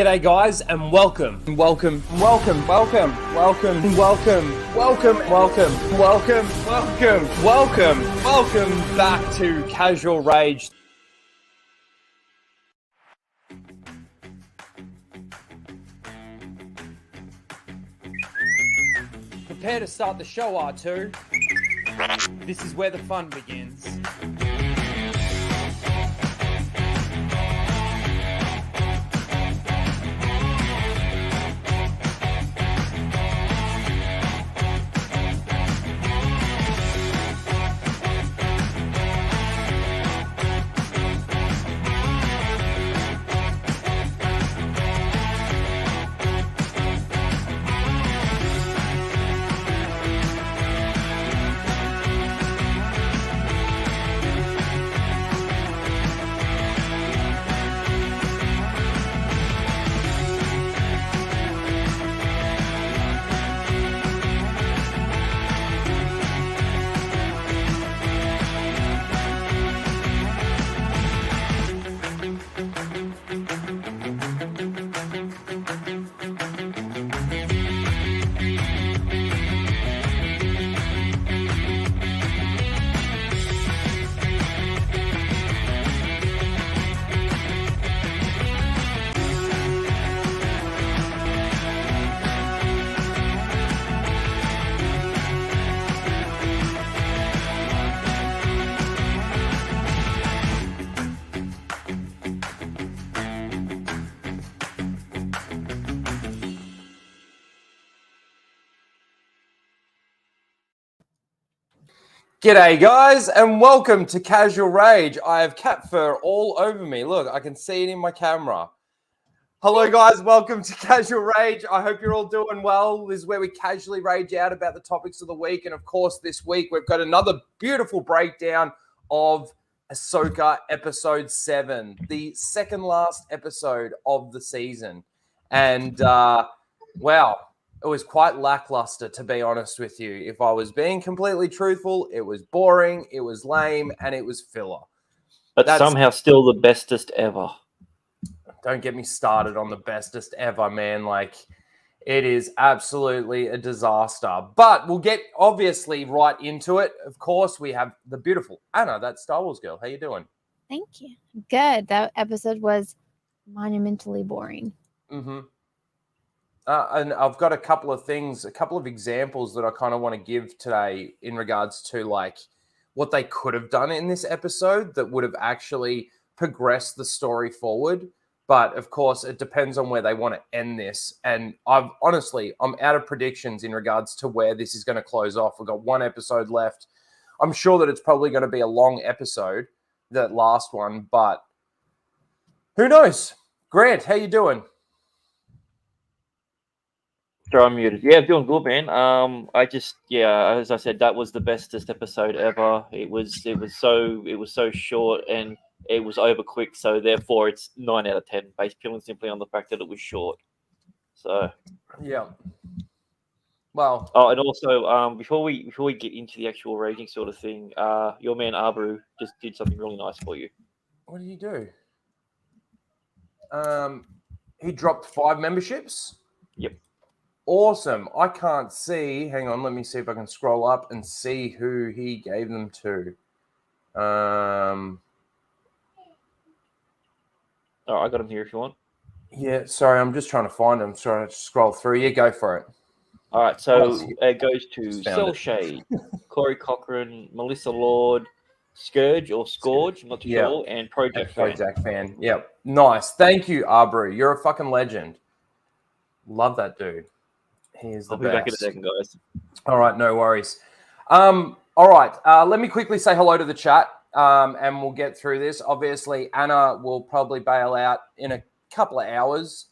G'day guys and welcome back to Casual Rage. Prepare to start the show, R2. This is where the fun begins. G'day guys and welcome to Casual Rage. I have cat fur all over me. Look, I can see it in my camera. Hello guys, welcome to Casual Rage. I hope you're all doing well. This is where we casually rage out about the topics of the week. And of course, this week we've got another beautiful breakdown of Ahsoka episode 7, the second last episode of the season. And wow. It was quite lackluster, to be honest with you. If I was being completely truthful, it was boring, it was lame, and it was filler. But somehow still the bestest ever. Don't get me started on the bestest ever, man. Like, it is absolutely a disaster. But we'll get, obviously, right into it. Of course, we have the beautiful Anna, that Star Wars girl. How you doing? Thank you. Good. That episode was monumentally boring. Mm-hmm. And I've got a couple of examples that I kind of want to give today in regards to like what they could have done in this episode that would have actually progressed the story forward. But of course, it depends on where they want to end this. And I'm out of predictions in regards to where this is going to close off. We've got one episode left. I'm sure that it's probably going to be a long episode, that last one, but who knows? Grant, how you doing? Sorry, I'm muted. Yeah, I'm doing good, man. As I said, that was the bestest episode ever. It was so short and it was over quick, so therefore it's 9 out of 10, based purely and simply on the fact that it was short. So yeah. Well. Oh, and also, before we get into the actual raging sort of thing, your man Arbru just did something really nice for you. What did he do? He dropped 5 memberships. Yep. Awesome. I can't see. Hang on. Let me see if I can scroll up and see who he gave them to. Oh, I got him here if you want. Yeah. Sorry. I'm just trying to find him. Sorry. To scroll through. Yeah. Go for it. All right. So it goes to Cell Shade, Corey Cochran, Melissa Lord, Scourge, I'm not too sure, and Project Fan. Yep. Nice. Thank you, Arbru. You're a fucking legend. Love that dude. He is the I'll be best. back in a second, guys. All right, no worries. All right, let me quickly say hello to the chat, and we'll get through this. Obviously, Anna will probably bail out in a couple of hours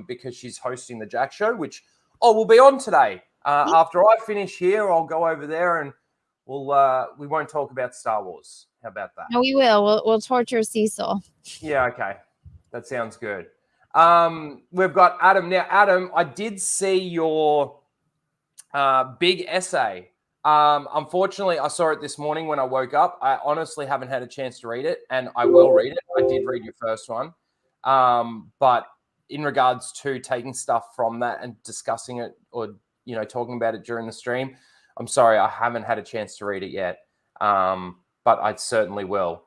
because she's hosting the Jack Show, which will be on today. After I finish here, I'll go over there and we won't talk about Star Wars. How about that? No, we will. We'll torture Cecil. Yeah, okay. That sounds good. We've got Adam. Now, Adam, I did see your big essay. Unfortunately, I saw it this morning when I woke up. I honestly haven't had a chance to read it, and I will read it. I did read your first one. But in regards to taking stuff from that and discussing it or, talking about it during the stream, I'm sorry, I haven't had a chance to read it yet, but I certainly will.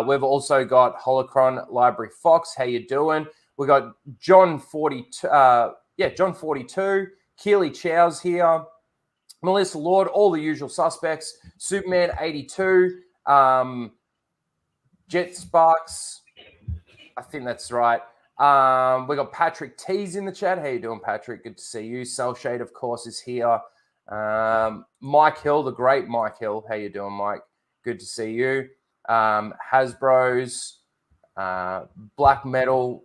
We've also got Holocron Library Fox. How you doing? We got John 42. John 42. Keely Chow's here. Melissa Lord, all the usual suspects. Superman 82. Jet Sparks. I think that's right. We got Patrick T's in the chat. How you doing, Patrick? Good to see you. Cell Shade, of course, is here. Mike Hill, the great Mike Hill. How you doing, Mike? Good to see you. Hasbro's, Black Metal.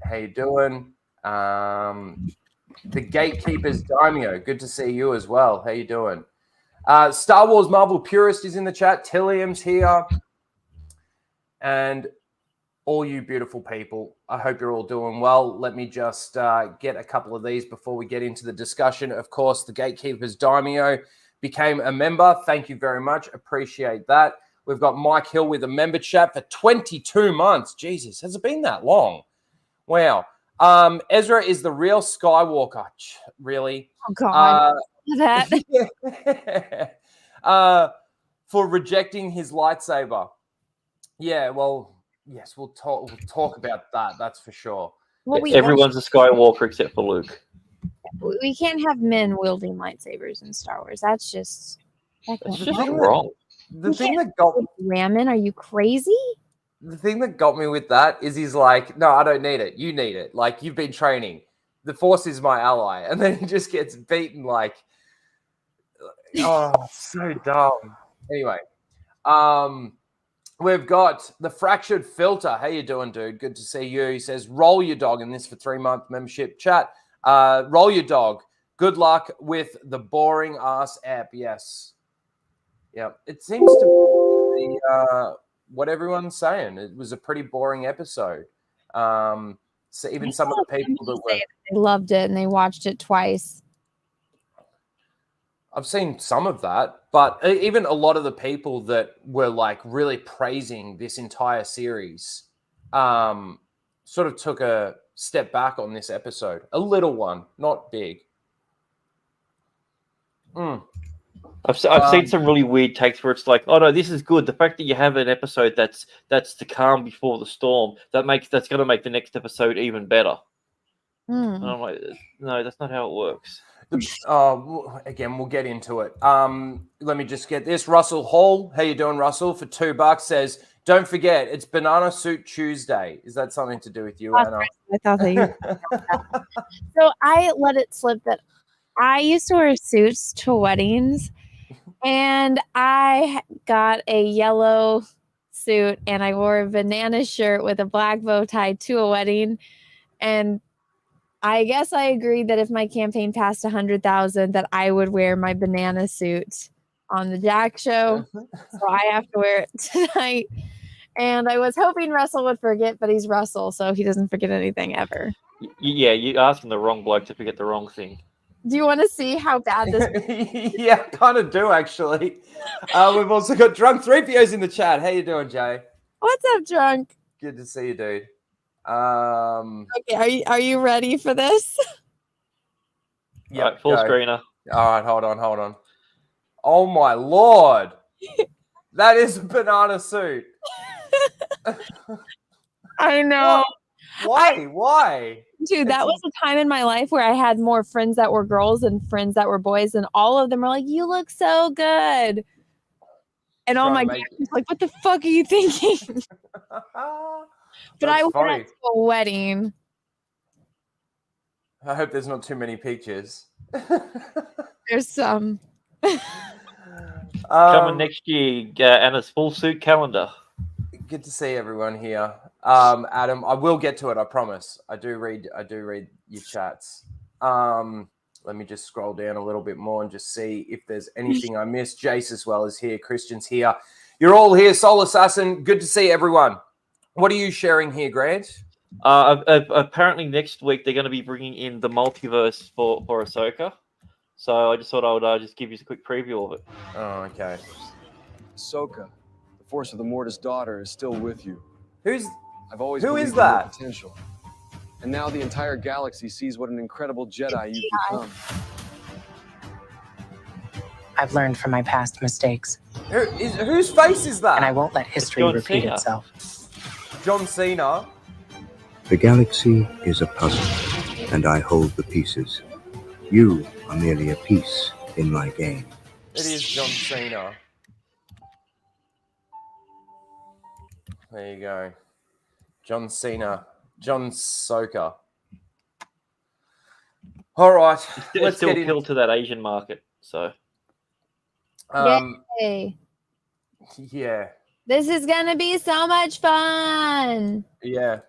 How you doing? The Gatekeeper's Daimyo. Good to see you as well. How you doing? Star Wars Marvel Purist is in the chat. Tillium's here. And all you beautiful people, I hope you're all doing well. Let me just get a couple of these before we get into the discussion. Of course, the Gatekeeper's Daimyo became a member. Thank you very much. Appreciate that. We've got Mike Hill with a member chat for 22 months. Jesus, has it been that long? Wow. Ezra is the real Skywalker. Really? Oh, God. That. For rejecting his lightsaber. Yeah, well, yes, we'll talk about that. That's for sure. Well, Everyone's a Skywalker except for Luke. We can't have men wielding lightsabers in Star Wars. That's just wrong. The thing that got women, are you crazy? The thing that got me with that is he's like, no, I don't need it. You need it. Like, you've been training. The Force is my ally. And then he just gets beaten like, oh, so dumb. Anyway, we've got the Fractured Filter. How you doing, dude? Good to see you. He says, roll your dog in this for 3-month membership chat. Roll your dog. Good luck with the boring ass app. Yes. Yeah. It seems to be what everyone's saying. It was a pretty boring episode. So even some of the people that were... They loved it and they watched it twice. I've seen some of that, but even a lot of the people that were like really praising this entire series sort of took a step back on this episode. A little one, not big. I've seen some really weird takes where it's like, oh no, this is good. The fact that you have an episode that's the calm before the storm, that's going to make the next episode even better. And I'm like, no, that's not how it works. Again, we'll get into it. Let me just get this. Russell Hall, how you doing, Russell? For $2 says, don't forget, it's Banana Suit Tuesday. Is that something to do with you, Anna? I thought that you. So I let it slip that I used to wear suits to weddings, and I got a yellow suit, and I wore a banana shirt with a black bow tie to a wedding, and I guess I agreed that if my campaign passed 100,000, that I would wear my banana suit on the Jack show. So I have to wear it tonight. And I was hoping Russell would forget, but he's Russell, so he doesn't forget anything ever. Yeah, you're asking the wrong bloke to forget the wrong thing. Do you want to see how bad this is? Yeah, kind of do, actually. We've also got Drunk 3POs in the chat. How you doing, Jay? What's up, Drunk? Good to see you, dude. Okay, are you ready for this? Yeah, right, full screener. All right, hold on. Oh my lord, that is a banana suit. I know. Why? Dude, that was a time in my life where I had more friends that were girls than friends that were boys, and all of them were like, "You look so good," and all my guys was like, "What the fuck are you thinking?" But I went out to a wedding. I hope there's not too many pictures. There's some. Coming next year, Anna's full suit calendar. Good to see everyone here. Adam, I will get to it, I promise. I do read your chats. Let me just scroll down a little bit more and just see if there's anything I missed. Jace as well is here. Christian's here. You're all here. Soul Assassin, good to see everyone. What are you sharing here, Grant? Apparently next week they're going to be bringing in the multiverse for Ahsoka. So I just thought I would just give you a quick preview of it. Oh, okay. Ahsoka, the Force of the Mortis daughter, is still with you. Who is that? Potential. And now the entire galaxy sees what an incredible Jedi you've become. I've learned from my past mistakes, Whose face is that? and I won't let history John repeat Cena. itself. John Cena. The galaxy is a puzzle, and I hold the pieces. You are merely a piece in my game. It is John Cena. There you go. John Cena. John Ahsoka. All right. Let's still appeal to that Asian market. So, Yay. yeah. This is going to be so much fun. Yeah.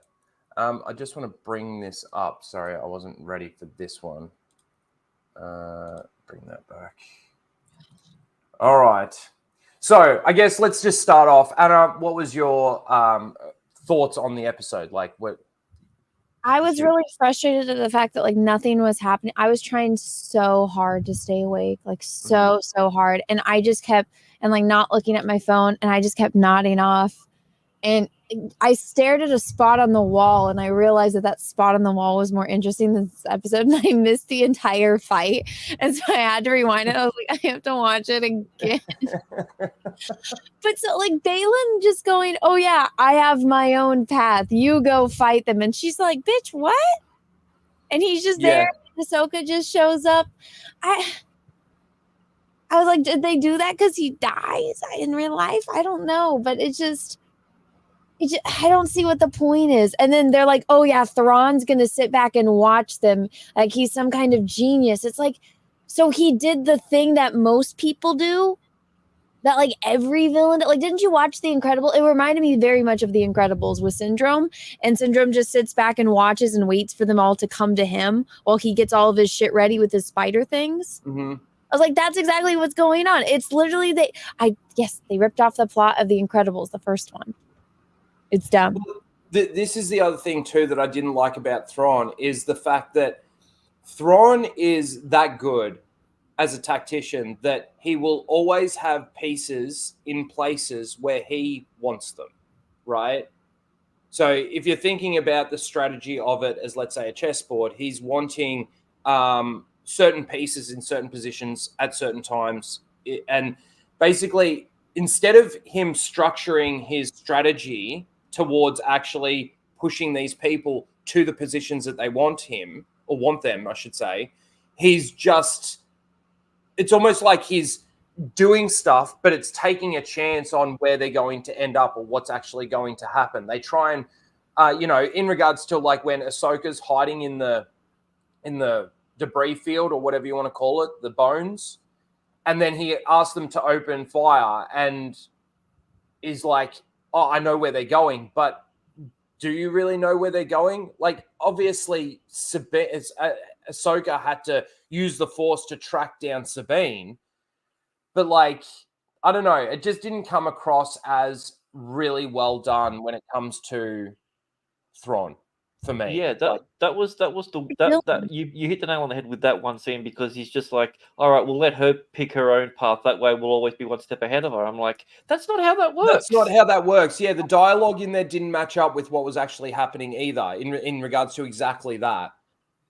I just want to bring this up. Sorry, I wasn't ready for this one. Bring that back. All right. So I guess let's just start off. Anna, what was your thoughts on the episode? Like, what? I was really frustrated at the fact that like nothing was happening. I was trying so hard to stay awake, like so hard, and I just kept like not looking at my phone, and I just kept nodding off. And I stared at a spot on the wall, and I realized that spot on the wall was more interesting than this episode, and I missed the entire fight. And so I had to rewind it. I was like, I have to watch it again. But so, like, Balin just going, oh, yeah, I have my own path. You go fight them. And she's like, bitch, what? And he's just there. And Ahsoka just shows up. I was like, did they do that because he dies in real life? I don't know. But I don't see what the point is. And then they're like, oh, yeah, Thrawn's going to sit back and watch them like he's some kind of genius. It's like, so he did the thing that most people do, that like every villain, like, didn't you watch The Incredibles? It reminded me very much of The Incredibles with Syndrome. And Syndrome just sits back and watches and waits for them all to come to him while he gets all of his shit ready with his spider things. Mm-hmm. I was like, that's exactly what's going on. It's literally, they ripped off the plot of The Incredibles, the first one. It's dumb. This is the other thing, too, that I didn't like about Thrawn is the fact that Thrawn is that good as a tactician that he will always have pieces in places where he wants them, right? So if you're thinking about the strategy of it as, let's say, a chessboard, he's wanting certain pieces in certain positions at certain times. And basically, instead of him structuring his strategy towards actually pushing these people to the positions that they want him, or want them, I should say, it's almost like he's doing stuff, but it's taking a chance on where they're going to end up or what's actually going to happen. They try and, in regards to like when Ahsoka's hiding in the debris field or whatever you want to call it, the bones, and then he asks them to open fire and is like, oh, I know where they're going, but do you really know where they're going? Like, obviously, Ahsoka had to use the Force to track down Sabine, but, like, I don't know. It just didn't come across as really well done when it comes to Thrawn for me. Yeah, you hit the nail on the head with that one scene, because he's just like, all right, we'll let her pick her own path. That way we'll always be one step ahead of her. I'm like, that's not how that works. That's not how that works. Yeah, the dialogue in there didn't match up with what was actually happening either in regards to exactly that.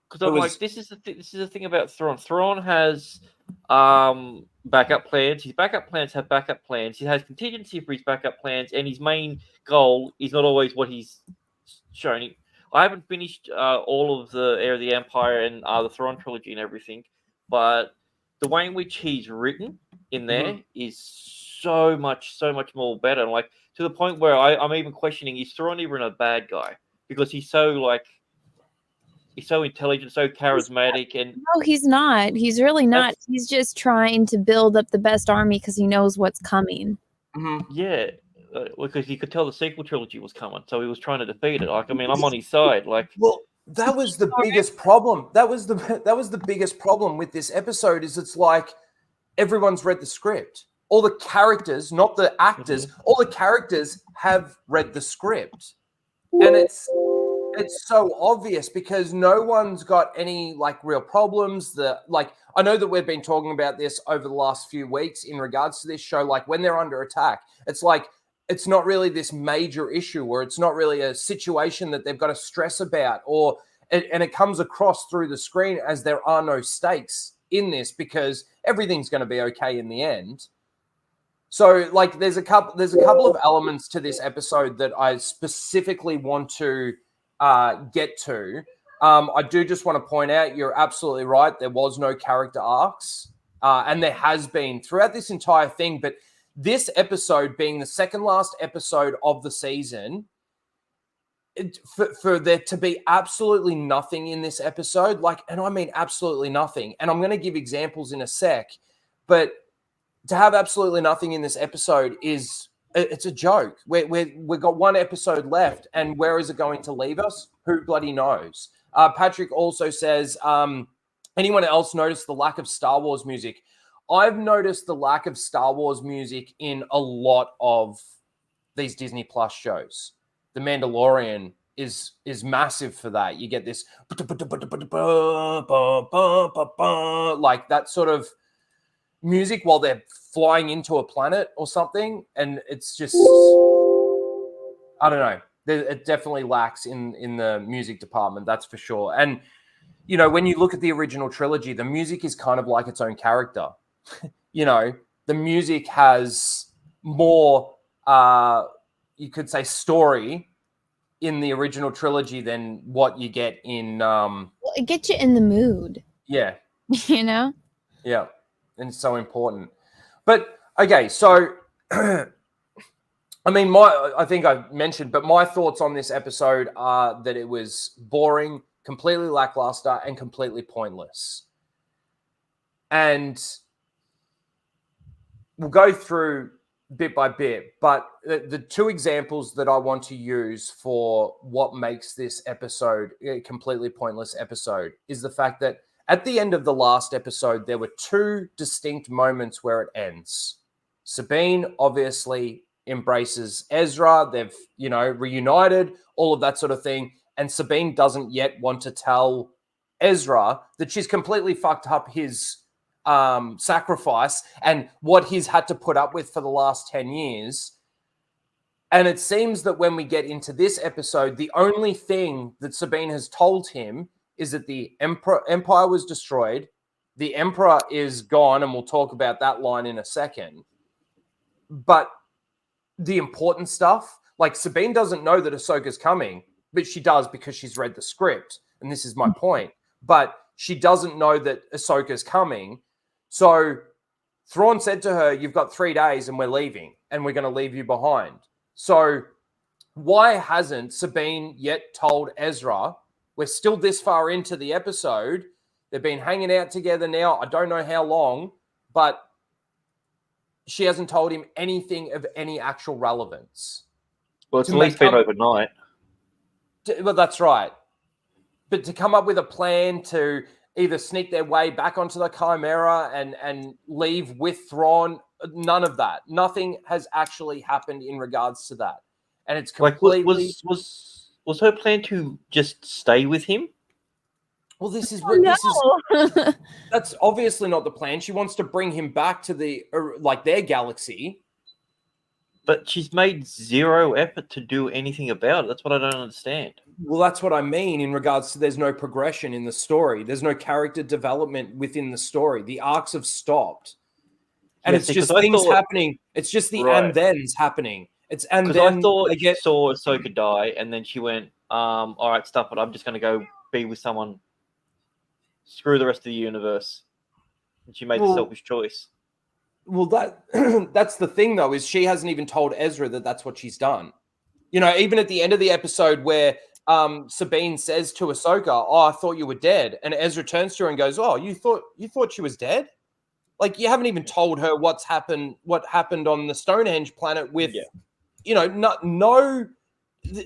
Because I'm like, this is the thing about Thrawn. Thrawn has backup plans. His backup plans have backup plans. He has contingency for his backup plans, and his main goal is not always what he's shown. I haven't finished all of the Heir of the Empire and the Thrawn trilogy and everything, but the way in which he's written in there is so much more better. Like, to the point where I'm even questioning, is Thrawn even a bad guy? Because he's so intelligent, so charismatic, and no, he's not. He's really not. He's just trying to build up the best army because he knows what's coming. Mm-hmm. Yeah. Because he could tell the sequel trilogy was coming, so he was trying to defeat it. Like, I mean, I'm on his side. Like, well, that was the biggest problem. That was the biggest problem with this episode. Is it's like everyone's read the script. All the characters, not the actors, all the characters have read the script, and it's so obvious because no one's got any like real problems. I know that we've been talking about this over the last few weeks in regards to this show. Like, when they're under attack, it's like, it's not really this major issue, or it's not really a situation that they've got to stress about, or And it comes across through the screen as there are no stakes in this because everything's going to be okay in the end. So, like, there's a couple of elements to this episode that I specifically want to get to. I do just want to point out, you're absolutely right. There was no character arcs, and there has been throughout this entire thing. But this episode being the second last episode of the season, for there to be absolutely nothing in this episode, like, and I mean absolutely nothing. And I'm going to give examples in a sec, but to have absolutely nothing in this episode it's a joke. We've got one episode left, and where is it going to leave us? Who bloody knows? Patrick also says, anyone else notice the lack of Star Wars music? I've noticed the lack of Star Wars music in a lot of these Disney Plus shows. The Mandalorian is massive for that. You get this like that sort of music while they're flying into a planet or something, and it's just, I don't know. It definitely lacks in the music department, that's for sure. And you know, when you look at the original trilogy, the music is kind of like its own character. You know, the music has more, you could say, story in the original trilogy than what you get in. Well, it gets you in the mood. Yeah. You know. Yeah, and it's so important. But okay, so I mean, I think I've mentioned, but my thoughts on this episode are that it was boring, completely lackluster, and completely pointless. And we'll go through bit by bit, but the two examples that I want to use for what makes this episode a completely pointless episode is the fact that at the end of the last episode, there were two distinct moments where it ends. Sabine obviously embraces Ezra. They've, you know, reunited, all of that sort of thing. And Sabine doesn't yet want to tell Ezra that she's completely fucked up his sacrifice and what he's had to put up with for the last 10 years. And it seems that when we get into this episode, the only thing that Sabine has told him is that the Empire was destroyed. The Emperor is gone, and we'll talk about that line in a second. But the important stuff, like Sabine doesn't know that Ahsoka's coming, but she does because she's read the script. And this is my point. But she doesn't know that Ahsoka's coming. So Thrawn said to her, you've got 3 days and we're leaving, and we're going to leave you behind. So why hasn't Sabine yet told Ezra? We're still this far into the episode. They've been hanging out together now. I don't know how long, but she hasn't told him anything of any actual relevance. Well, it's at least been overnight. Well, that's right. But to come up with a plan to either sneak their way back onto the Chimera and leave with Thrawn, none of that. Nothing has actually happened in regards to that. And it's completely... Like, was her plan to just stay with him? Well, this is that's obviously not the plan. She wants to bring him back to their galaxy. But she's made zero effort to do anything about it. That's what I don't understand. Well, that's what I mean in regards to there's no progression in the story. There's no character development within the story. The arcs have stopped. And it's just things happening. It's just the and thens happening. It's and then I thought she saw Ahsoka die, and then she went, all right, stuff it. I'm just going to go be with someone. Screw the rest of the universe. And she made the selfish choice. Well, that's the thing, though, is she hasn't even told Ezra that that's what she's done. You know, even at the end of the episode where Sabine says to Ahsoka, oh, I thought you were dead. And Ezra turns to her and goes, oh, you thought she was dead? Like, you haven't even told her what happened on the Stonehenge planet with, you know, no.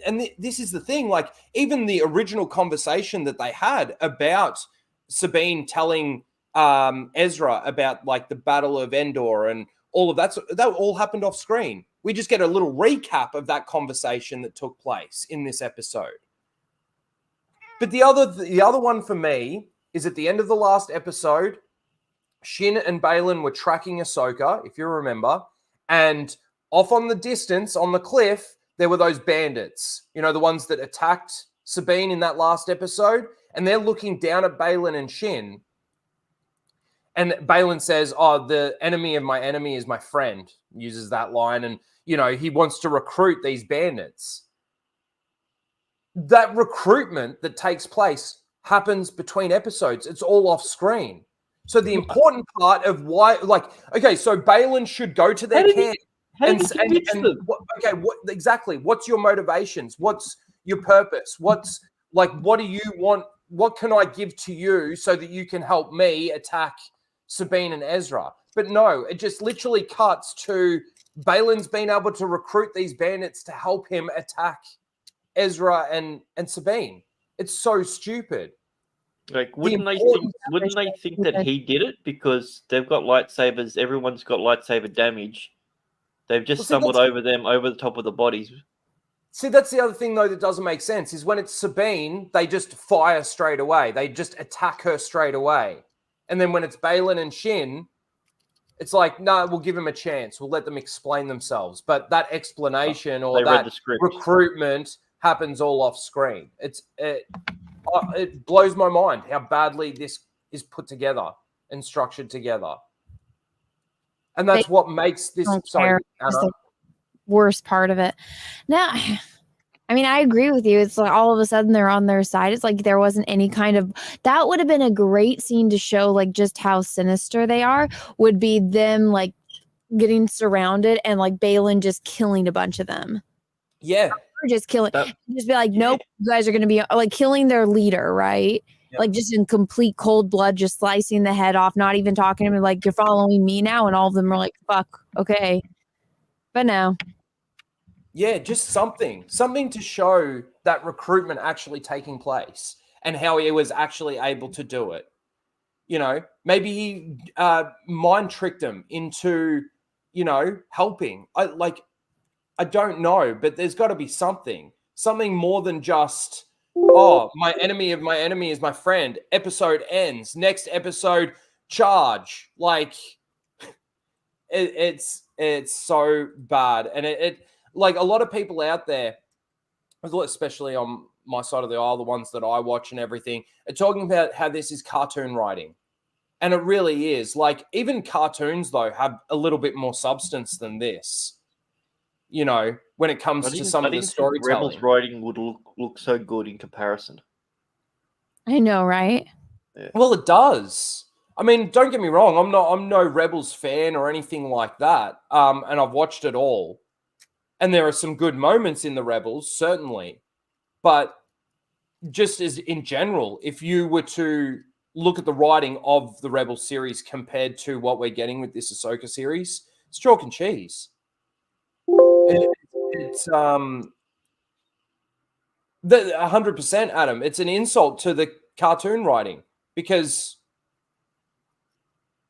And this is the thing, like, even the original conversation that they had about Sabine telling Ezra about, like, the Battle of Endor and all of that all happened off screen. We just get a little recap of that conversation that took place in this episode. But the other one for me is at the end of the last episode, Shin and Balin were tracking Ahsoka, if you remember, and off on the distance on the cliff, there were those bandits, you know, the ones that attacked Sabine in that last episode, and they're looking down at Balin and Shin. And Balin says, "Oh, the enemy of my enemy is my friend." Uses that line, and he wants to recruit these bandits. That recruitment that takes place happens between episodes. It's all off screen. So the important part of why, so Balin should go to their camp. What exactly? What's your motivations? What's your purpose? What do you want? What can I give to you so that you can help me attack Sabine and Ezra? But no, it just literally cuts to Balin's being able to recruit these bandits to help him attack Ezra and Sabine. It's so stupid. Like, wouldn't they think that he did it because they've got lightsabers? Everyone's got lightsaber damage. They've just stumbled over them, over the top of the bodies. See, that's the other thing, though, that doesn't make sense, is when it's Sabine, they just fire straight away. They just attack her straight away. And then when it's Balin and Shin, it's like, no, we'll give them a chance. We'll let them explain themselves. But that explanation or that recruitment happens all off screen. It blows my mind how badly this is put together and structured together. And that's what makes this... Sorry, Anna. Worst part of it. Now, I mean, I agree with you. It's like all of a sudden they're on their side. It's like there wasn't any kind of... That would have been a great scene to show like just how sinister they are, would be them like getting surrounded and like Balin just killing a bunch of them. Yeah. Or just killing. Just be like, nope, you guys are going to be like killing their leader, right? Yep. Like just in complete cold blood, just slicing the head off, not even talking to him. Like, you're following me now. And all of them are like, fuck, okay. But no. Yeah, just something to show that recruitment actually taking place and how he was actually able to do it. Maybe he mind tricked him into, helping. I don't know, but there's got to be something more than just, oh, my enemy of my enemy is my friend. Episode ends. Next episode, charge. Like, it's so bad. And it like a lot of people out there, especially on my side of the aisle, the ones that I watch and everything, are talking about how this is cartoon writing. And it really is. Like, even cartoons, though, have a little bit more substance than this. When it comes to some of the storytelling. Rebels writing would look so good in comparison. I know, right? Yeah. Well, it does. I mean, don't get me wrong. I'm no Rebels fan or anything like that. And I've watched it all. And there are some good moments in the Rebels, certainly. But just as in general, if you were to look at the writing of the Rebels series compared to what we're getting with this Ahsoka series, it's chalk and cheese. It's 100%, Adam. It's an insult to the cartoon writing because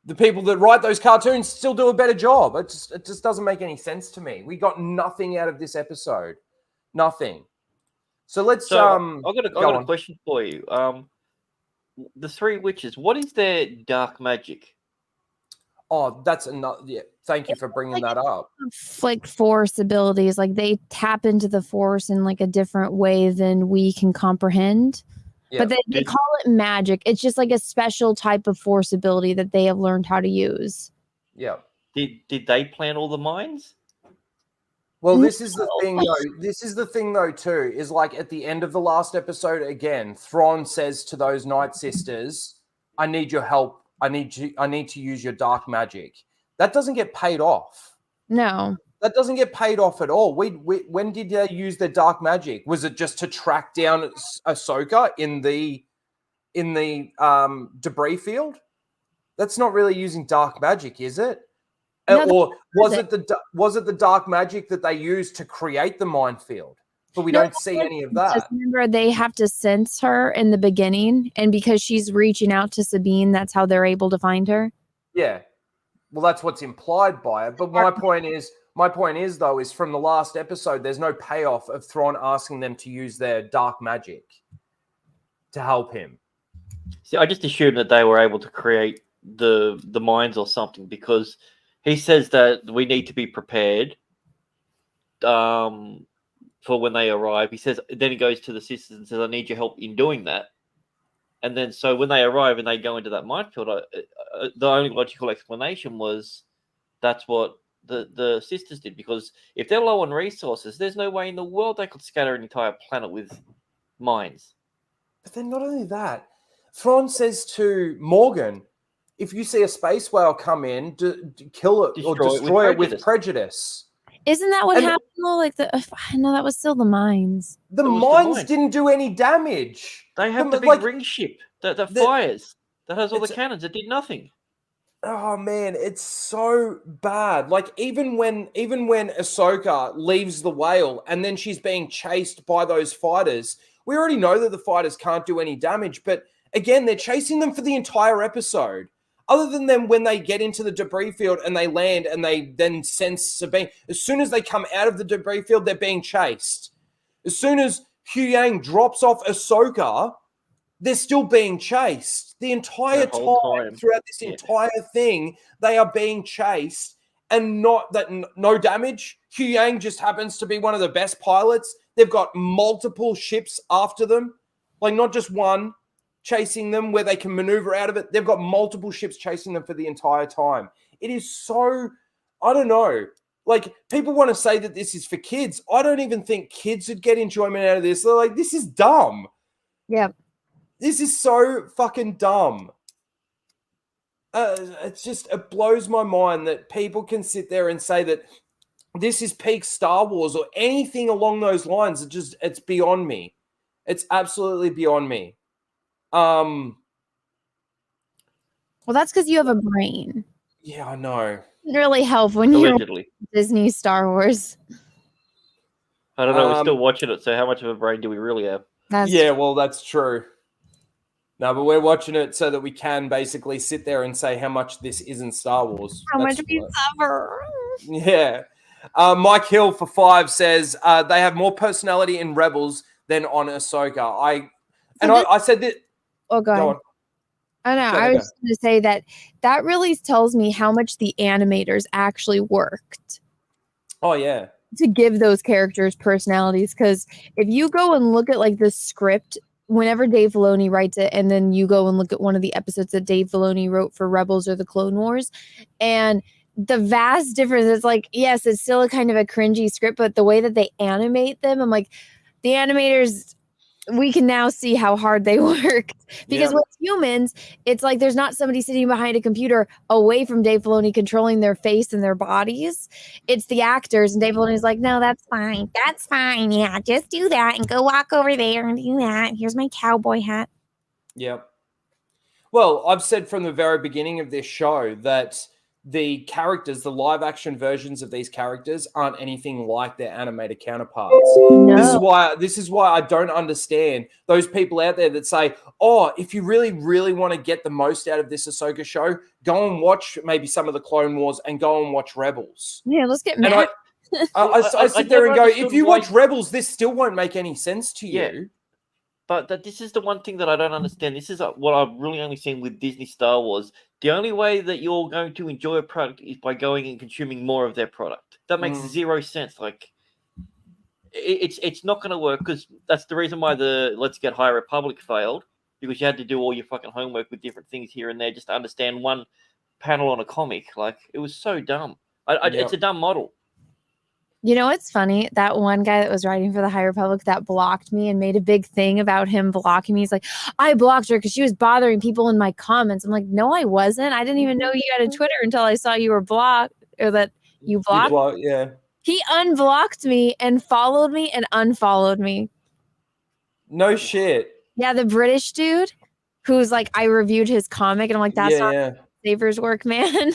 the people that write those cartoons still do a better job. It just doesn't make any sense to me. We got nothing out of this episode. Nothing. So let's I've got a question for you. The three witches, what is their dark magic? Oh, that's another. Yeah, thank you for bringing that up. Like force abilities, like they tap into the force in like a different way than we can comprehend. Yeah. But they call it magic. It's just like a special type of force ability that they have learned how to use. Yeah. Did they plan all the mines? Well, this is the thing, though. This is the thing, though, too, is like at the end of the last episode, again, Thrawn says to those Night Sisters, I need your help. I need to use your dark magic. That doesn't get paid off. No. That doesn't get paid off at all. When did they use their dark magic? Was it just to track down Ahsoka in the debris field? That's not really using dark magic, is it? No, or was it the dark magic that they used to create the minefield? But we don't see any of that. Remember, they have to sense her in the beginning, and because she's reaching out to Sabine, that's how they're able to find her. Yeah, well, that's what's implied by it. But my point is, though, is from the last episode, there's no payoff of Thrawn asking them to use their dark magic to help him. See, I just assumed that they were able to create the mines or something because he says that we need to be prepared. for when they arrive. He says, then he goes to the sisters and says, "I need your help in doing that." And then so when they arrive and they go into that minefield, the only logical explanation was that's what the sisters did, because if they're low on resources, there's no way in the world they could scatter an entire planet with mines. But then not only that, Thrawn says to Morgan, if you see a space whale come in, kill it or destroy it with prejudice. Isn't that what happened? Like no, that was still the mines. The mines didn't do any damage. They have the big ring ship that fires, that has all the cannons. It did nothing. Oh man, it's so bad. Like even when Ahsoka leaves the whale and then she's being chased by those fighters, we already know that the fighters can't do any damage. But again, they're chasing them for the entire episode. Other than them when they get into the debris field and they land and they then sense Sabine. As soon as they come out of the debris field, they're being chased. As soon as Huyang drops off Ahsoka, they're still being chased. The entire time throughout this entire thing, they are being chased and not that no damage. Huyang just happens to be one of the best pilots. They've got multiple ships after them, like not just one chasing them where they can maneuver out of it. They've got multiple ships chasing them for the entire time. It is so, I don't know. Like, people want to say that this is for kids. I don't even think kids would get enjoyment out of this. They're like, this is dumb. Yeah. This is so fucking dumb. It blows my mind that people can sit there and say that this is peak Star Wars or anything along those lines. It's beyond me. It's absolutely beyond me. Well, that's because you have a brain. Yeah, I know. It really help when you're Disney Star Wars. I don't know. We're still watching it, so how much of a brain do we really have? Well, that's true. No, but we're watching it so that we can basically sit there and say how much this isn't Star Wars. How much we suffer. Yeah. Mike Hill for 5 says they have more personality in Rebels than on Ahsoka. I said that. Oh, go ahead. I know. I was going to say that really tells me how much the animators actually worked. Oh, yeah. To give those characters personalities. Because if you go and look at like the script, whenever Dave Filoni writes it, and then you go and look at one of the episodes that Dave Filoni wrote for Rebels or the Clone Wars, and the vast difference is like, yes, it's still a kind of a cringy script, but the way that they animate them, I'm like, the animators, we can now see how hard they worked. Because with humans, it's like there's not somebody sitting behind a computer away from Dave Filoni controlling their face and their bodies. It's the actors, and Dave Filoni's like, no, that's fine. That's fine. Yeah, just do that and go walk over there and do that. Here's my cowboy hat. Yep. Well, I've said from the very beginning of this show that the characters, the live action versions of these characters aren't anything like their animated counterparts. No. This is why I don't understand those people out there that say, oh, if you really, really want to get the most out of this Ahsoka show, go and watch maybe some of the Clone Wars and go and watch Rebels. Yeah, let's get mad. I sit there and go, if you watch Rebels, this still won't make any sense to you. Yeah. But this is the one thing that I don't understand. This is what I've really only seen with Disney Star Wars. The only way that you're going to enjoy a product is by going and consuming more of their product. That makes zero sense. Like, it's not going to work, because that's the reason why the Let's Get High Republic failed, because you had to do all your fucking homework with different things here and there just to understand one panel on a comic. Like, it was so dumb. It's a dumb model. You know what's funny? That one guy that was writing for the High Republic that blocked me and made a big thing about him blocking me. He's like, I blocked her because she was bothering people in my comments. I'm like, no, I wasn't. I didn't even know you had a Twitter until I saw you were blocked, or that you blocked. Yeah. He unblocked me and followed me and unfollowed me. No shit. Yeah, the British dude who's like, I reviewed his comic and I'm like, that's not Saber's work, man.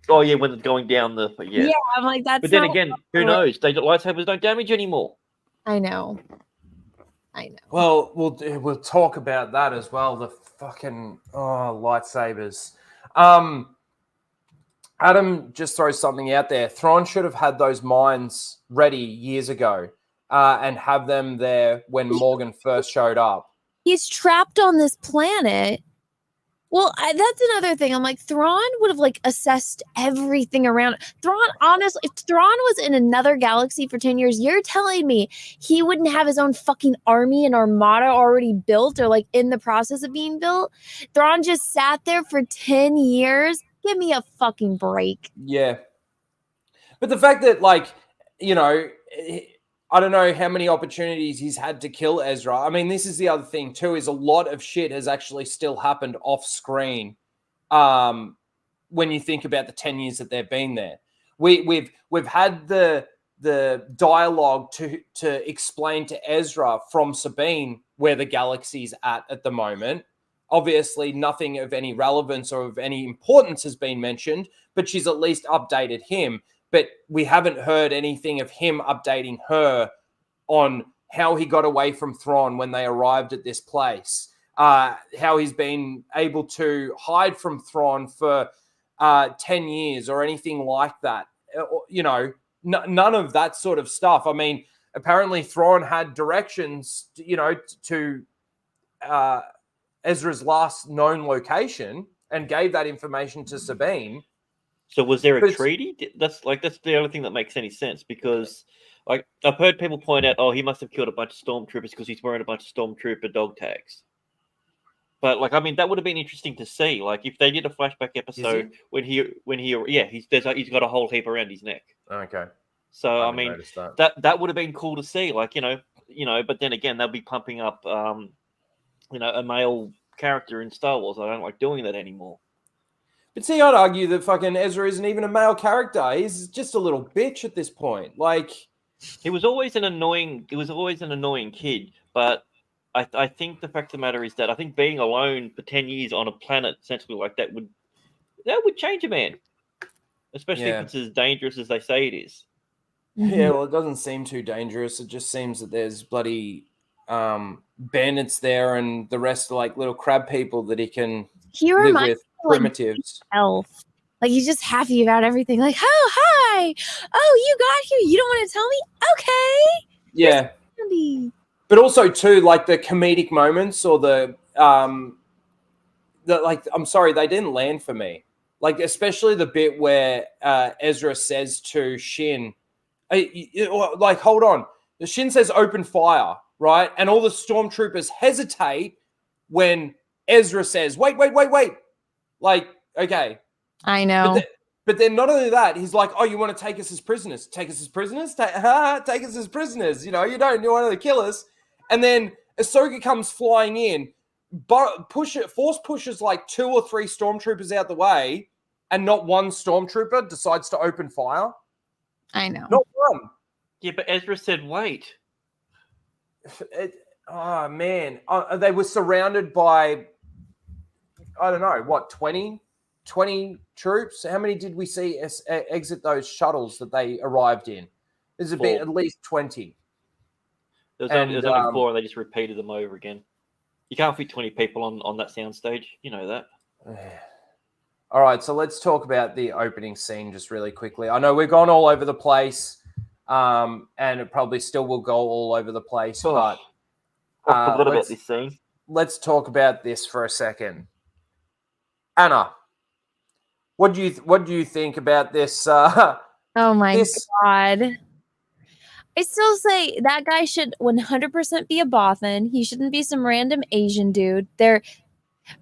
Oh, yeah, when it's going down the... Yeah, I'm like, that's But then again, who knows? Lightsabers don't damage anymore. I know. Well, we'll talk about that as well. The fucking... lightsabers. Adam just throws something out there. Thrawn should have had those mines ready years ago and have them there when Morgan first showed up. He's trapped on this planet Well, that's another thing. I'm like, Thrawn would have like assessed everything around. Thrawn, honestly, if Thrawn was in another galaxy for 10 years, you're telling me he wouldn't have his own fucking army and armada already built or like in the process of being built? Thrawn just sat there for 10 years. Give me a fucking break. Yeah. But the fact that, like, you know, I don't know how many opportunities he's had to kill Ezra. I mean, this is the other thing too, is a lot of shit has actually still happened off screen. When you think about the 10 years that they've been there, we've had the dialogue to explain to Ezra from Sabine where the galaxy's at the moment. Obviously, nothing of any relevance or of any importance has been mentioned, but she's at least updated him. But we haven't heard anything of him updating her on how he got away from Thrawn when they arrived at this place, how he's been able to hide from Thrawn for 10 years or anything like that. You know, none of that sort of stuff. I mean, apparently Thrawn had directions, to Ezra's last known location and gave that information to Sabine. So was there a treaty? That's the only thing that makes any sense, because like I've heard people point out, oh, he must have killed a bunch of stormtroopers because he's wearing a bunch of stormtrooper dog tags. But like, I mean, that would have been interesting to see. Like, if they did a flashback episode when he he's got a whole heap around his neck. Okay. So I mean, that would have been cool to see. Like, you know. But then again, they'll be pumping up, a male character in Star Wars. I don't like doing that anymore. But see, I'd argue that fucking Ezra isn't even a male character. He's just a little bitch at this point. Like, he was always an annoying kid. But I think the fact of the matter is that I think being alone for 10 years on a planet essentially like that would change a man, especially if it's as dangerous as they say it is. Yeah, well, it doesn't seem too dangerous. It just seems that there's bloody bandits there, and the rest are like little crab people that he can live with. Primitives. Elf. Like, he's just happy about everything. Like, oh, hi. Oh, you got here. You don't want to tell me? Okay. Yeah. But also, too, like the comedic moments or the like, I'm sorry, they didn't land for me. Like, especially the bit where Ezra says to Shin, like, hold on. The Shin says open fire, right? And all the stormtroopers hesitate when Ezra says, wait. Like, okay. I know. But then not only that, he's like, oh, you want to take us as prisoners? Take us as prisoners? Take us as prisoners. You want to kill us. And then Ahsoka comes flying in, force pushes like 2 or 3 stormtroopers out the way, and not one stormtrooper decides to open fire. I know. Not one. Yeah, but Ezra said wait. Oh, man. They were surrounded by, I don't know, what, 20 troops? How many did we see exit those shuttles that they arrived in? There's been at least 20. There's only 4, and they just repeated them over again. You can't fit 20 people on that soundstage. You know that. All right, so let's talk about the opening scene just really quickly. I know we've gone all over the place, and it probably still will go all over the place, but I forgot about this scene. Let's talk about this for a second. Anna, what do you think about this? Oh my God. I still say that guy should 100% be a Bothan. He shouldn't be some random Asian dude. Don't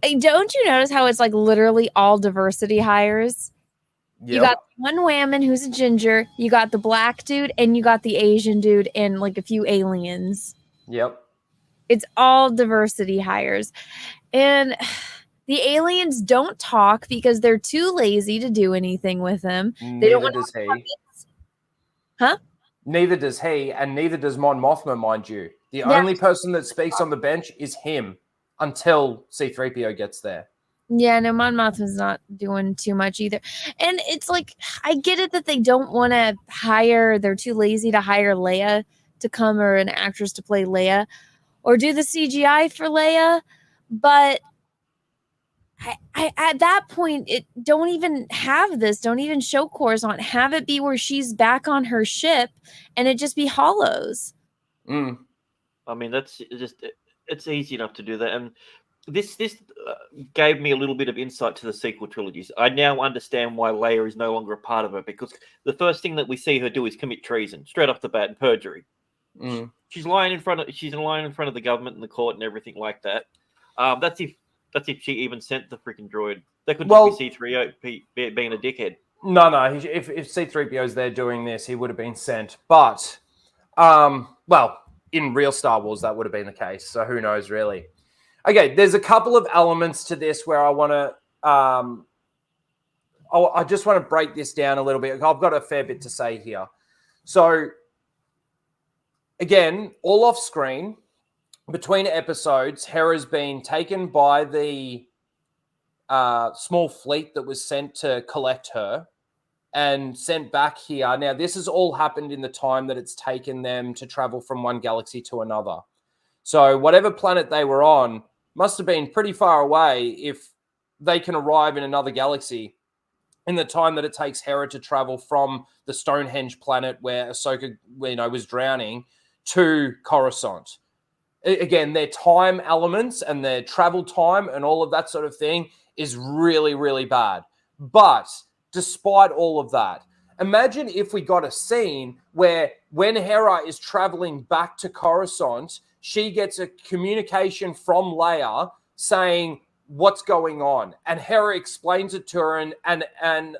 you notice how it's like literally all diversity hires? Yep. You got one whammon who's a ginger, you got the black dude, and you got the Asian dude and like a few aliens. Yep. It's all diversity hires. And the aliens don't talk because they're too lazy to do anything with them. Neither does he. Huh? Neither does he, and neither does Mon Mothma, mind you. The only person that speaks on the bench is him until C-3PO gets there. Yeah, no, Mon Mothma's not doing too much either. And it's like, I get it that they don't want to they're too lazy to hire Leia to come, or an actress to play Leia, or do the CGI for Leia, but I at that point, don't even show Coruscant. Have it be where she's back on her ship, and it just be hollows. I mean, that's just it's easy enough to do that, and this gave me a little bit of insight to the sequel trilogies. I now understand why Leia is no longer a part of it, because the first thing that we see her do is commit treason straight off the bat and perjury. She's lying in front of the government and the court and everything like that. That's if she even sent the freaking droid. That could just be C-3PO being a dickhead. No. If C-3PO's there doing this, he would have been sent. But, well, in real Star Wars, that would have been the case. So who knows, really? Okay, there's a couple of elements to this where I want to... I just want to break this down a little bit. I've got a fair bit to say here. So, again, all off screen, between episodes, Hera's been taken by the small fleet that was sent to collect her and sent back here. Now, this has all happened in the time that it's taken them to travel from one galaxy to another. So whatever planet they were on must have been pretty far away if they can arrive in another galaxy in the time that it takes Hera to travel from the Stonehenge planet where Ahsoka, was drowning to Coruscant. Again, their time elements and their travel time and all of that sort of thing is really, really bad. But despite all of that, imagine if we got a scene where when Hera is traveling back to Coruscant, she gets a communication from Leia saying what's going on. And Hera explains it to her and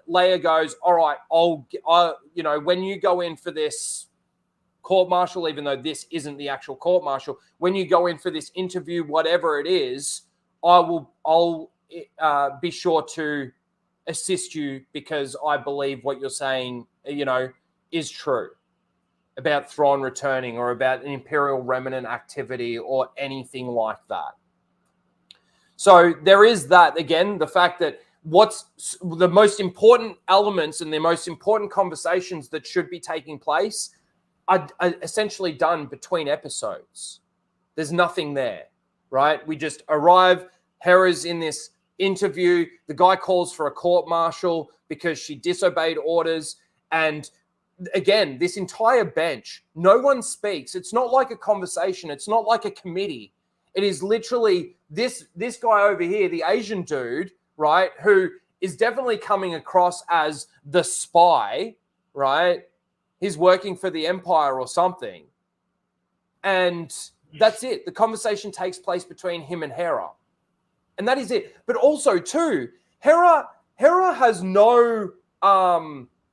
Leia goes, all right, when you go in for this court-martial, even though this isn't the actual court-martial, when you go in for this interview, whatever it is, I'll be sure to assist you because I believe what you're saying, is true about Thrawn returning or about an Imperial remnant activity or anything like that. So there is that, again, the fact that what's the most important elements and the most important conversations that should be taking place are essentially done between episodes. There's nothing there, right? We just arrive, Hera's in this interview, the guy calls for a court-martial because she disobeyed orders, and again, this entire bench, no one speaks. It's not like a conversation. It's not like a committee. It is literally this guy over here, the Asian dude, right, who is definitely coming across as the spy, right? He's working for the Empire or something. And that's it. The conversation takes place between him and Hera. And that is it. But also, too, Hera has no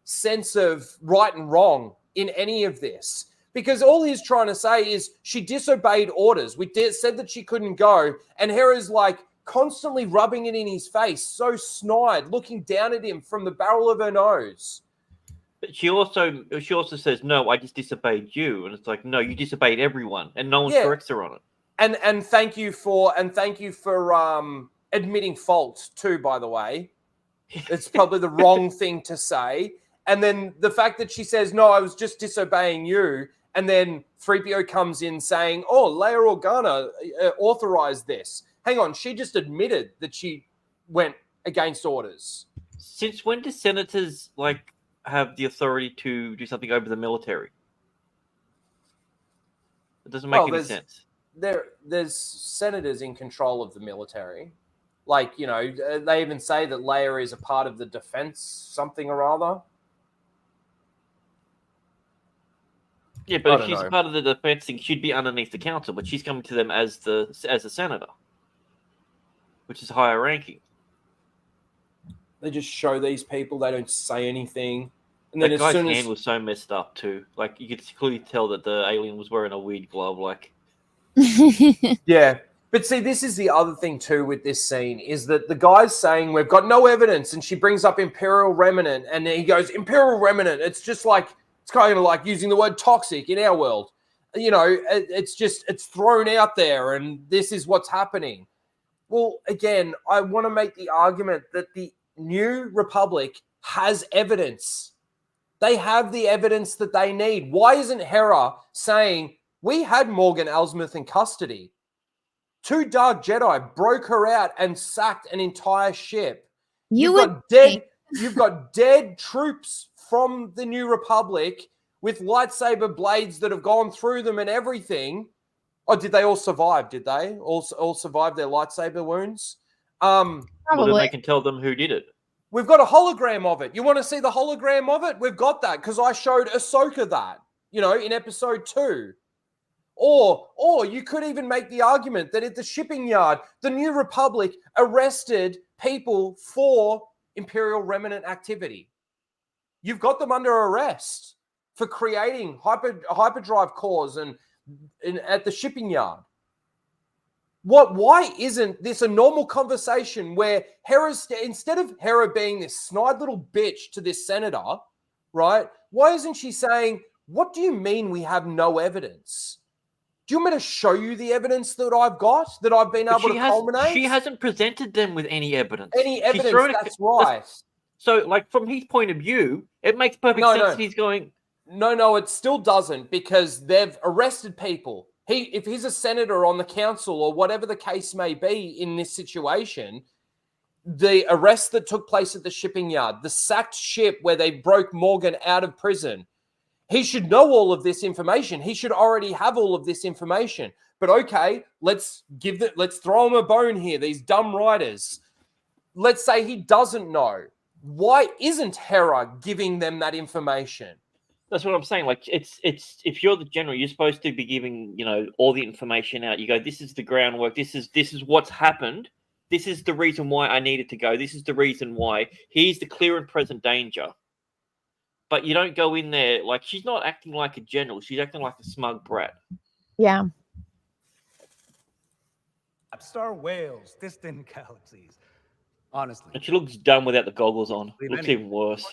sense of right and wrong in any of this. Because all he's trying to say is she disobeyed orders. We said that she couldn't go. And Hera's like constantly rubbing it in his face, so snide, looking down at him from the barrel of her nose. But she also says, no, I just disobeyed you. And it's like, no, you disobeyed everyone. And no one corrects her on it. And thank you for admitting fault too, by the way. It's probably the wrong thing to say. And then the fact that she says, no, I was just disobeying you. And then 3PO comes in saying, oh, Leia Organa authorized this. Hang on, she just admitted that she went against orders. Since when do senators have the authority to do something over the military? It doesn't make any sense. There's senators in control of the military. They even say that Leia is a part of the defense something or other. Yeah, but if she's part of the defense thing, she'd be underneath the council, but she's coming to them as a senator, which is higher ranking. They just show these people, they don't say anything. And then that guy's hand was so messed up too. You could clearly tell that the alien was wearing a weird glove, Yeah. But see, this is the other thing too with this scene is that the guy's saying we've got no evidence, and she brings up Imperial remnant, and he goes, Imperial remnant, it's just it's kind of like using the word toxic in our world. It's thrown out there, and this is what's happening. Well, again, I want to make the argument that the New Republic has evidence. They have the evidence that they need. Why isn't Hera saying, we had Morgan Elsbeth in custody? 2 Dark Jedi broke her out and sacked an entire ship. You've got dead troops from the New Republic with lightsaber blades that have gone through them and everything Oh, did they all survive? Did they all survive their lightsaber wounds? Well, then Probably. they can tell them who did it. We've got a hologram of it. You want to see the hologram of it? We've got that because I showed Ahsoka that, in episode 2. Or you could even make the argument that at the shipping yard, the New Republic arrested people for Imperial remnant activity. You've got them under arrest for creating hyperdrive cores and at the shipping yard. Why isn't this a normal conversation where instead of Hera being this snide little bitch to this senator, right? Why isn't she saying, what do you mean we have no evidence? Do you want me to show you the evidence that I've got, that I've been able to culminate? She hasn't presented them with any evidence. Any evidence, that's right. So, like, from his point of view, it makes perfect sense that he's going... No, it still doesn't, because they've arrested people. If he's a senator on the council or whatever the case may be in this situation, the arrest that took place at the shipping yard, the sacked ship where they broke Morgan out of prison, he should know all of this information. He should already have all of this information. But okay, let's throw him a bone here, these dumb writers. Let's say he doesn't know. Why isn't Hera giving them that information? That's what I'm saying. Like, it's if you're the general, you're supposed to be giving, all the information out. You go, this is the groundwork. This is what's happened. This is the reason why I needed to go. This is the reason why. Here's the clear and present danger. But you don't go in there like she's not acting like a general. She's acting like a smug brat. Yeah. Star whales, distant galaxies. Honestly. And she looks dumb without the goggles on. It looks even worse.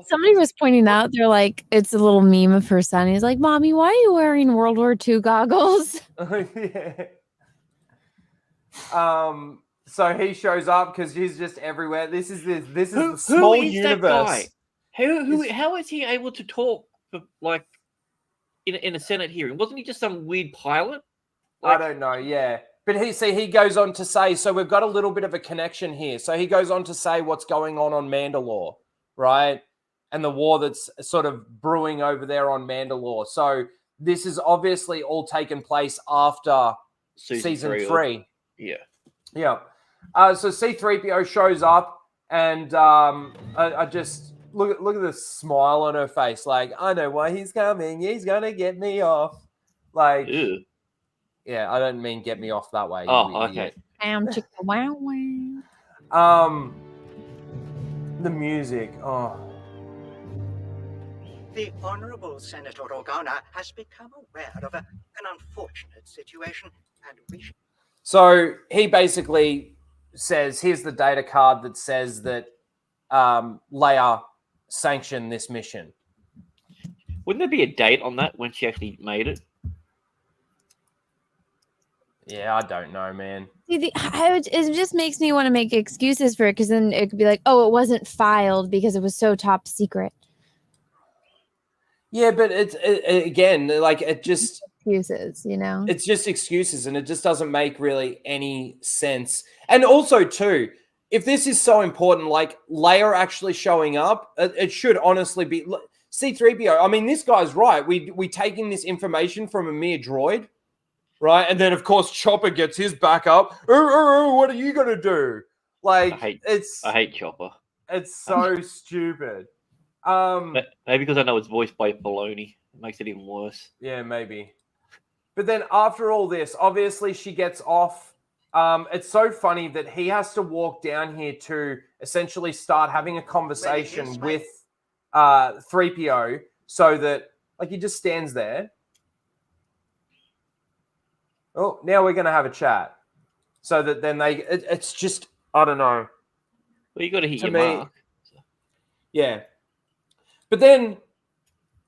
Somebody was pointing out, they're like, it's a little meme of her son. He's like, Mommy, why are you wearing World War II goggles? Yeah. So he shows up because he's just everywhere. This is the small universe. How is he able to talk like in a Senate hearing? Wasn't he just some weird pilot? I don't know. Yeah, but he goes on to say. So we've got a little bit of a connection here. So he goes on to say what's going on Mandalore, right? And the war that's sort of brewing over there on Mandalore. So this is obviously all taken place after season 3. Yeah. Yeah. So C-3PO shows up, and I just look at the smile on her face. Like, I know why he's coming. He's gonna get me off. Like, ew. Yeah, I don't mean get me off that way. Oh, okay. Chicka wow wow. The music. Oh. The Honourable Senator Organa has become aware of an unfortunate situation, and we should... So he basically says, here's the data card that says that Leia sanctioned this mission. Wouldn't there be a date on that when she actually made it? Yeah, I don't know, man. It just makes me want to make excuses for it, because then it could be like, oh, it wasn't filed because it was so top secret. Yeah, but again, like, it just... Excuses, It's just excuses, and it just doesn't make really any sense. And also, too, if this is so important, like Leia actually showing up, it should honestly be C-3PO. I mean, this guy's right. We taking this information from a mere droid, right? And then, of course, Chopper gets his back up. What are you gonna do? Like, I hate Chopper. It's so stupid. Maybe because I know it's voiced by Filoni. It makes it even worse. Yeah, maybe. But then after all this, obviously she gets off. It's so funny that he has to walk down here to essentially start having a conversation with 3PO, so that, like, he just stands there. Oh, now we're going to have a chat. So that then it's just, I don't know. Well, you got to hit your mark. Yeah. But then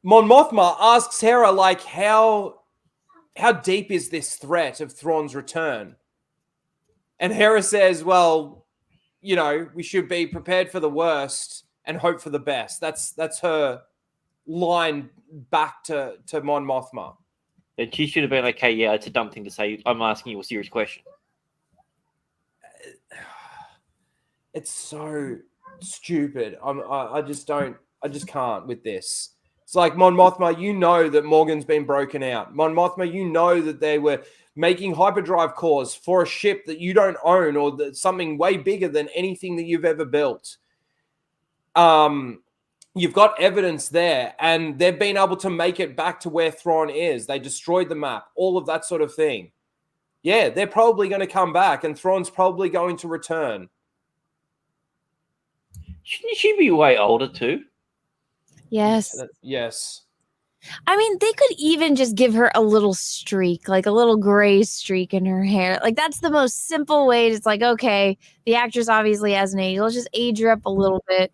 Mon Mothma asks Hera, like, how deep is this threat of Thrawn's return? And Hera says, well, we should be prepared for the worst and hope for the best. That's her line back to Mon Mothma. And she should have been okay, yeah, it's a dumb thing to say. I'm asking you a serious question. It's so stupid. I just can't with this. It's like, Mon Mothma, you know that Morgan's been broken out. Mon Mothma, you know that they were making hyperdrive cores for a ship that you don't own, or that something way bigger than anything that you've ever built. You've got evidence there, and they've been able to make it back to where Thrawn is. They destroyed the map, all of that sort of thing. Yeah, they're probably going to come back, and Thrawn's probably going to return. Shouldn't she be way older too? Yes. Yes. I mean, they could even just give her a little streak, like a little gray streak in her hair. Like, that's the most simple way. It's like, okay, the actress obviously has an age. Let's just age her up a little bit.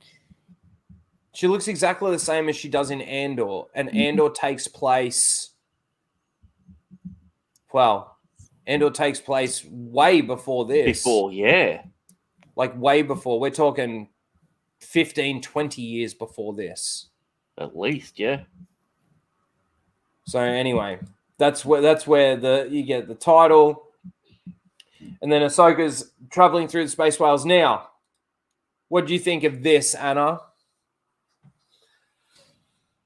She looks exactly the same as she does in Andor, and Andor takes place. Well, Andor takes place way before this. Yeah. Like, way before. We're talking 15, 20 years before this. At least, yeah. So anyway, that's where you get the title. And then Ahsoka's traveling through the space whales. Now, what do you think of this, Anna?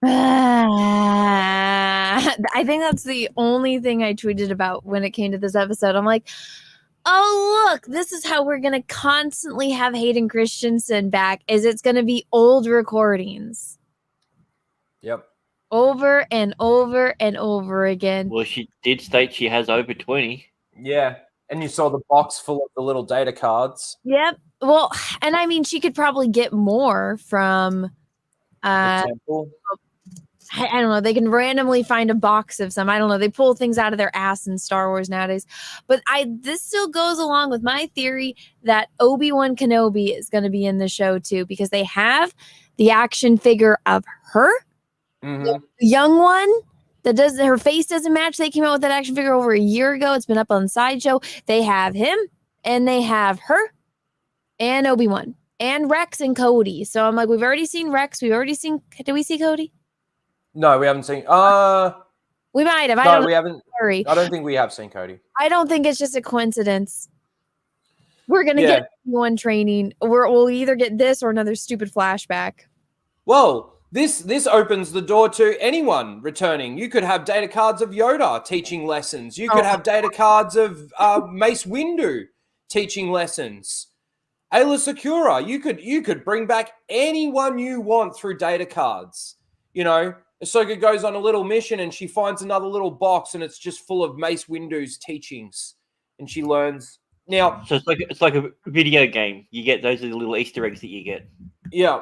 I think that's the only thing I tweeted about when it came to this episode. I'm like, oh, look, this is how we're going to constantly have Hayden Christensen back, is it's going to be old recordings. Yep. Over and over and over again. Well, she did state she has over 20. Yeah. And you saw the box full of the little data cards. Yep. Well, and I mean, she could probably get more from The temple. I don't know. They can randomly find a box of some. I don't know. They pull things out of their ass in Star Wars nowadays. But this still goes along with my theory that Obi-Wan Kenobi is going to be in the show too, because they have the action figure of her, the young one that does her face doesn't match. They came out with that action figure over a year ago. It's been up on Sideshow. They have him and they have her and Obi-Wan and Rex and Cody. So I'm like, we've already seen Rex. We've already seen. Did we see Cody? No, we haven't seen. We might have. No, we haven't. Sorry. I don't think we have seen Cody. I don't think it's just a coincidence. We're gonna get one training. We'll either get this or another stupid flashback. Well, this opens the door to anyone returning. You could have data cards of Yoda teaching lessons. You could have data cards of Mace Windu teaching lessons. Ayla Secura. You could bring back anyone you want through data cards. You know, Ahsoka goes on a little mission and she finds another little box and it's just full of Mace Windu's teachings, and she learns. Now, so it's like a video game. You get those are the little Easter eggs that you get. Yeah.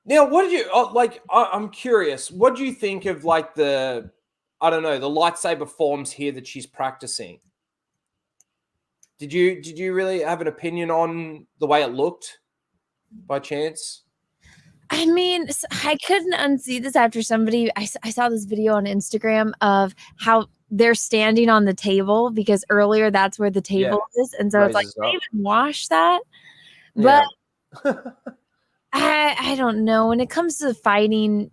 Now, what did you like? I'm curious. What do you think of like the lightsaber forms here that she's practicing? Did you really have an opinion on the way it looked, by chance? I mean, I couldn't unsee this after I saw this video on Instagram of how they're standing on the table, because earlier that's where the table is, and so it's like they even wash that. But I don't know. When it comes to fighting,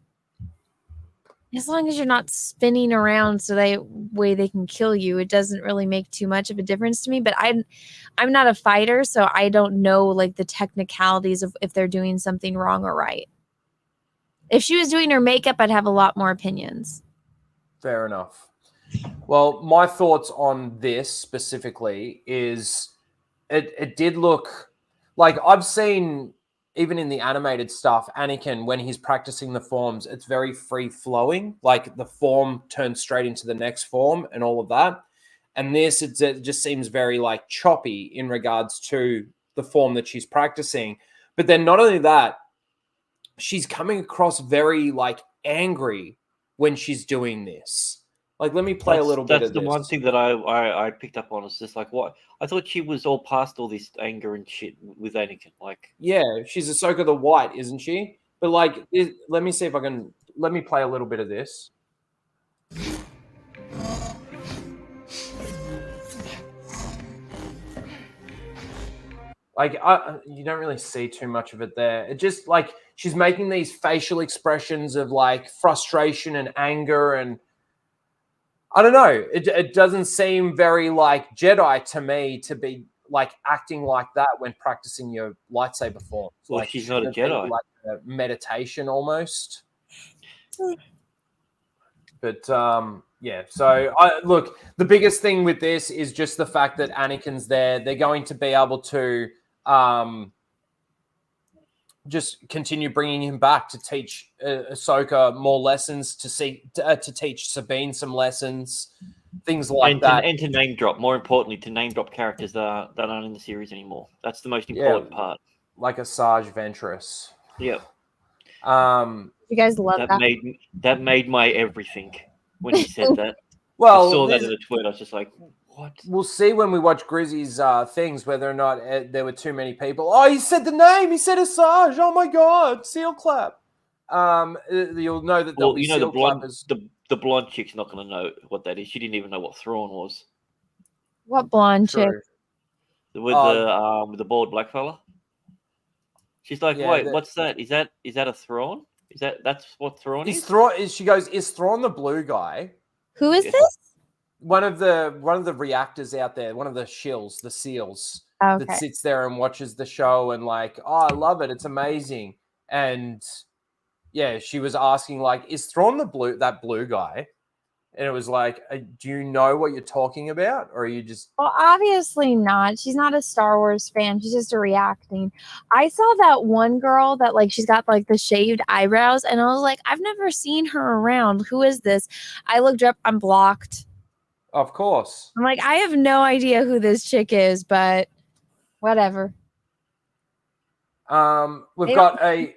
as long as you're not spinning around so that way they can kill you, it doesn't really make too much of a difference to me. But I'm not a fighter, so I don't know like the technicalities of if they're doing something wrong or right. If she was doing her makeup, I'd have a lot more opinions. Fair enough. Well, my thoughts on this specifically is it did look like, I've seen even in the animated stuff, Anakin, when he's practicing the forms, it's very free flowing. Like the form turns straight into the next form and all of that. And this, it just seems very like choppy in regards to the form that she's practicing. But then not only that, she's coming across very like angry when she's doing this. Like, let me play a little bit of this. That's the one thing that I picked up on. It's just like, what? I thought she was all past all this anger and shit with Anakin. Like, yeah, she's Ahsoka the White, isn't she? But like, let me see if I can. Let me play a little bit of this. Like, you don't really see too much of it there. It just like she's making these facial expressions of like frustration and anger, and I don't know. It doesn't seem very like Jedi to me to be like acting like that when practicing your lightsaber form. Well, like she's not a Jedi. like a meditation almost. But yeah, so look, the biggest thing with this is just the fact that Anakin's there. They're going to be able to just continue bringing him back to teach Ahsoka more lessons, to teach Sabine some lessons, things like that. And to name drop, more importantly, to name drop characters that aren't in the series anymore. That's the most important part. Like a Sarge Ventress. Yep. You guys love that. That made my everything when he said that. Well, I saw that in a tweet. I was just like, what? We'll see when we watch Grizzy's things whether or not there were too many people. Oh, he said the name. He said Asajj. Oh my God, seal clap. You'll know that there'll be seal clappers. The blonde chick's not going to know what that is. She didn't even know what Thrawn was. What blonde chick? With the bald black fella. She's like, wait, what's that? Is that a Thrawn? That's what Thrawn is? She goes, is Thrawn the blue guy? Who is this? One of the reactors out there, one of the shills, the seals that sits there and watches the show and like, oh, I love it, it's amazing. And yeah, she was asking like, is Thrawn that blue guy? And it was like, do you know what you're talking about, or are you just? Well, obviously not. She's not a Star Wars fan. She's just reacting. I saw that one girl that like she's got like the shaved eyebrows, and I was like, I've never seen her around. Who is this? I looked her up. I'm blocked. Of course. I'm like, I have no idea who this chick is, but whatever. We've got a.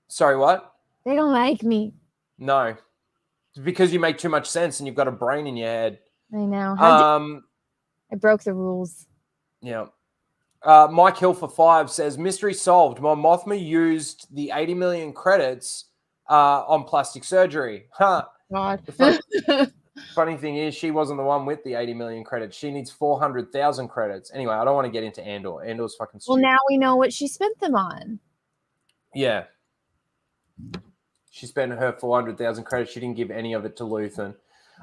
Sorry, what? They don't like me. No. It's because you make too much sense and you've got a brain in your head. I know. I broke the rules. Yeah. Mike Hill for 5 says, mystery solved. Mon Mothma used the 80 million credits on plastic surgery. Huh. God. Funny thing is, she wasn't the one with the 80 million credits. She needs 400,000 credits. Anyway, I don't want to get into Andor. Andor's fucking stupid. Well, now we know what she spent them on. Yeah. She spent her 400,000 credits. She didn't give any of it to Luthen.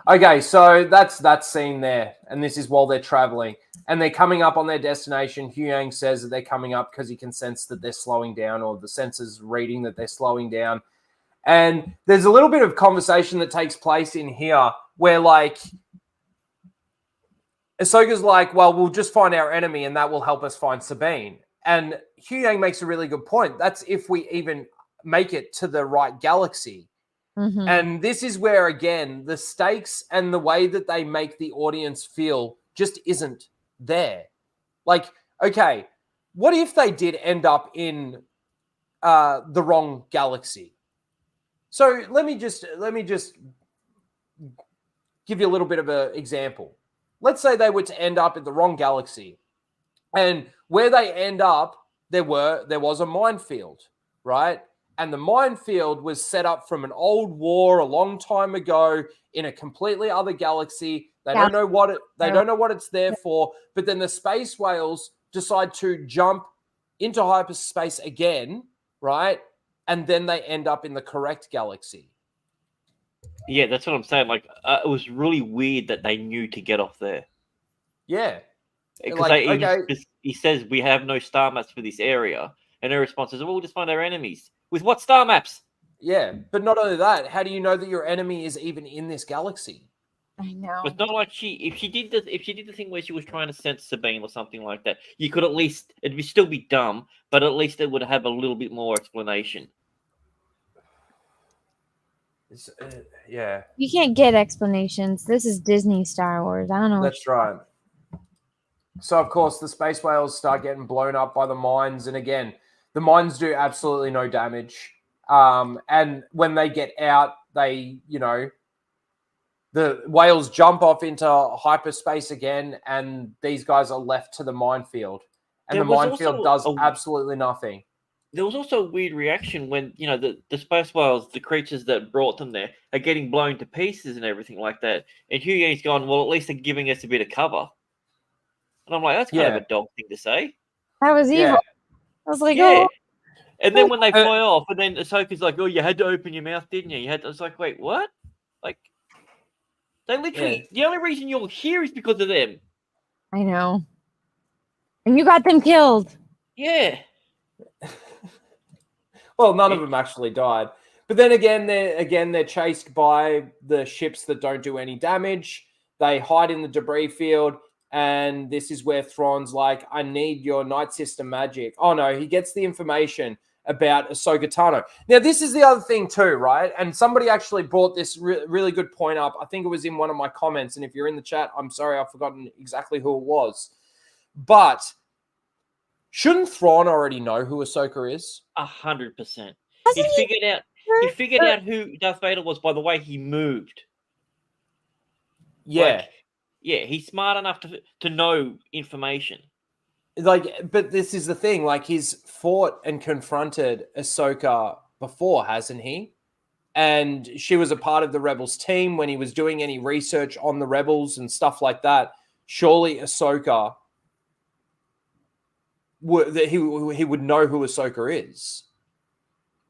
Okay, so that's that scene there. And this is while they're traveling. And they're coming up on their destination. Huyang says that they're coming up because he can sense that they're slowing down, or the sensor's reading that they're slowing down. And there's a little bit of conversation that takes place in here where, like, Ahsoka's like, well, we'll just find our enemy and that will help us find Sabine. And Huyang makes a really good point. That's if we even make it to the right galaxy. Mm-hmm. And this is where, again, the stakes and the way that they make the audience feel just isn't there. Like, okay, what if they did end up in the wrong galaxy? So let me just give you a little bit of an example. Let's say they were to end up in the wrong galaxy, and where they end up, there was a minefield, right? And the minefield was set up from an old war a long time ago in a completely other galaxy. They don't know what it's there for. But then the space whales decide to jump into hyperspace again, right? And then they end up in the correct galaxy. Yeah, that's what I'm saying. Like, it was really weird that they knew to get off there. Yeah. Because he says we have no star maps for this area. And their response is, well, we'll just find our enemies. With what star maps? Yeah, but not only that, how do you know that your enemy is even in this galaxy? I know. It's not like if she did the thing where she was trying to sense Sabine or something like that, you could at least, it'd still be dumb, but at least it would have a little bit more explanation. Yeah. You can't get explanations. This is Disney Star Wars. I don't know. That's right. So, of course, the space whales start getting blown up by the mines. And again, the mines do absolutely no damage. And when they get out, the whales jump off into hyperspace again, and these guys are left to the minefield. And the minefield does absolutely nothing. There was also a weird reaction when, the space whales, the creatures that brought them there, are getting blown to pieces and everything like that. And Huyang's gone, well, at least they're giving us a bit of cover. And I'm like, that's kind of a dog thing to say. That was evil. Yeah. I was like, oh. And then when they fly off, and then Ahsoka's like, oh, you had to open your mouth, didn't you? I was like, wait, what? Like, they literally, the only reason you're here is because of them. I know. And you got them killed. Yeah. Well, none of them actually died. But then they're chased by the ships that don't do any damage. They hide in the debris field, and this is where Thrawn's like, "I need your night system magic." Oh no, he gets the information about Ahsoka Tano. Now, this is the other thing too, right? And somebody actually brought this really good point up. I think it was in one of my comments, and if you're in the chat, I'm sorry, I've forgotten exactly who it was. But shouldn't Thrawn already know who Ahsoka is? 100%. Hasn't He figured out who Darth Vader was by the way he moved. Yeah. He's smart enough to know information. But this is the thing. Like, he's fought and confronted Ahsoka before, hasn't he? And she was a part of the Rebels team when he was doing any research on the Rebels and stuff like that. Surely Ahsoka he would know who Ahsoka is.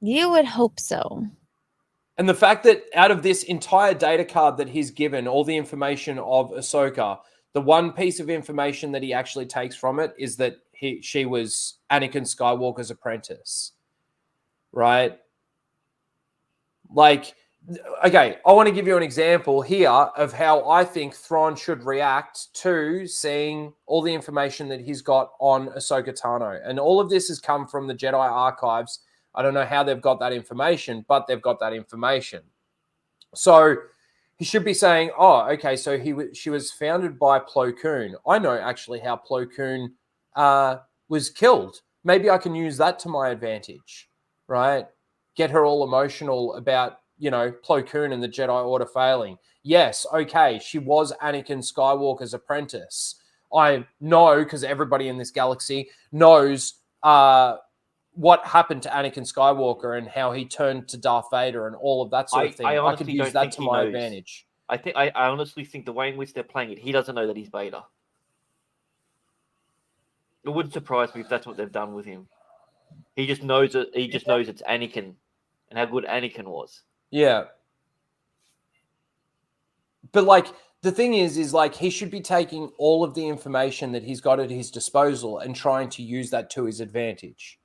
You would hope so. And the fact that out of this entire data card that he's given, all the information of Ahsoka, the one piece of information that he actually takes from it is that she was Anakin Skywalker's apprentice, right? Like, okay, I want to give you an example here of how I think Thrawn should react to seeing all the information that he's got on Ahsoka Tano. And all of this has come from the Jedi archives. I don't know how they've got that information, but they've got that information. So he should be saying, oh, okay, so she was founded by Plo Koon. I know actually how Plo Koon was killed. Maybe I can use that to my advantage, right? Get her all emotional about, Plo Koon and the Jedi Order failing. Yes, okay, she was Anakin Skywalker's apprentice. I know, because everybody in this galaxy knows what happened to Anakin Skywalker and how he turned to Darth Vader and all of that sort of thing. I could use that to my advantage. I honestly think the way in which they're playing it, he doesn't know that he's Vader. It wouldn't surprise me if that's what they've done with him. He just knows it. He just knows it's Anakin and how good Anakin was. Yeah. But like, the thing is like, he should be taking all of the information that he's got at his disposal and trying to use that to his advantage.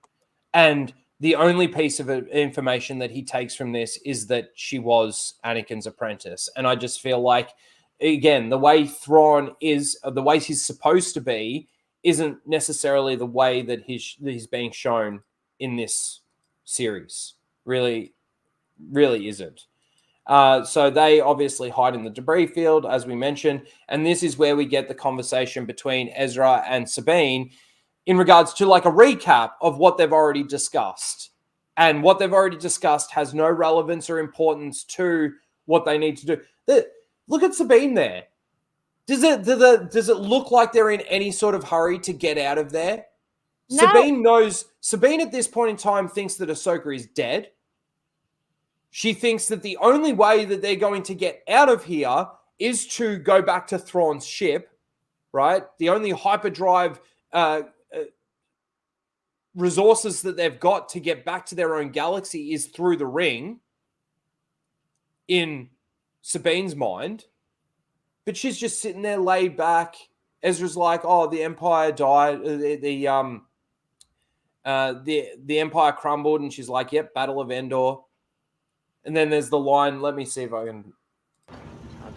And the only piece of information that he takes from this is that she was Anakin's apprentice. And I just feel like, again, the way Thrawn is, the way he's supposed to be, isn't necessarily the way that he's being shown in this series. Really isn't. So they obviously hide in the debris field, as we mentioned. And this is where we get the conversation between Ezra and Sabine in regards to like a recap of what they've already discussed. And what they've already discussed has no relevance or importance to what they need to do. Look at Sabine there. Does it look like they're in any sort of hurry to get out of there? No. Sabine at this point in time thinks that Ahsoka is dead. She thinks that the only way that they're going to get out of here is to go back to Thrawn's ship, right? The only hyperdrive resources that they've got to get back to their own galaxy is through the ring, in Sabine's mind. But she's just sitting there laid back. Ezra's like, oh, the Empire died. The Empire crumbled. And she's like, yep, Battle of Endor. And then there's the line, let me see if I can...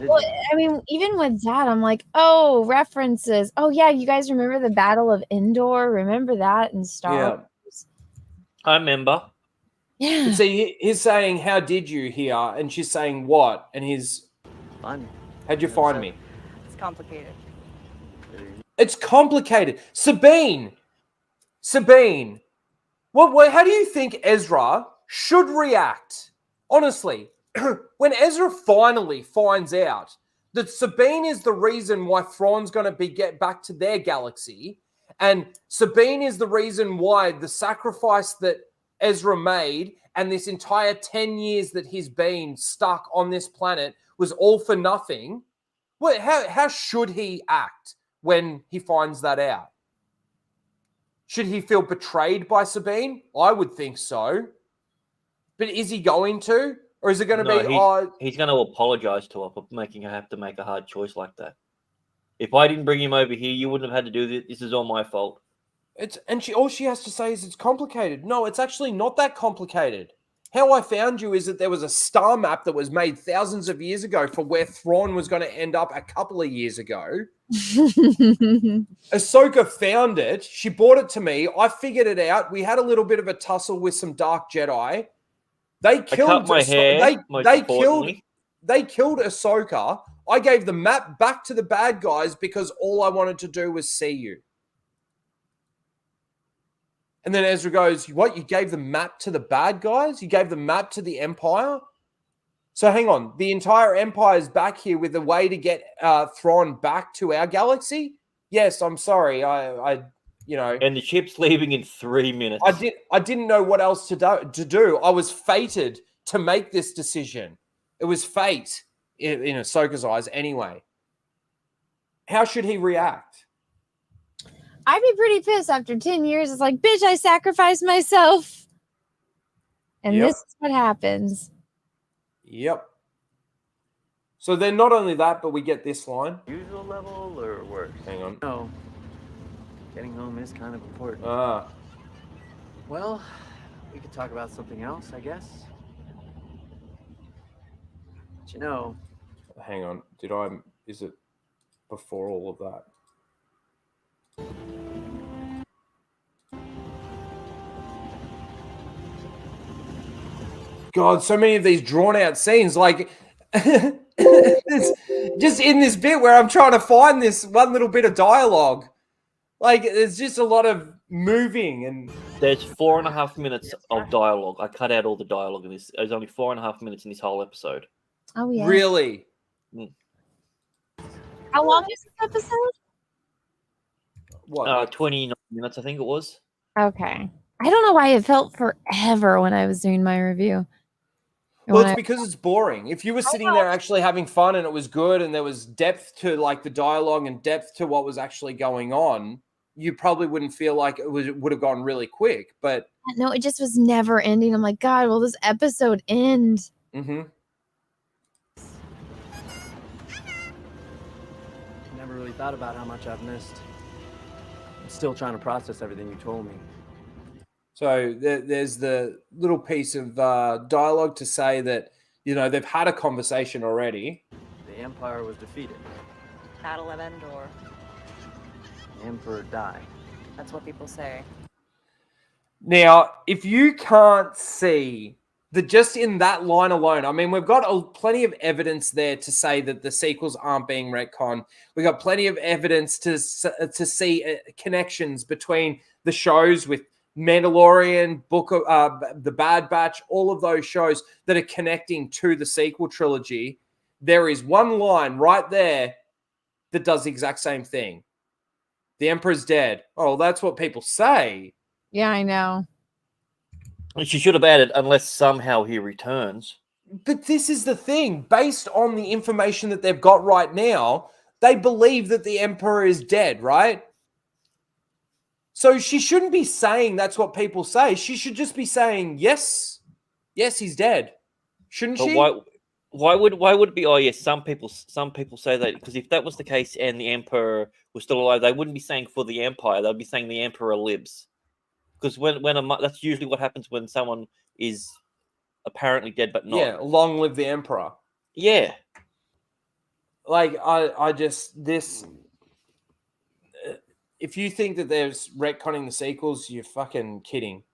Well, I mean, even with that, I'm like, oh, references. Oh, yeah, you guys remember the Battle of Endor? Remember that in Star Wars? I remember. Yeah. See, he's saying, how did you here? And she's saying, what? And he's... Fun. How'd you find me? It's complicated. It's complicated. Sabine. How do you think Ezra should react? Honestly, when Ezra finally finds out that Sabine is the reason why Thrawn's going to get back to their galaxy, and Sabine is the reason why the sacrifice that Ezra made and this entire 10 years that he's been stuck on this planet was all for nothing, how should he act when he finds that out? Should he feel betrayed by Sabine? I would think so. But is he going to? Or is it going to be... He's going to apologize to her for making her have to make a hard choice like that. If I didn't bring him over here, you wouldn't have had to do this. This is all my fault. All she has to say is it's complicated. No, it's actually not that complicated. How I found you is that there was a star map that was made thousands of years ago for where Thrawn was going to end up a couple of years ago. Ahsoka found it. She brought it to me. I figured it out. We had a little bit of a tussle with some dark Jedi. They killed. I cut my hair. They killed Ahsoka. I gave the map back to the bad guys because all I wanted to do was see you. And then Ezra goes, "What? You gave the map to the bad guys? You gave the map to the Empire?" So hang on. The entire Empire is back here with a way to get Thrawn back to our galaxy? Yes, I'm sorry. I And the ship's leaving in 3 minutes. I didn't know what else to do. I was fated to make this decision. It was fate in Ahsoka's eyes anyway. How should he react? I'd be pretty pissed after 10 years. It's like, bitch, I sacrificed myself. And Yep. this is what happens. Yep. So then not only that, but we get this line. Usual level or worse? Hang on. No. Getting home is kind of important. Well, we could talk about something else, I guess. But you know, Hang on. Is it before all of that? God, so many of these drawn out scenes, like just in this bit where I'm trying to find this one little bit of dialogue. Like, there's just a lot of moving and There's 4.5 minutes of dialogue. I cut out all the dialogue in this. There's only 4.5 minutes in this whole episode. Oh, yeah. really. How long is this episode? What? 29 minutes, I think it was. Okay. I don't know why it felt forever when I was doing my review. Well, it's because it's boring. If you were sitting there actually having fun and it was good and there was depth to like the dialogue and depth to what was actually going on, you probably wouldn't feel like it would have gone really quick. But No, it just was never ending. I'm like, God, will this episode end? mm-hmm. never really thought about how much I've missed. I'm still trying to process everything you told me. So there's the little piece of dialogue to say that, they've had a conversation already. The Empire was defeated. Battle of Endor. The Emperor died. That's what people say. Now, if you can't see that just in that line alone, I mean, we've got plenty of evidence there to say that the sequels aren't being retconned. We've got plenty of evidence to see connections between the shows with Mandalorian, Book of The Bad Batch, all of those shows that are connecting to the sequel trilogy. There is one line right there that does the exact same thing. The Emperor's dead. Oh, that's what people say. Yeah, I know. She should have added, unless somehow he returns. But this is the thing. Based on the information that they've got right now, they believe that the Emperor is dead, right? So she shouldn't be saying that's what people say. She should just be saying, yes, he's dead. Shouldn't she? Why would it be? Oh, yes, some people say that, because if that was the case and the Emperor was still alive, they wouldn't be saying for the Empire. They'd be saying the Emperor lives. Because that's usually what happens when someone is apparently dead but not. Yeah, long live the Emperor. Yeah. Like, if you think that there's retconning the sequels, you're fucking kidding.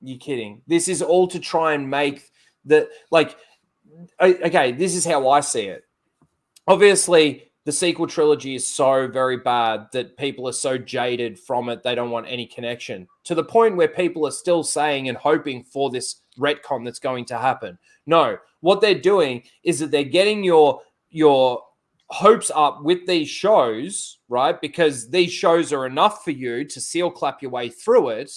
You're kidding. This is all to try and make okay, this is how I see it. Obviously, the sequel trilogy is so very bad that people are so jaded from it, they don't want any connection. To the point where people are still saying and hoping for this retcon that's going to happen. No, what they're doing is that they're getting your hopes up with these shows, right? Because these shows are enough for you to seal clap your way through it,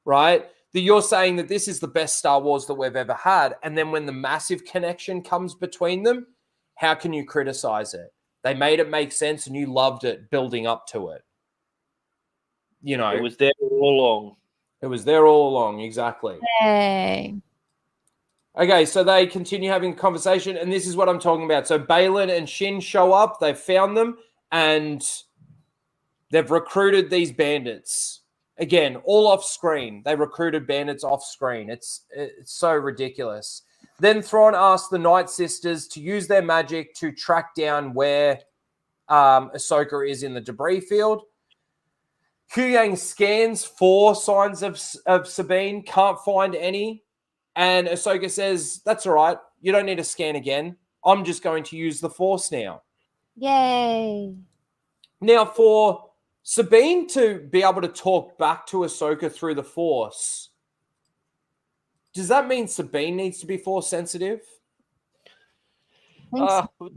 right? That you're saying that this is the best Star Wars that we've ever had. And then when the massive connection comes between them, how can you criticize it? They made it make sense and you loved it building up to it. It was there all along. It was there all along, exactly. Hey. Okay, so they continue having a conversation, and this is what I'm talking about. So Balin and Shin show up, they've found them, and they've recruited these bandits. Again, all off screen. They recruited bandits off screen. It's so ridiculous. Then Thrawn asked the Night Sisters to use their magic to track down where Ahsoka is in the debris field. Huyang scans for signs of Sabine, can't find any. And Ahsoka says, that's all right. You don't need to scan again. I'm just going to use the Force now. Yay. Now, for Sabine to be able to talk back to Ahsoka through the Force, does that mean Sabine needs to be Force sensitive?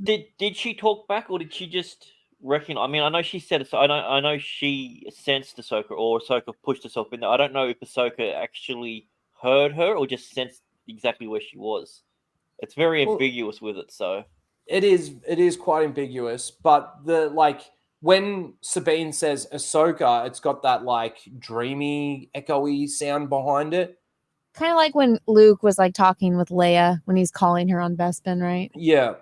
Did she talk back, or did she just reckon? I mean, I know she said it. So I know she sensed Ahsoka, or Ahsoka pushed herself in there. I don't know if Ahsoka actually heard her or just sensed exactly where she was. It's very ambiguous with it. So it is quite ambiguous. But when Sabine says Ahsoka, it's got that like dreamy, echoey sound behind it. Kind of like when Luke was like talking with Leia when he's calling her on Bespin, right? Yeah.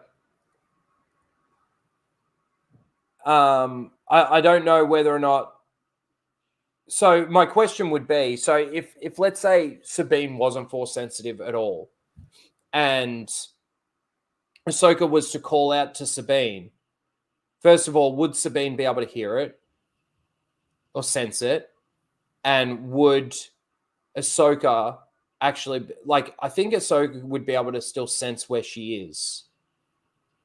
I don't know whether or not. So my question would be, so if let's say Sabine wasn't Force sensitive at all, and Ahsoka was to call out to Sabine, first of all, would Sabine be able to hear it or sense it? And would Ahsoka actually, I think Ahsoka would be able to still sense where she is.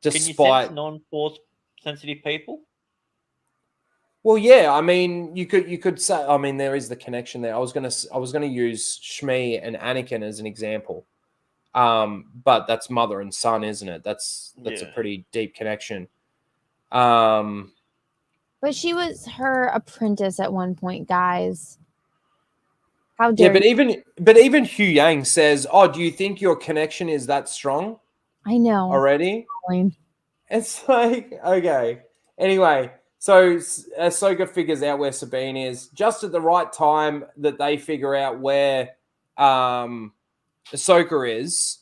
Can you sense non-Force sensitive people? Well, yeah. I mean, you could say. I mean, there is the connection there. I was gonna use Shmi and Anakin as an example, but that's mother and son, isn't it? That's a pretty deep connection. But she was her apprentice at one point, guys. How dare? Yeah, but even Huyang says, "Oh, do you think your connection is that strong?" I know already. It's like, okay. Anyway, so Ahsoka figures out where Sabine is just at the right time that they figure out where Ahsoka is.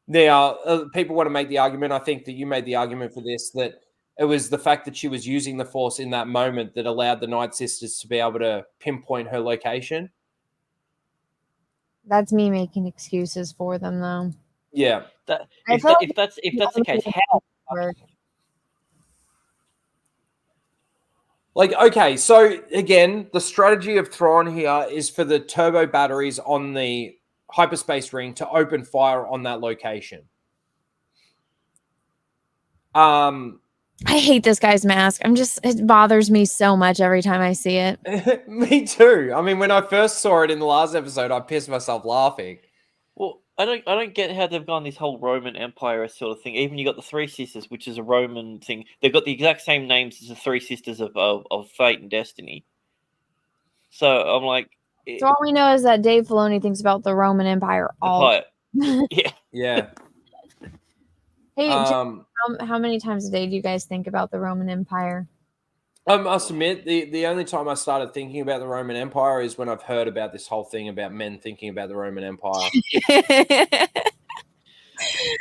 Now, people want to make the argument. I think that you made the argument for this, that it was the fact that she was using the Force in that moment that allowed the Night Sisters to be able to pinpoint her location. That's me making excuses for them, though. Yeah. If that's the case, how? Okay, so again, the strategy of Thrawn here is for the turbo batteries on the hyperspace ring to open fire on that location. I hate this guy's mask. It bothers me so much every time I see it. Me too. I mean, when I first saw it in the last episode, I pissed myself laughing. Well, I don't get how they've gone this whole Roman Empire sort of thing. Even you got the Three Sisters, which is a Roman thing. They've got the exact same names as the Three Sisters of Fate and Destiny. So I'm like, so all we know is that Dave Filoni thinks about the Roman Empire all. Yeah. Hey, how many times a day do you guys think about the Roman Empire? I must admit, the only time I started thinking about the Roman Empire is when I've heard about this whole thing about men thinking about the Roman Empire.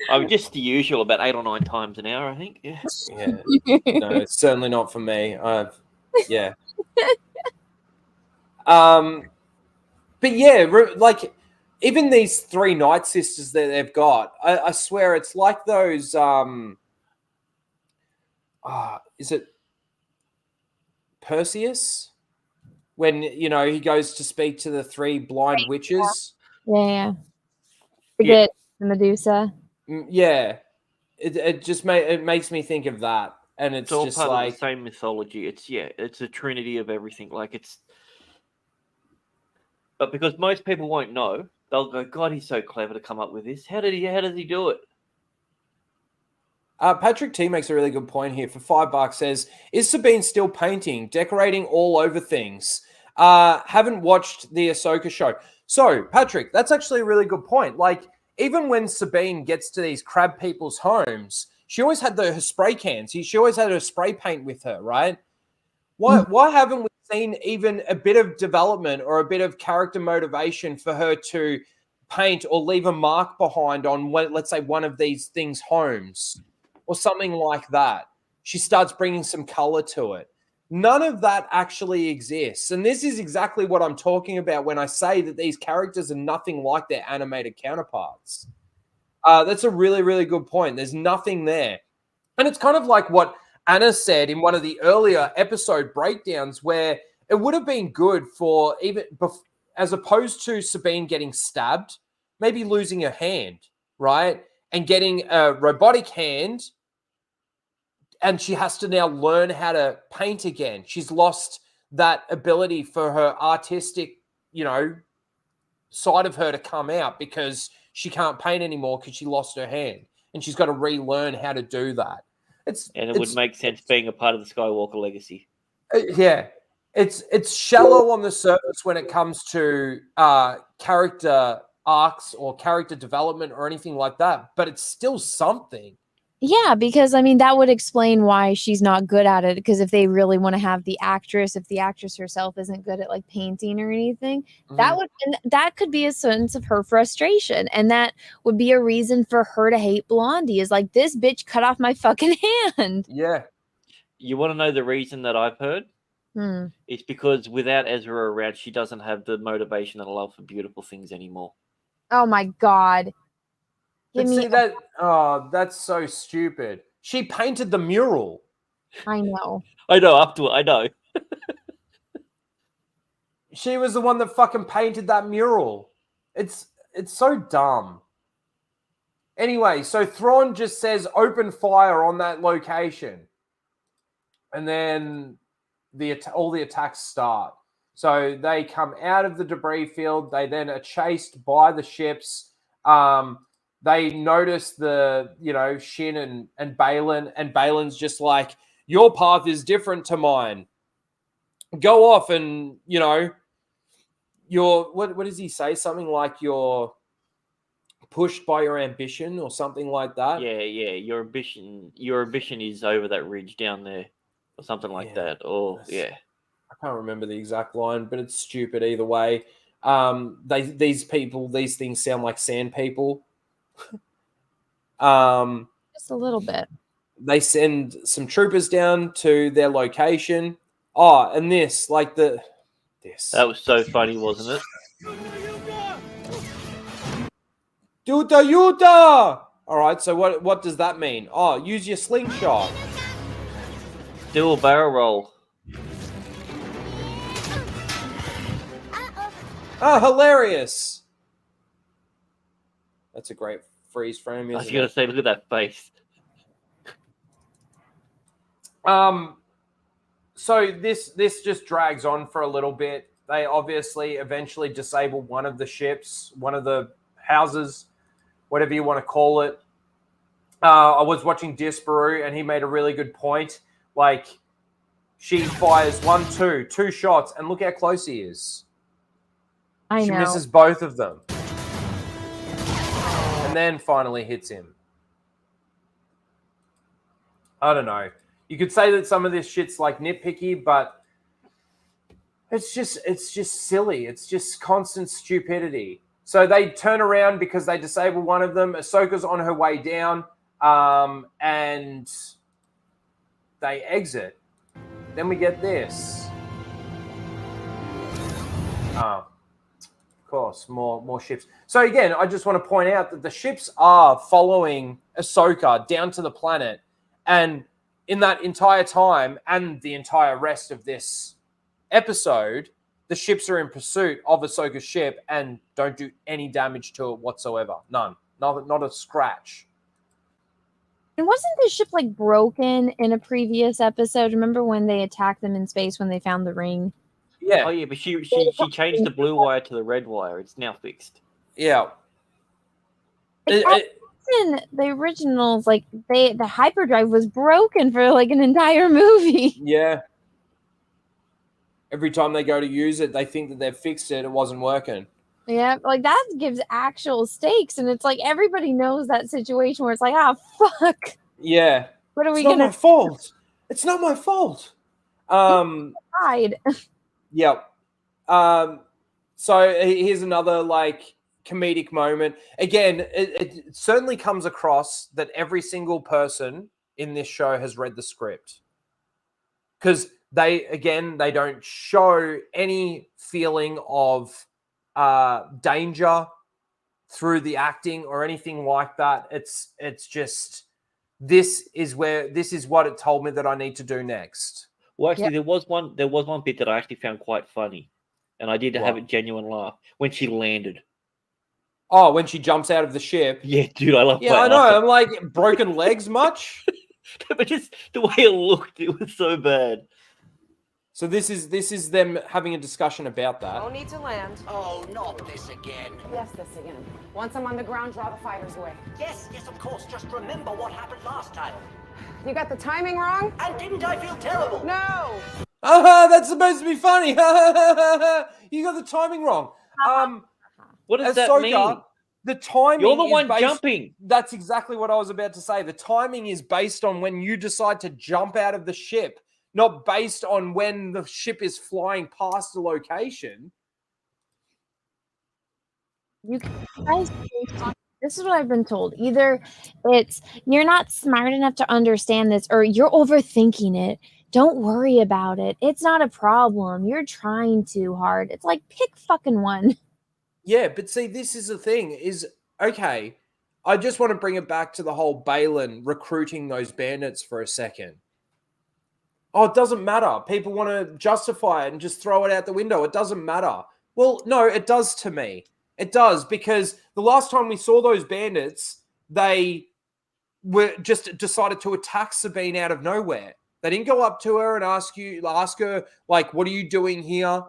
I'm just the usual, about 8 or 9 times an hour, I think. Yeah. No, it's certainly not for me. Yeah. But yeah, even these 3 Night Sisters that they've got, I swear it's like those. Is it Perseus? When he goes to speak to the 3 blind witches. Yeah. Forget the Medusa. Yeah, it just makes me think of that, and it's all just part like of the same mythology. It's a trinity of everything. But because most people won't know, they'll go, "God, he's so clever to come up with this. How does he do it?" Patrick T makes a really good point here. For $5, says, "Is Sabine still painting, decorating all over things? Haven't watched the Ahsoka show." So, Patrick, that's actually a really good point. Even when Sabine gets to these crab people's homes, she always had her spray cans. She always had her spray paint with her, right? Why haven't we seen even a bit of development or a bit of character motivation for her to paint or leave a mark behind on, let's say, one of these things' homes or something like that? She starts bringing some color to it. None of that actually exists. And this is exactly what I'm talking about when I say that these characters are nothing like their animated counterparts. That's a really, really good point. There's nothing there. And it's kind of like what Anna said in one of the earlier episode breakdowns, where it would have been good for even as opposed to Sabine getting stabbed, maybe losing her hand, right? And getting a robotic hand, and she has to now learn how to paint again. She's lost that ability for her artistic, side of her to come out because she can't paint anymore because she lost her hand, and she's got to relearn how to do that. It would make sense being a part of the Skywalker legacy. Yeah, it's shallow on the surface when it comes to character arcs or character development or anything like that, but it's still something. Yeah, because I mean that would explain why she's not good at it. Because if they really want to have the actress, if the actress herself isn't good at like painting or anything, that could be a sense of her frustration, and that would be a reason for her to hate Blondie. Is like, this bitch cut off my fucking hand. Yeah. You want to know the reason that I've heard? It's because without Ezra around, she doesn't have the motivation and love for beautiful things anymore. Oh my god. That's so stupid. She painted the mural. I know. I know. She was the one that fucking painted that mural. It's so dumb. Anyway, so Thrawn just says open fire on that location. And then all the attacks start. So they come out of the debris field. They then are chased by the ships. They notice the, Shin and Balin, and Balin's just like, your path is different to mine. Go off and, what does he say? Something like you're pushed by your ambition or something like that. Yeah. Your ambition is over that ridge down there or something like that. Or yeah. I can't remember the exact line, but it's stupid either way. These things sound like sand people. Just a little bit. They send some troopers down to their location. Oh, and this. That was so funny, wasn't it? Yuta! All right, so what does that mean? Oh, use your slingshot. Do a barrel roll. Oh, hilarious. That's a great freeze frame, isn't it? I was going to say, look at that face. So this just drags on for a little bit. They obviously eventually disable one of the ships, one of the houses, whatever you want to call it. I was watching Disparu, and he made a really good point. Like, she fires 2 shots, and look how close he is. I know. She misses both of them. And then finally hits him. I don't know. You could say that some of this shit's like nitpicky, but it's just silly. It's just constant stupidity. So they turn around because they disable one of them. Ahsoka's on her way down, and they exit. Then we get this. Of course, more ships. So again, I just want to point out that the ships are following Ahsoka down to the planet, and in that entire time and the entire rest of this episode, the ships are in pursuit of Ahsoka's ship and don't do any damage to it whatsoever. None. Not a scratch. And wasn't the ship like broken in a previous episode? Remember when they attacked them in space when they found the ring? Yeah. Oh yeah, but she changed the blue wire to the red wire. It's now fixed. Yeah. In the originals, like the hyperdrive was broken for like an entire movie. Yeah. Every time they go to use it, they think that they've fixed it. It wasn't working. Yeah, like that gives actual stakes, and it's like everybody knows that situation where it's like, fuck. Yeah. What are we gonna? It's not my fault. It's not my fault. Hide. Yep. So here's another like comedic moment. Again, it certainly comes across that every single person in this show has read the script, because they don't show any feeling of danger through the acting or anything like that. It's just this is what it told me that I need to do next. Well, actually, there was one bit that I actually found quite funny, and I did have a genuine laugh when she landed. Oh, when she jumps out of the ship. Yeah, dude, I love. Yeah, I know. I'm like, broken legs much? But just the way it looked, it was so bad. So this is them having a discussion about that. No need to land. Oh, not this again. Yes, this again. Once I'm on the ground, draw the fighters away. Yes, of course. Just remember what happened last time. You got the timing wrong? And didn't I feel terrible? No! That's supposed to be funny. You got the timing wrong. What does that Ahsoka, mean? The timing. You're the one jumping. That's exactly what I was about to say. The timing is based on when you decide to jump out of the ship, not based on when the ship is flying past the location. You guys, this is what I've been told. Either it's you're not smart enough to understand this, or you're overthinking it. Don't worry about it. It's not a problem. You're trying too hard. It's like, pick fucking one. Yeah, but see, this is the thing, is, okay, I just want to bring it back to the whole Balin recruiting those bandits for a second. Oh, it doesn't matter. People want to justify it and just throw it out the window. It doesn't matter. Well, no, it does to me. It does, because the last time we saw those bandits, they were just decided to attack Sabine out of nowhere. They didn't go up to her and ask her, like, what are you doing here?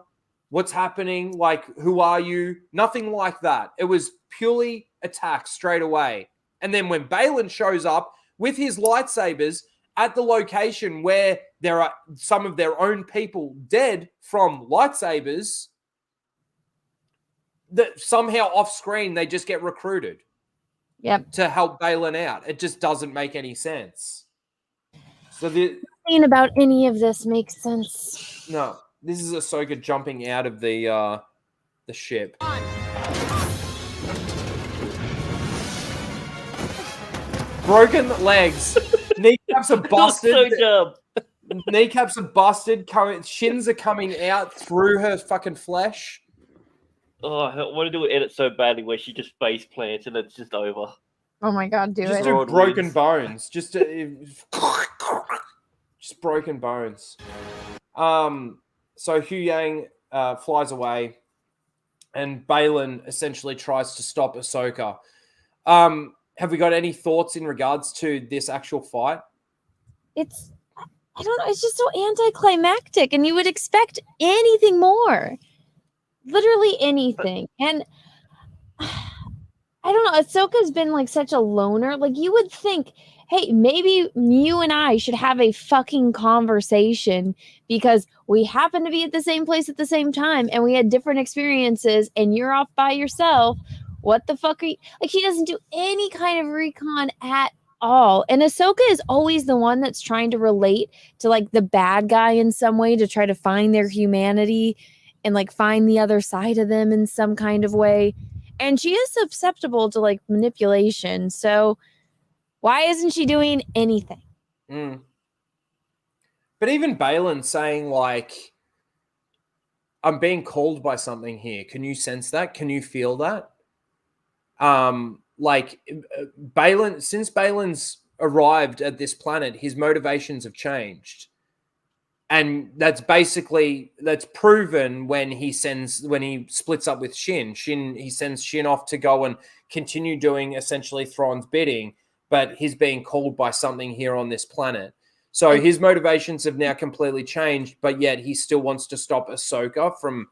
What's happening? Like, who are you? Nothing like that. It was purely attack straight away. And then when Balin shows up with his lightsabers at the location where there are some of their own people dead from lightsabers, that somehow off screen they just get recruited. Yep. To help Balin out. It just doesn't make any sense. So nothing about any of this makes sense. No. This is Ahsoka jumping out of the ship. Broken legs. Kneecaps are busted. Kneecaps are busted. Shins are coming out through her fucking flesh. Oh, I want to do an edit so badly where she just face plants and it's just over. Oh my god, do just it. Do broken bones. Just broken bones. So Hu Yang flies away, and Balin essentially tries to stop Ahsoka. Have we got any thoughts in regards to this actual fight? I don't know. It's just so anticlimactic, and you would expect anything more. Literally anything. And I don't know. Ahsoka's been like such a loner. Like, you would think, hey, maybe you and I should have a fucking conversation because we happen to be at the same place at the same time and we had different experiences and you're off by yourself. What the fuck are you? Like, he doesn't do any kind of recon at all. And Ahsoka is always the one that's trying to relate to like the bad guy in some way to try to find their humanity and like find the other side of them in some kind of way. And she is susceptible to like manipulation. So why isn't she doing anything? Mm. But even Balin saying like, I'm being called by something here. Can you sense that? Can you feel that? Like Balin, since Balin's arrived at this planet, his motivations have changed. And that's proven when he splits up with Shin. He sends Shin off to go and continue doing essentially Thrawn's bidding, but he's being called by something here on this planet. So his motivations have now completely changed, but yet he still wants to stop Ahsoka from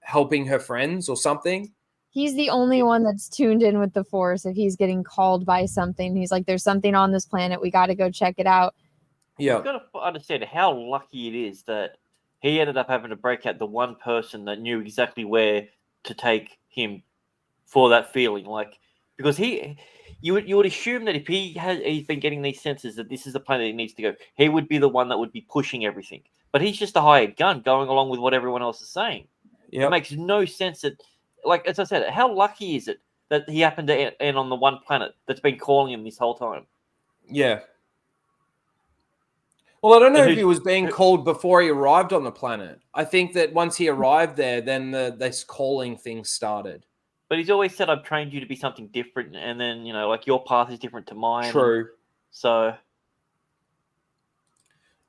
helping her friends or something. He's the only one that's tuned in with the Force. If he's getting called by something, he's like, there's something on this planet. We got to go check it out. Yeah. You've got to understand how lucky it is that he ended up having to break out the one person that knew exactly where to take him for that feeling. Like, because you would assume that if he's been getting these senses that this is the planet he needs to go, he would be the one that would be pushing everything. But he's just a hired gun going along with what everyone else is saying. It makes no sense that, like, as I said, how lucky is it that he happened to end on the one planet that's been calling him this whole time? Yeah. Well, I don't know And if he was being called before he arrived on the planet. I think that once he arrived there, then this calling thing started. But he's always said, I've trained you to be something different, and then, you know, like your path is different to mine. True. So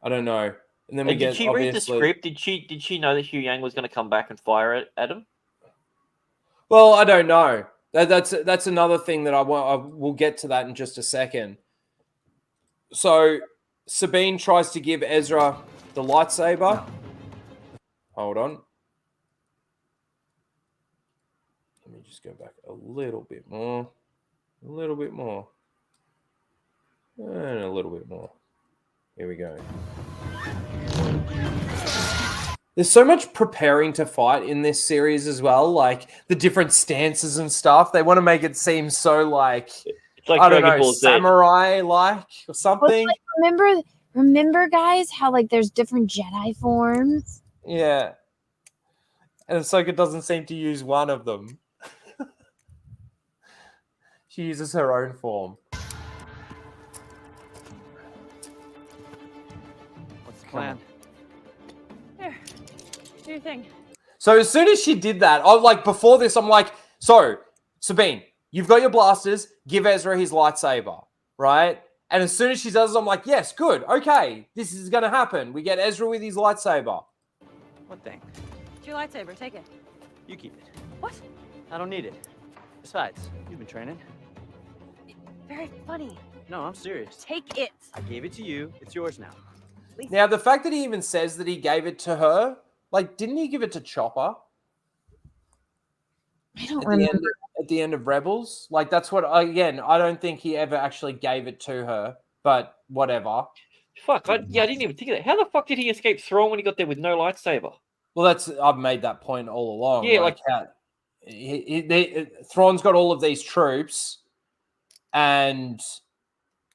I don't know. And then we did get she read the script? Did she know that Hugh Yang was going to come back and fire at him? Well, I don't know. That's another thing that I will get to that in just a second. So Sabine tries to give Ezra the lightsaber. No. Hold on. Let me just go back a little bit more. A little bit more. And a little bit more. Here we go. There's so much preparing to fight in this series as well, like the different stances and stuff. They want to make it seem so like, It's like I don't Dragon know, Ball Z. samurai-like or Well, it's something. like, remember, guys, how like there's different Jedi forms? Yeah. And Ahsoka doesn't seem to use one of them. She uses her own form. What's the plan? Here, do your thing. So as soon as she did that, I like before this, I'm like, so Sabine, you've got your blasters, give Ezra his lightsaber, right? And as soon as she does it, I'm like, yes, good, okay, this is gonna happen. We get Ezra with his lightsaber. What thing? It's your lightsaber. Take it. You keep it. What? I don't need it. Besides, you've been training. Very funny. No, I'm serious. Take it. I gave it to you. It's yours now. Now, the fact that he even says that he gave it to her, like, didn't he give it to Chopper? I don't At remember. the end of Rebels? Like, that's what, again, I don't think he ever actually gave it to her, but whatever. Fuck, I didn't even think of that. How the fuck did he escape Thrawn when he got there with no lightsaber? Well, I've made that point all along. Yeah, like how Thrawn's got all of these troops, and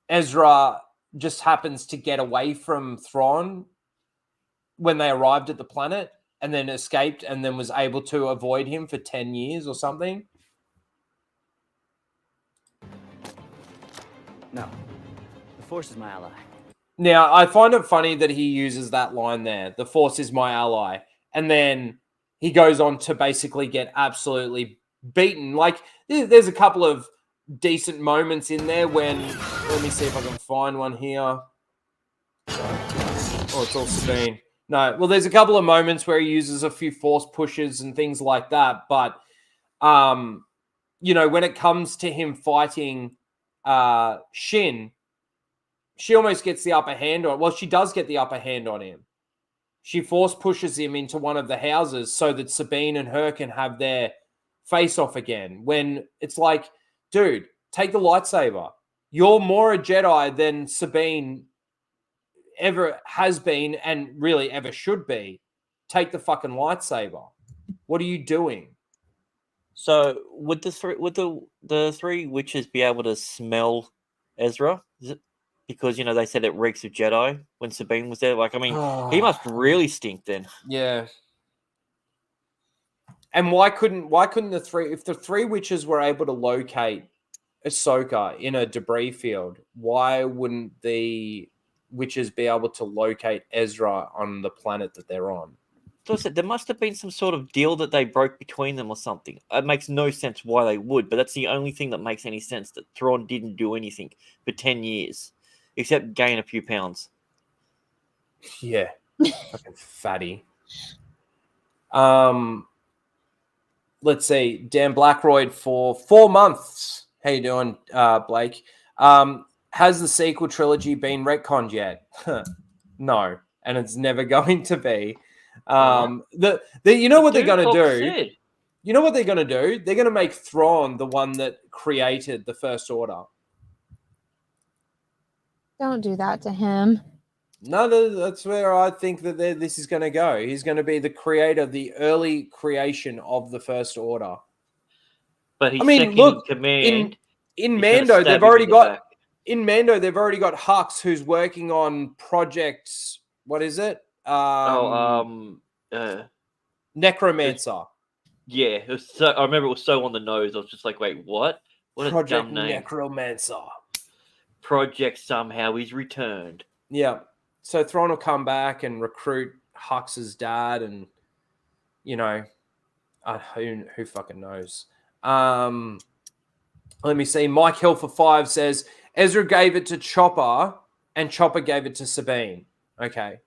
Ezra just happens to get away from Thrawn when they arrived at the planet, and then escaped, and then was able to avoid him for 10 years or something. No. The Force is my ally. Now, I find it funny that he uses that line there, the Force is my ally, and then he goes on to basically get absolutely beaten. Like, there's a couple of decent moments in there when, let me see if I can find one here. Oh, it's all Sabine. No, well, there's a couple of moments where he uses a few force pushes and things like that, but, you know, when it comes to him fighting Shin, she almost gets the upper hand on. Well, she does get the upper hand on him. She force pushes him into one of the houses so that Sabine and her can have their face off again. When it's like, dude, take the lightsaber. You're more a Jedi than Sabine ever has been and really ever should be. Take the fucking lightsaber. What are you doing? So would the three witches be able to smell Ezra? Is it because, you know, they said it reeks of Jedi when Sabine was there? Like, I mean, he must really stink then. Yeah. And why couldn't the three, if the three witches were able to locate Ahsoka in a debris field, why wouldn't the witches be able to locate Ezra on the planet that they're on? So I said there must have been some sort of deal that they broke between them or something. It makes no sense why they would, but that's the only thing that makes any sense, that Thrawn didn't do anything for 10 years, except gain a few pounds. Yeah. Fucking fatty. Let's see. Dan Blackroyd for 4 months. How you doing, Blake? Has the sequel trilogy been retconned yet? No, and it's never going to be. You know what they're going to do? You know what they're going to do? They're going to make Thrawn the one that created the First Order. Don't do that to him. No, that's where I think that this is going to go. He's going to be the creator, the early creation of the First Order. But he's second in command. In Mando, they've already got Hux, who's working on Project. What is it? Necromancer. Yeah, it was so, I remember it was so on the nose. I was just like, wait, what? What Project a dumb name. Necromancer. Project somehow he's returned. Yeah. So Thrawn will come back and recruit Hux's dad, and who fucking knows. Let me see. Mike Hill for 5 says Ezra gave it to Chopper, and Chopper gave it to Sabine. Okay.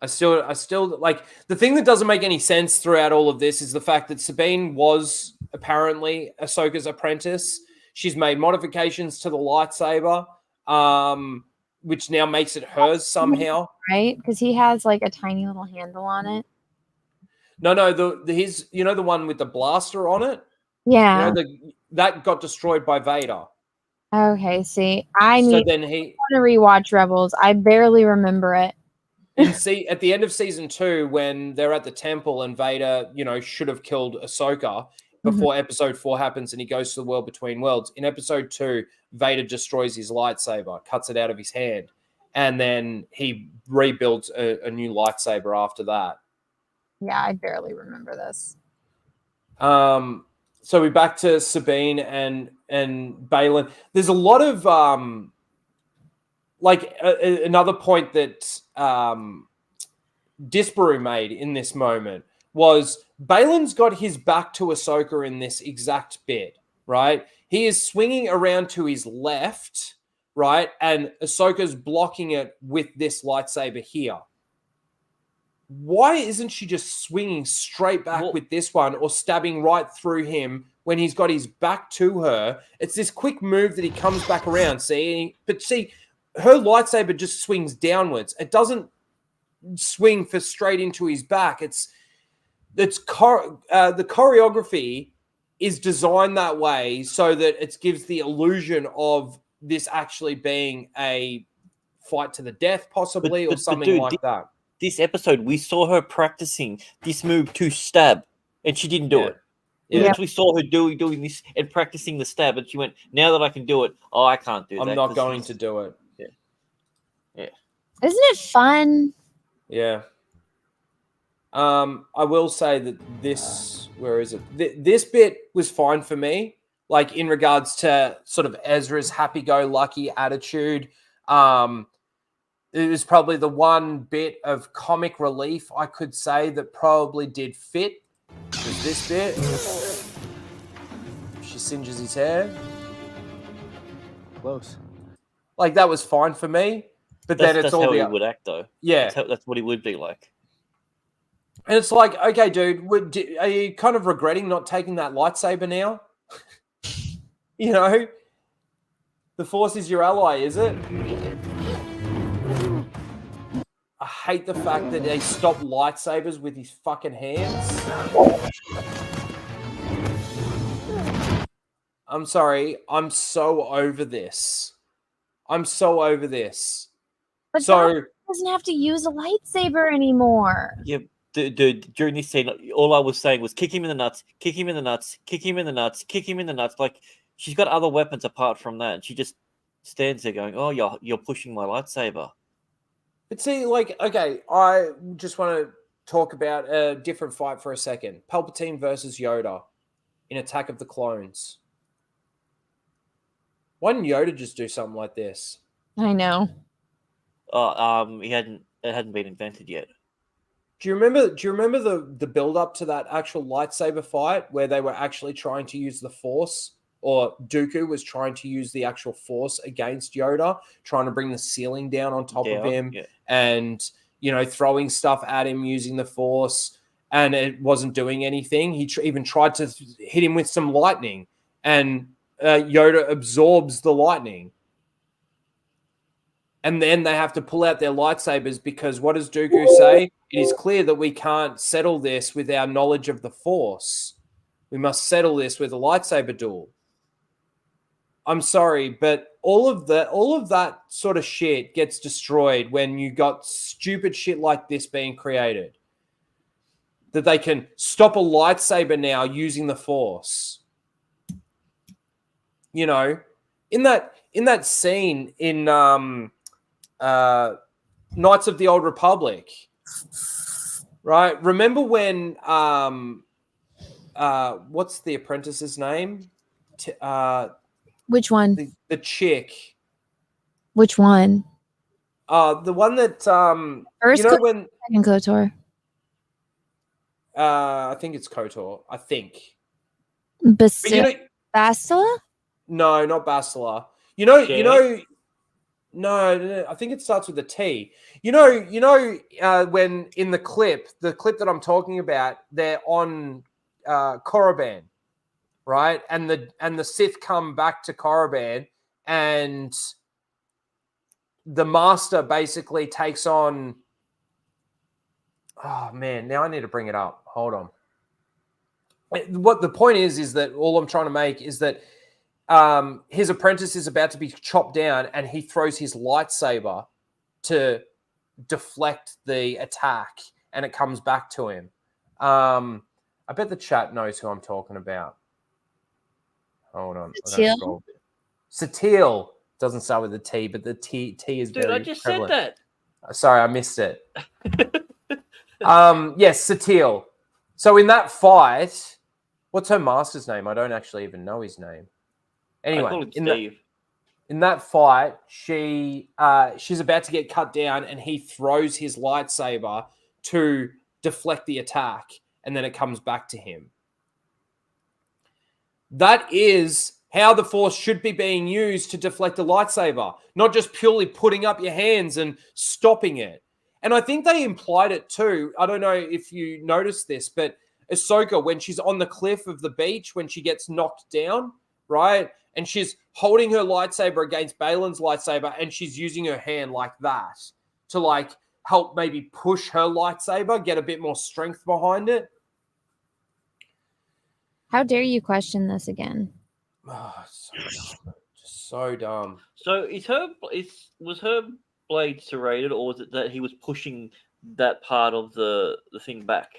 I still like the thing that doesn't make any sense throughout all of this is the fact that Sabine was apparently Ahsoka's apprentice. She's made modifications to the lightsaber, which now makes it hers somehow. Right? Because he has like a tiny little handle on it. No, his the one with the blaster on it. Yeah. That got destroyed by Vader. Okay. See, I want to rewatch Rebels. I barely remember it. At the end of season 2, when they're at the temple and Vader, should have killed Ahsoka before episode 4 happens and he goes to the world between worlds. In episode 2, Vader destroys his lightsaber, cuts it out of his hand, and then he rebuilds a new lightsaber after that. Yeah, I barely remember this. So we're back to Sabine and Baylan. There's a lot of another point that Disparu made in this moment was Baylan's got his back to Ahsoka in this exact bit, right? He is swinging around to his left, right? And Ahsoka's blocking it with this lightsaber here. Why isn't she just swinging straight back with this one or stabbing right through him when he's got his back to her? It's this quick move that he comes back around, But her lightsaber just swings downwards. It doesn't swing for straight into his back. The choreography is designed that way so that it gives the illusion of this actually being a fight to the death, possibly, or something like that. This episode, we saw her practicing this move to stab, and she didn't do it. We literally saw her doing this and practicing the stab, and she went, now that I can do it, I can't do that. I'm not going to do it. Yeah. Isn't it fun? Yeah. I will say that where is it? This bit was fine for me, like in regards to sort of Ezra's happy-go-lucky attitude. It was probably the one bit of comic relief I could say that probably did fit. Was this bit? She singes his hair. Close. Like that was fine for me. But then it's that's all how he would act, though. Yeah, that's what he would be like. And it's like, okay, dude, are you kind of regretting not taking that lightsaber now? The Force is your ally, is it? I hate the fact that they stop lightsabers with his fucking hands. I'm sorry. I'm so over this. But so doesn't have to use a lightsaber anymore. Yeah, dude, during this scene, all I was saying was kick him in the nuts, kick him in the nuts, kick him in the nuts, kick him in the nuts. Like, she's got other weapons apart from that. And she just stands there going, oh, you're pushing my lightsaber. But see, like, okay, I just want to talk about a different fight for a second. Palpatine versus Yoda in Attack of the Clones. Why didn't Yoda just do something like this? I know. It hadn't been invented yet. Do you remember the build up to that actual lightsaber fight where they were actually trying to use the Force, or Dooku was trying to use the actual Force against Yoda, trying to bring the ceiling down on top of him and throwing stuff at him using the Force, and it wasn't doing anything. He even tried to hit him with some lightning, and Yoda absorbs the lightning. And then they have to pull out their lightsabers because what does Dooku say? It is clear that we can't settle this with our knowledge of the Force. We must settle this with a lightsaber duel. I'm sorry, but all of that sort of shit gets destroyed when you got stupid shit like this being created. That they can stop a lightsaber now using the Force. In that scene in Knights of the Old Republic, right? Remember when what's the apprentice's name? Which one? The chick. Which one? The one that First you know KOTOR, when second KOTOR. I think it's KOTOR. I think. But Bastila? No, not Bastila. No, I think it starts with a T. When in the clip that I'm talking about, they're on Korriban, right? And the Sith come back to Korriban, and the Master basically takes on. Oh man, now I need to bring it up. Hold on. What the point is that all I'm trying to make is that his apprentice is about to be chopped down, and he throws his lightsaber to deflect the attack, and it comes back to him. I bet the chat knows who I'm talking about. Hold on. Satele doesn't start with a T, but the T is Dude, very I just prevalent. said that. Sorry, I missed it. Yes, Satele. So in that fight, what's her master's name? I don't actually even know his name. Anyway, I call him Steve. In that fight, she's about to get cut down, and he throws his lightsaber to deflect the attack, and then it comes back to him. That is how the Force should be being used to deflect a lightsaber, not just purely putting up your hands and stopping it. And I think they implied it too. I don't know if you noticed this, but Ahsoka, when she's on the cliff of the beach, when she gets knocked down, right? And she's holding her lightsaber against Balin's lightsaber, and she's using her hand like that to like help maybe push her lightsaber, get a bit more strength behind it. How dare you question this again? Oh, so dumb. So was her blade serrated, or was it that he was pushing that part of the thing back?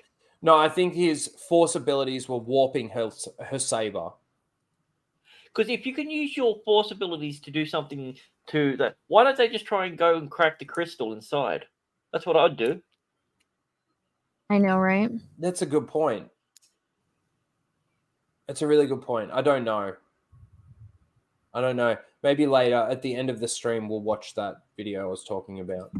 No, I think his Force abilities were warping her saber. Because if you can use your Force abilities to do something to that, why don't they just try and go and crack the crystal inside? That's what I'd do. I know, right? That's a good point. That's a really good point. I don't know. Maybe later at the end of the stream, we'll watch that video I was talking about.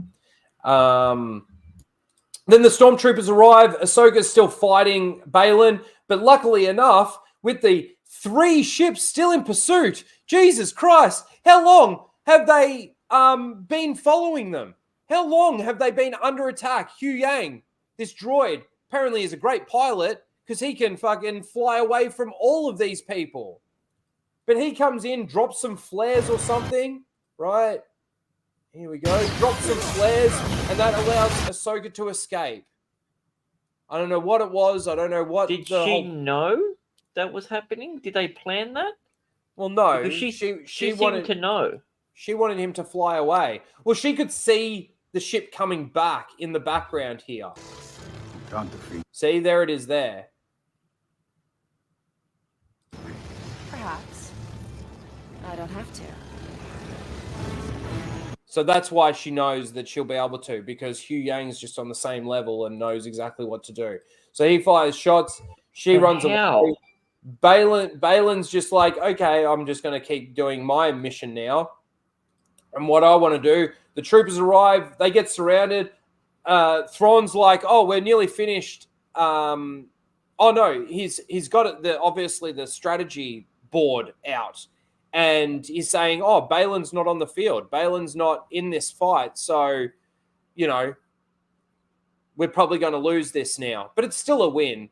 Then the stormtroopers arrive. Ahsoka's still fighting Balin, but luckily enough, with the 3 ships still in pursuit, Jesus Christ, how long have they been following them? How long have they been under attack? Hu Yang, this droid, apparently is a great pilot because he can fucking fly away from all of these people. But he comes in, drops some flares or something, right? Here we go. Drops some flares, and that allows Ahsoka to escape. I don't know what it was. I don't know what. Did she know that was happening? Did they plan that? Well, no. Because she wanted to know. She wanted him to fly away. Well, she could see the ship coming back in the background here. See, there it is there. Perhaps. I don't have to. So that's why she knows that she'll be able to, because Hu Yang's just on the same level and knows exactly what to do. So he fires shots. She runs away. Balin's just like, okay, I'm just going to keep doing my mission now. And what I want to do, the troopers arrive. They get surrounded. Thrawn's like, oh, we're nearly finished. Oh, no, he's got it. Obviously the strategy board out. And he's saying, oh, Balin's not on the field. Balin's not in this fight. So, you know, we're probably going to lose this now. But it's still a win.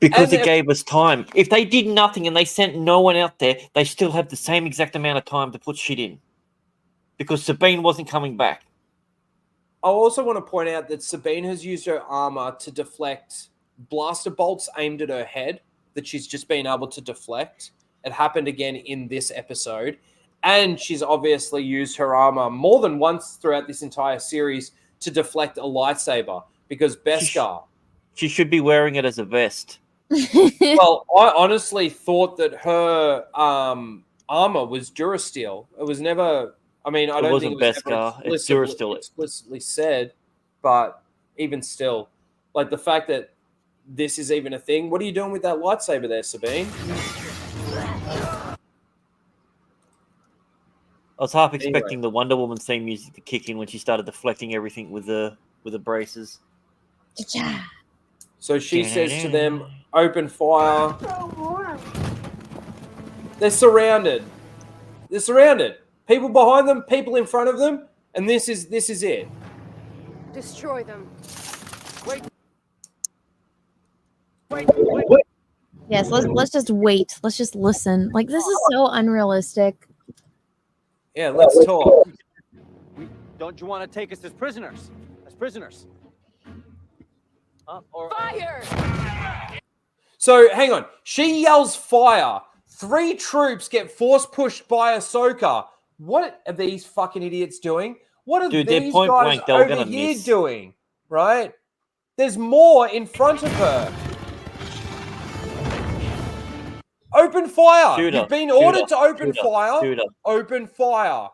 Because it gave us time. If they did nothing and they sent no one out there, they still have the same exact amount of time to put shit in. Because Sabine wasn't coming back. I also want to point out that Sabine has used her armor to deflect blaster bolts aimed at her head that she's just been able to deflect. It happened again in this episode. And she's obviously used her armor more than once throughout this entire series to deflect a lightsaber. Because Beskar... She should be wearing it as a vest. Well, I honestly thought that her armor was Durasteel. It was never... I mean, I don't think it was Beskar. It's Durasteel. Explicitly said, but even still, like the fact that this is even a thing. What are you doing with that lightsaber there, Sabine? I was half Anyway. expecting the Wonder Woman theme music to kick in when she started deflecting everything with the braces. So she says to them, open fire. They're surrounded. They're surrounded. People behind them, people in front of them, and this is it. Destroy them. Yes, let's just wait. Let's just listen. Like, this is so unrealistic. Yeah, let's talk. Don't you want to take us as prisoners? As prisoners? Fire! So hang on. She yells fire. 3 troops get force pushed by Ahsoka. What are these fucking idiots doing? What are Dude, they're these point guys blank, they were over gonna here miss. doing? Right? There's more in front of her. Open fire. Shoot her, You've been shoot ordered her, to open shoot her, fire. shoot her. Open fire.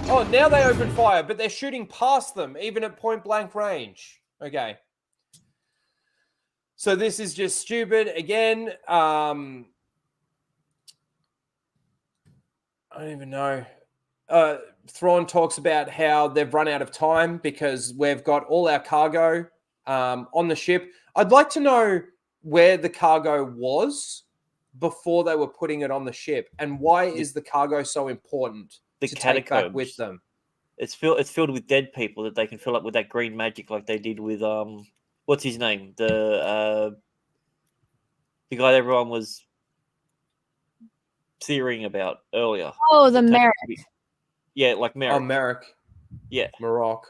Oh, now they open fire, but they're shooting past them, even at point blank range. Okay. So this is just stupid. Again, I don't even know. Thrawn talks about how they've run out of time because we've got all our cargo on the ship. I'd like to know where the cargo was before they were putting it on the ship, and why is the cargo so important The to take back catacombs. with them? It's filled with dead people that they can fill up with that green magic, like they did with what's his name? The guy that everyone was theorying about earlier. Oh, the Merrick. Yeah, like Merrick. Oh, Merrick. Yeah. Marok.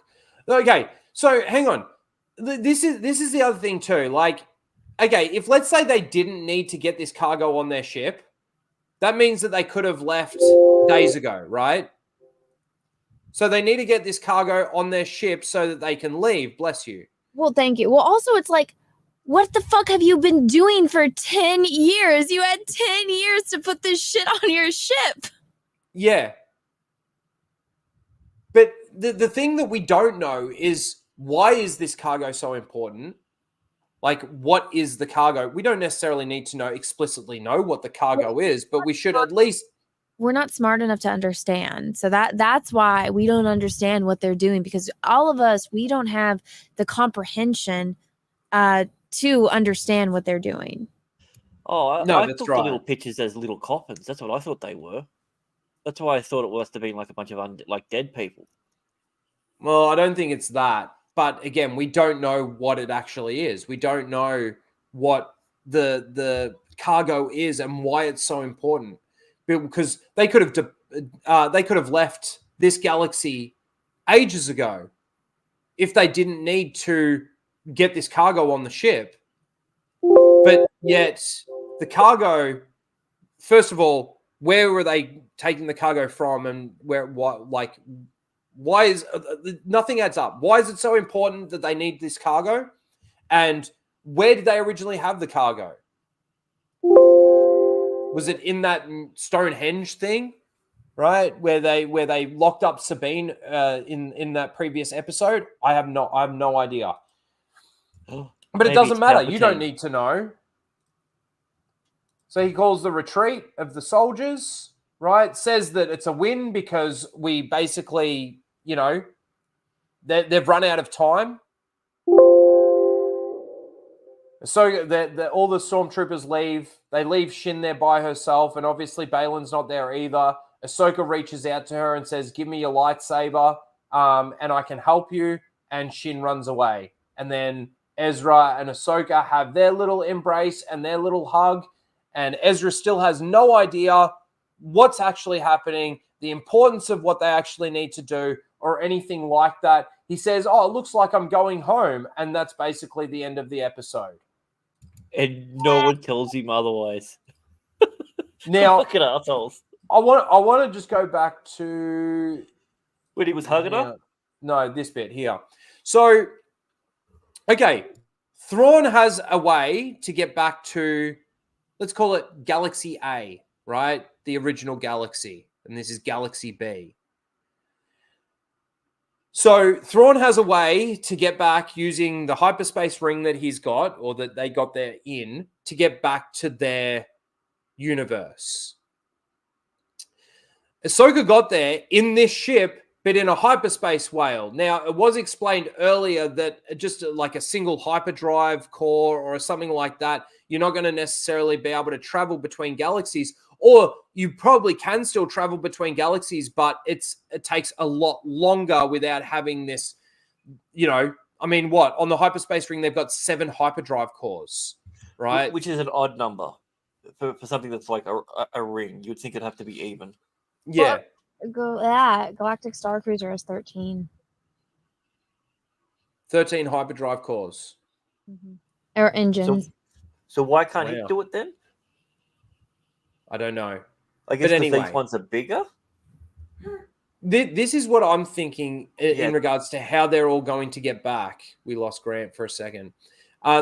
Okay, so hang on. This is the other thing too. Like, okay, if let's say they didn't need to get this cargo on their ship, that means that they could have left days ago, right? So they need to get this cargo on their ship so that they can leave. Bless you. Well, thank you. Well, also, it's like, what the fuck have you been doing for 10 years? You had 10 years to put this shit on your ship. Yeah. But the thing that we don't know is, why is this cargo so important? Like, what is the cargo? We don't necessarily need to explicitly know what the cargo is, but we should at least... We're not smart enough to understand. So that's why we don't understand what they're doing, because all of us, we don't have the comprehension to understand what they're doing. Oh, I that's took right. the little pictures as little coffins. That's what I thought they were. That's why I thought it must have been like a bunch of dead people. Well, I don't think it's that. But again, we don't know what it actually is. We don't know what the cargo is and why it's so important. Because they could have left this galaxy ages ago if they didn't need to get this cargo on the ship. But yet the cargo, first of all, where were they taking the cargo from, and why is nothing adds up? Why is it so important that they need this cargo? And where did they originally have the cargo? Was it in that Stonehenge thing, right? Where they locked up Sabine in that previous episode? I have no idea. But it doesn't matter. You don't need to know. So he calls the retreat of the soldiers, right? Says that it's a win because we basically, they've run out of time. So all the stormtroopers leave. They leave Shin there by herself, and obviously Balin's not there either. Ahsoka reaches out to her and says, "Give me your lightsaber, and I can help you." And Shin runs away. And then Ezra and Ahsoka have their little embrace and their little hug. And Ezra still has no idea what's actually happening, the importance of what they actually need to do, or anything like that. He says, "Oh, it looks like I'm going home." And that's basically the end of the episode. And no one tells him otherwise. Now, fucking assholes. I want to just go back to when he was hugging her. No, this bit here. So, okay, Thrawn has a way to get back to, let's call it Galaxy A, right? The original galaxy, and this is Galaxy B. So Thrawn has a way to get back using the hyperspace ring that he's got, or that they got there in, to get back to their universe. Ahsoka got there in this ship, but in a hyperspace whale. Now, it was explained earlier that just like a single hyperdrive core or something like that, you're not going to necessarily be able to travel between galaxies, or you probably can still travel between galaxies, but it takes a lot longer without having this, I mean, what? On the hyperspace ring, they've got 7 hyperdrive cores, right? Which is an odd number for something that's like a ring. You'd think it'd have to be even. Yeah. Galactic Star Cruiser has 13. 13 hyperdrive cores. Or engines. So why can't he Wow. do it then? I don't know. I guess because anyway. these ones are bigger? This is what I'm thinking in regards to how they're all going to get back. We lost Grant for a second.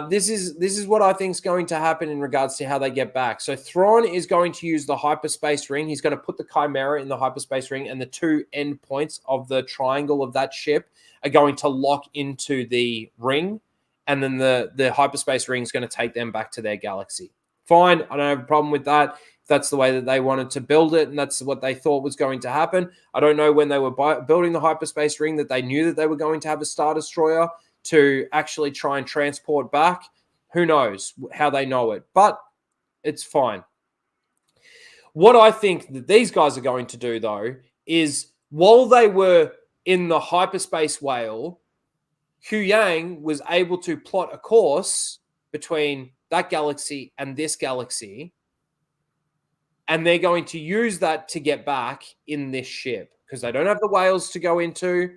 This is what I think is going to happen in regards to how they get back. So Thrawn is going to use the hyperspace ring. He's going to put the Chimera in the hyperspace ring, and the 2 endpoints of the triangle of that ship are going to lock into the ring, and then the hyperspace ring is going to take them back to their galaxy. Fine, I don't have a problem with that. If that's the way that they wanted to build it, and that's what they thought was going to happen. I don't know when they were building the hyperspace ring that they knew that they were going to have a Star Destroyer to actually try and transport back. Who knows how they know it, but it's fine. What I think that these guys are going to do, though, is while they were in the hyperspace whale, Hu Yang was able to plot a course between that galaxy and this galaxy, and they're going to use that to get back in this ship because they don't have the whales to go into.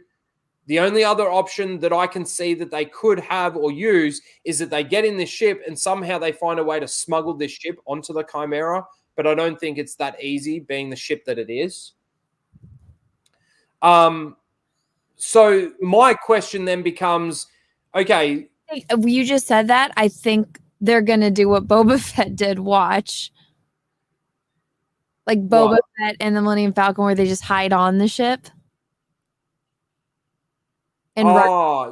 The only other option that I can see that they could have or use is that they get in this ship and somehow they find a way to smuggle this ship onto the Chimera, but I don't think it's that easy being the ship that it is. So my question then becomes, okay. You just said that. I think they're going to do what Boba Fett did. Watch. Like Boba Fett and the Millennium Falcon where they just hide on the ship. And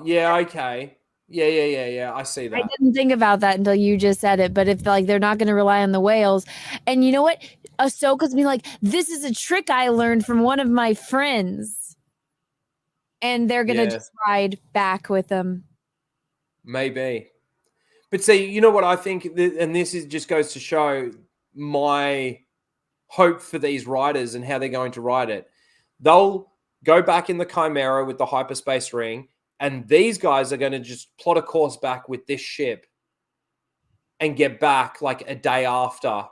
yeah, okay. Yeah. I see that. I didn't think about that until you just said it. But if they're not going to rely on the whales, and you know what, Ahsoka's being like, "This is a trick I learned from one of my friends," and they're going to just ride back with them. Maybe, but see, you know what I think, and this just goes to show my hope for these riders and how they're going to ride it. They'll go back in the Chimera with the hyperspace ring, and these guys are going to just plot a course back with this ship and get back like a day after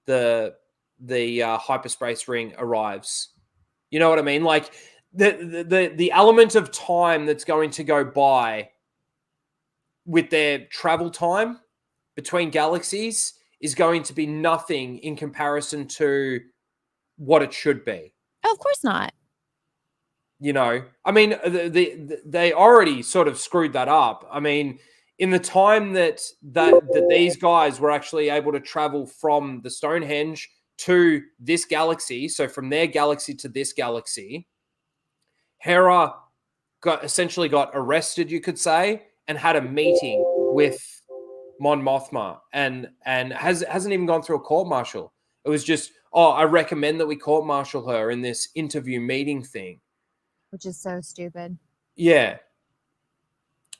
the hyperspace ring arrives. You know what I mean? Like the element of time that's going to go by with their travel time between galaxies is going to be nothing in comparison to what it should be. Oh, of course not. You know, I mean, they already sort of screwed that up. I mean, in the time that these guys were actually able to travel from the Stonehenge to this galaxy, so from their galaxy to this galaxy, Hera essentially got arrested, you could say, and had a meeting with Mon Mothma, and hasn't even gone through a court-martial. It was just, I recommend that we court-martial her in this interview meeting thing. Which is so stupid. Yeah.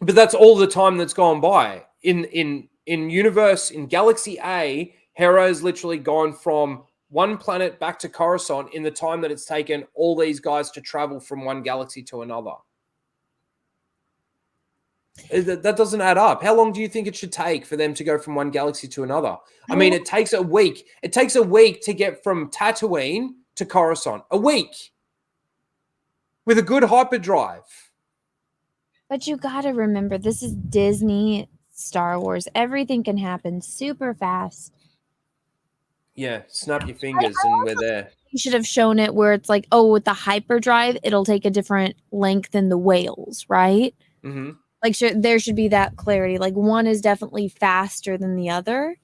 But that's all the time that's gone by. In universe, in Galaxy A, Hera has literally gone from one planet back to Coruscant in the time that it's taken all these guys to travel from one galaxy to another. That doesn't add up. How long do you think it should take for them to go from one galaxy to another? I mean, it takes a week. It takes a week to get from Tatooine to Coruscant. A week. With a good hyperdrive. But you got to remember, this is Disney, Star Wars. Everything can happen super fast. Yeah, snap your fingers and we're there. You should have shown it where it's like, with the hyperdrive, it'll take a different length than the whales, right? Mm-hmm. Like, there should be that clarity. Like, one is definitely faster than the other.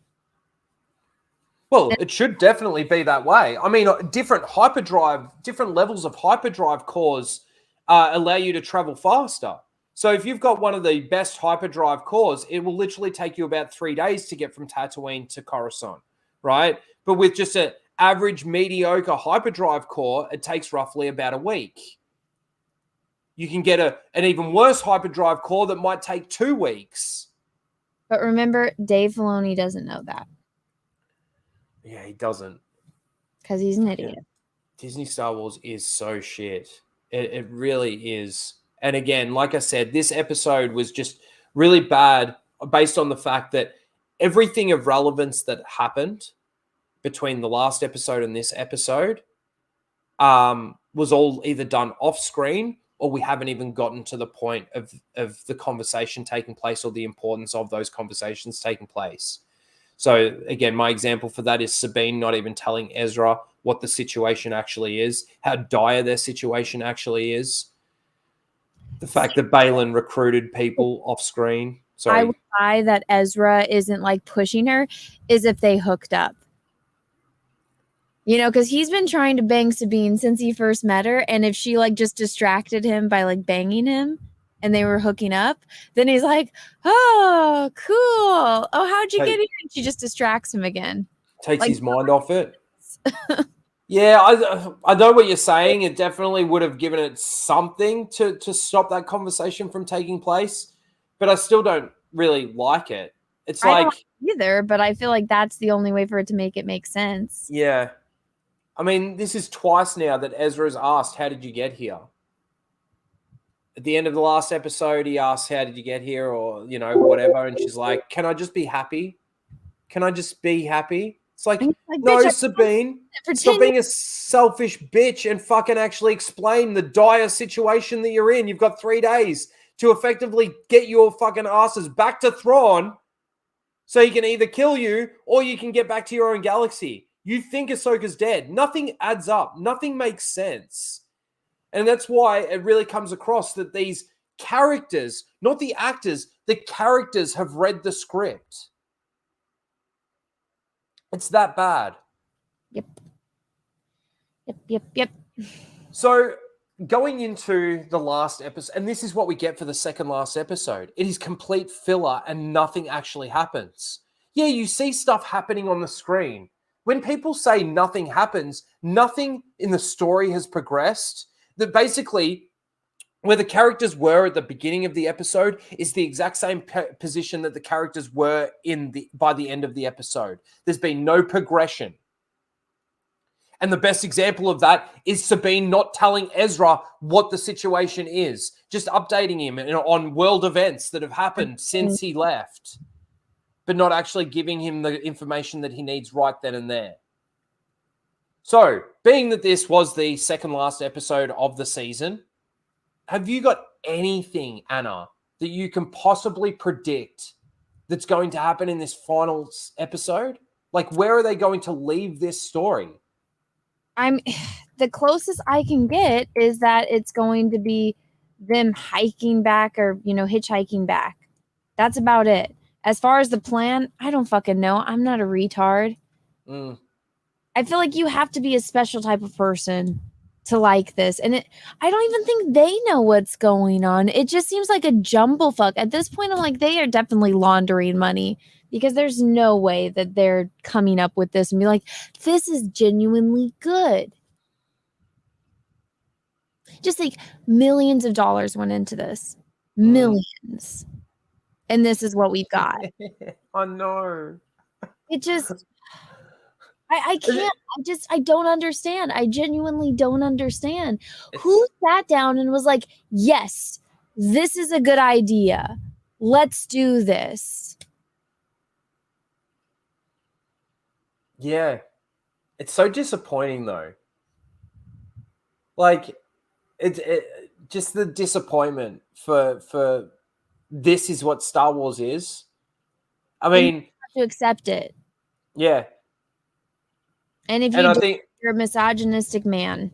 Well, it should definitely be that way. I mean, different levels of hyperdrive cores allow you to travel faster. So if you've got one of the best hyperdrive cores, it will literally take you about 3 days to get from Tatooine to Coruscant, right? But with just a average mediocre hyperdrive core, it takes roughly about a week. You can get an even worse hyperdrive core that might take 2 weeks. But remember, Dave Filoni doesn't know that. Yeah, he doesn't. Because he's an idiot. Yeah. Disney Star Wars is so shit. It really is. And again, like I said, this episode was just really bad based on the fact that everything of relevance that happened between the last episode and this episode was all either done off screen, or we haven't even gotten to the point of the conversation taking place or the importance of those conversations taking place. So again, my example for that is Sabine not even telling Ezra what the situation actually is, how dire their situation actually is. The fact that Balin recruited people off screen. Sorry. I would buy that Ezra isn't like pushing her, is if they hooked up. You know, because he's been trying to bang Sabine since he first met her. And if she like just distracted him by like banging him and they were hooking up, then he's like, oh, cool. Oh, how'd you get here? And she just distracts him again. Takes like, his mind off it. Yeah, I know what you're saying. It definitely would have given it something to stop that conversation from taking place. But I still don't really like it. It's I like... don't either, but I feel like that's the only way for it to make sense. Yeah. I mean, this is twice now that Ezra's asked, how did you get here? At the end of the last episode, he asked, how did you get here? Or, you know, whatever. And she's like, can I just be happy? Can I just be happy? It's like no, Sabine, stop being a selfish bitch and fucking actually explain the dire situation that you're in. You've got 3 days to effectively get your fucking asses back to Thrawn so he can either kill you or you can get back to your own galaxy. You think Ahsoka's dead. Nothing adds up. Nothing makes sense. And that's why it really comes across that these characters, not the actors, the characters have read the script. It's that bad. Yep. So going into the last episode, and this is what we get for the second last episode. It is complete filler and nothing actually happens. Yeah, you see stuff happening on the screen. When people say nothing happens, nothing in the story has progressed. That basically, where the characters were at the beginning of the episode is the exact same position that the characters were by the end of the episode. There's been no progression. And the best example of that is Sabine not telling Ezra what the situation is, just updating him on world events that have happened since he left, but not actually giving him the information that he needs right then and there. So, being that this was the second last episode of the season, have you got anything, Anna, that you can possibly predict that's going to happen in this final episode? Like, where are they going to leave this story? The closest I can get is that it's going to be them hiking back or, hitchhiking back. That's about it. As far as the plan, I don't fucking know. I'm not a retard. I feel like you have to be a special type of person to like this. And I don't even think they know what's going on. It just seems like a jumble fuck. At this point, I'm like, they are definitely laundering money because there's no way that they're coming up with this and be like, this is genuinely good. Just like millions of dollars went into this. Millions. And this is what we've got. I know. It just... I can't. I don't understand. I genuinely don't understand. Who sat down and was like, yes, this is a good idea. Let's do this. Yeah. It's so disappointing, though. Like, it just the disappointment for this is what Star Wars is. I mean... You have to accept it. Yeah. And if you're a misogynistic man.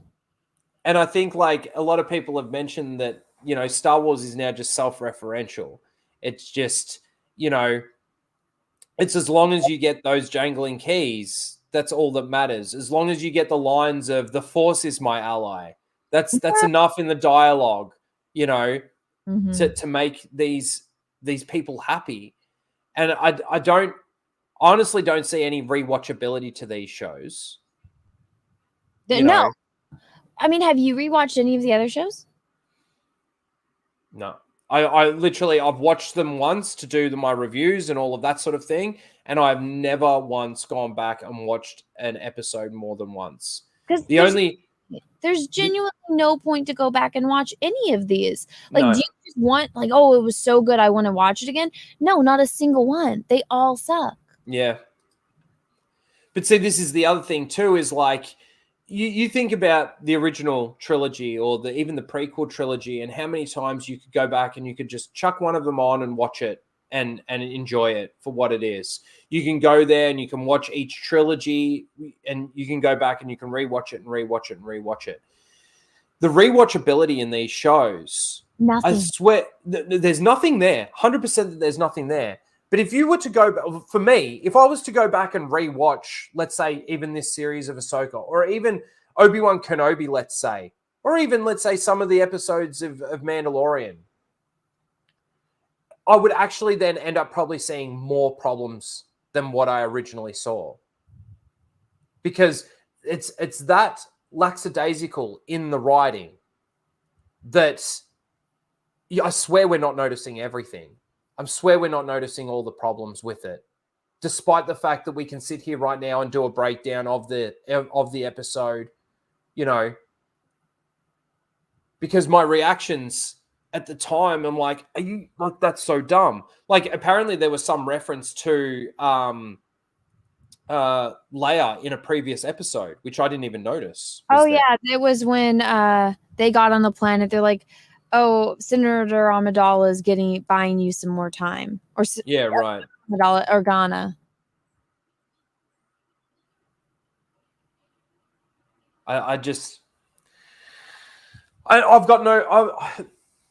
And I think like a lot of people have mentioned that, Star Wars is now just self-referential. It's just, it's as long as you get those jangling keys, that's all that matters. As long as you get the lines of the Force is my ally, that's enough in the dialogue, to make these people happy. And I honestly don't see any rewatchability to these shows. You No. know, I mean, have you rewatched any of the other shows? no. I literally, I've watched them once to do my reviews and all of that sort of thing, and I've never once gone back and watched an episode more than once. Because there's genuinely no point to go back and watch any of these. Like, No. do you just want, like, oh, it was so good, I want to watch it again? No, not a single one. They all suck. Yeah. But see, this is the other thing too, is like, you think about the original trilogy or even the prequel trilogy and how many times you could go back and you could just chuck one of them on and watch it and enjoy it for what it is. You can go there and you can watch each trilogy and you can go back and you can rewatch it and rewatch it and rewatch it. The rewatchability in these shows, Nothing. I swear, there's nothing there. 100% that there's nothing there. But if you were to go, for me, if I was to go back and rewatch, let's say, even this series of Ahsoka, or even Obi-Wan Kenobi, let's say, or even, let's say, some of the episodes of Mandalorian, I would actually then end up probably seeing more problems than what I originally saw. Because it's that lackadaisical in the writing that I swear we're not noticing everything. I swear we're not noticing all the problems with it, despite the fact that we can sit here right now and do a breakdown of the episode, you know, because my reactions at the time, I'm like, are you like, that's so dumb. Like, apparently there was some reference to Leia in a previous episode, which I didn't even notice. Oh, yeah. It was when they got on the planet. They're like, oh, Senator Amidala is buying you some more time. Or yeah, right. Amidala, Organa.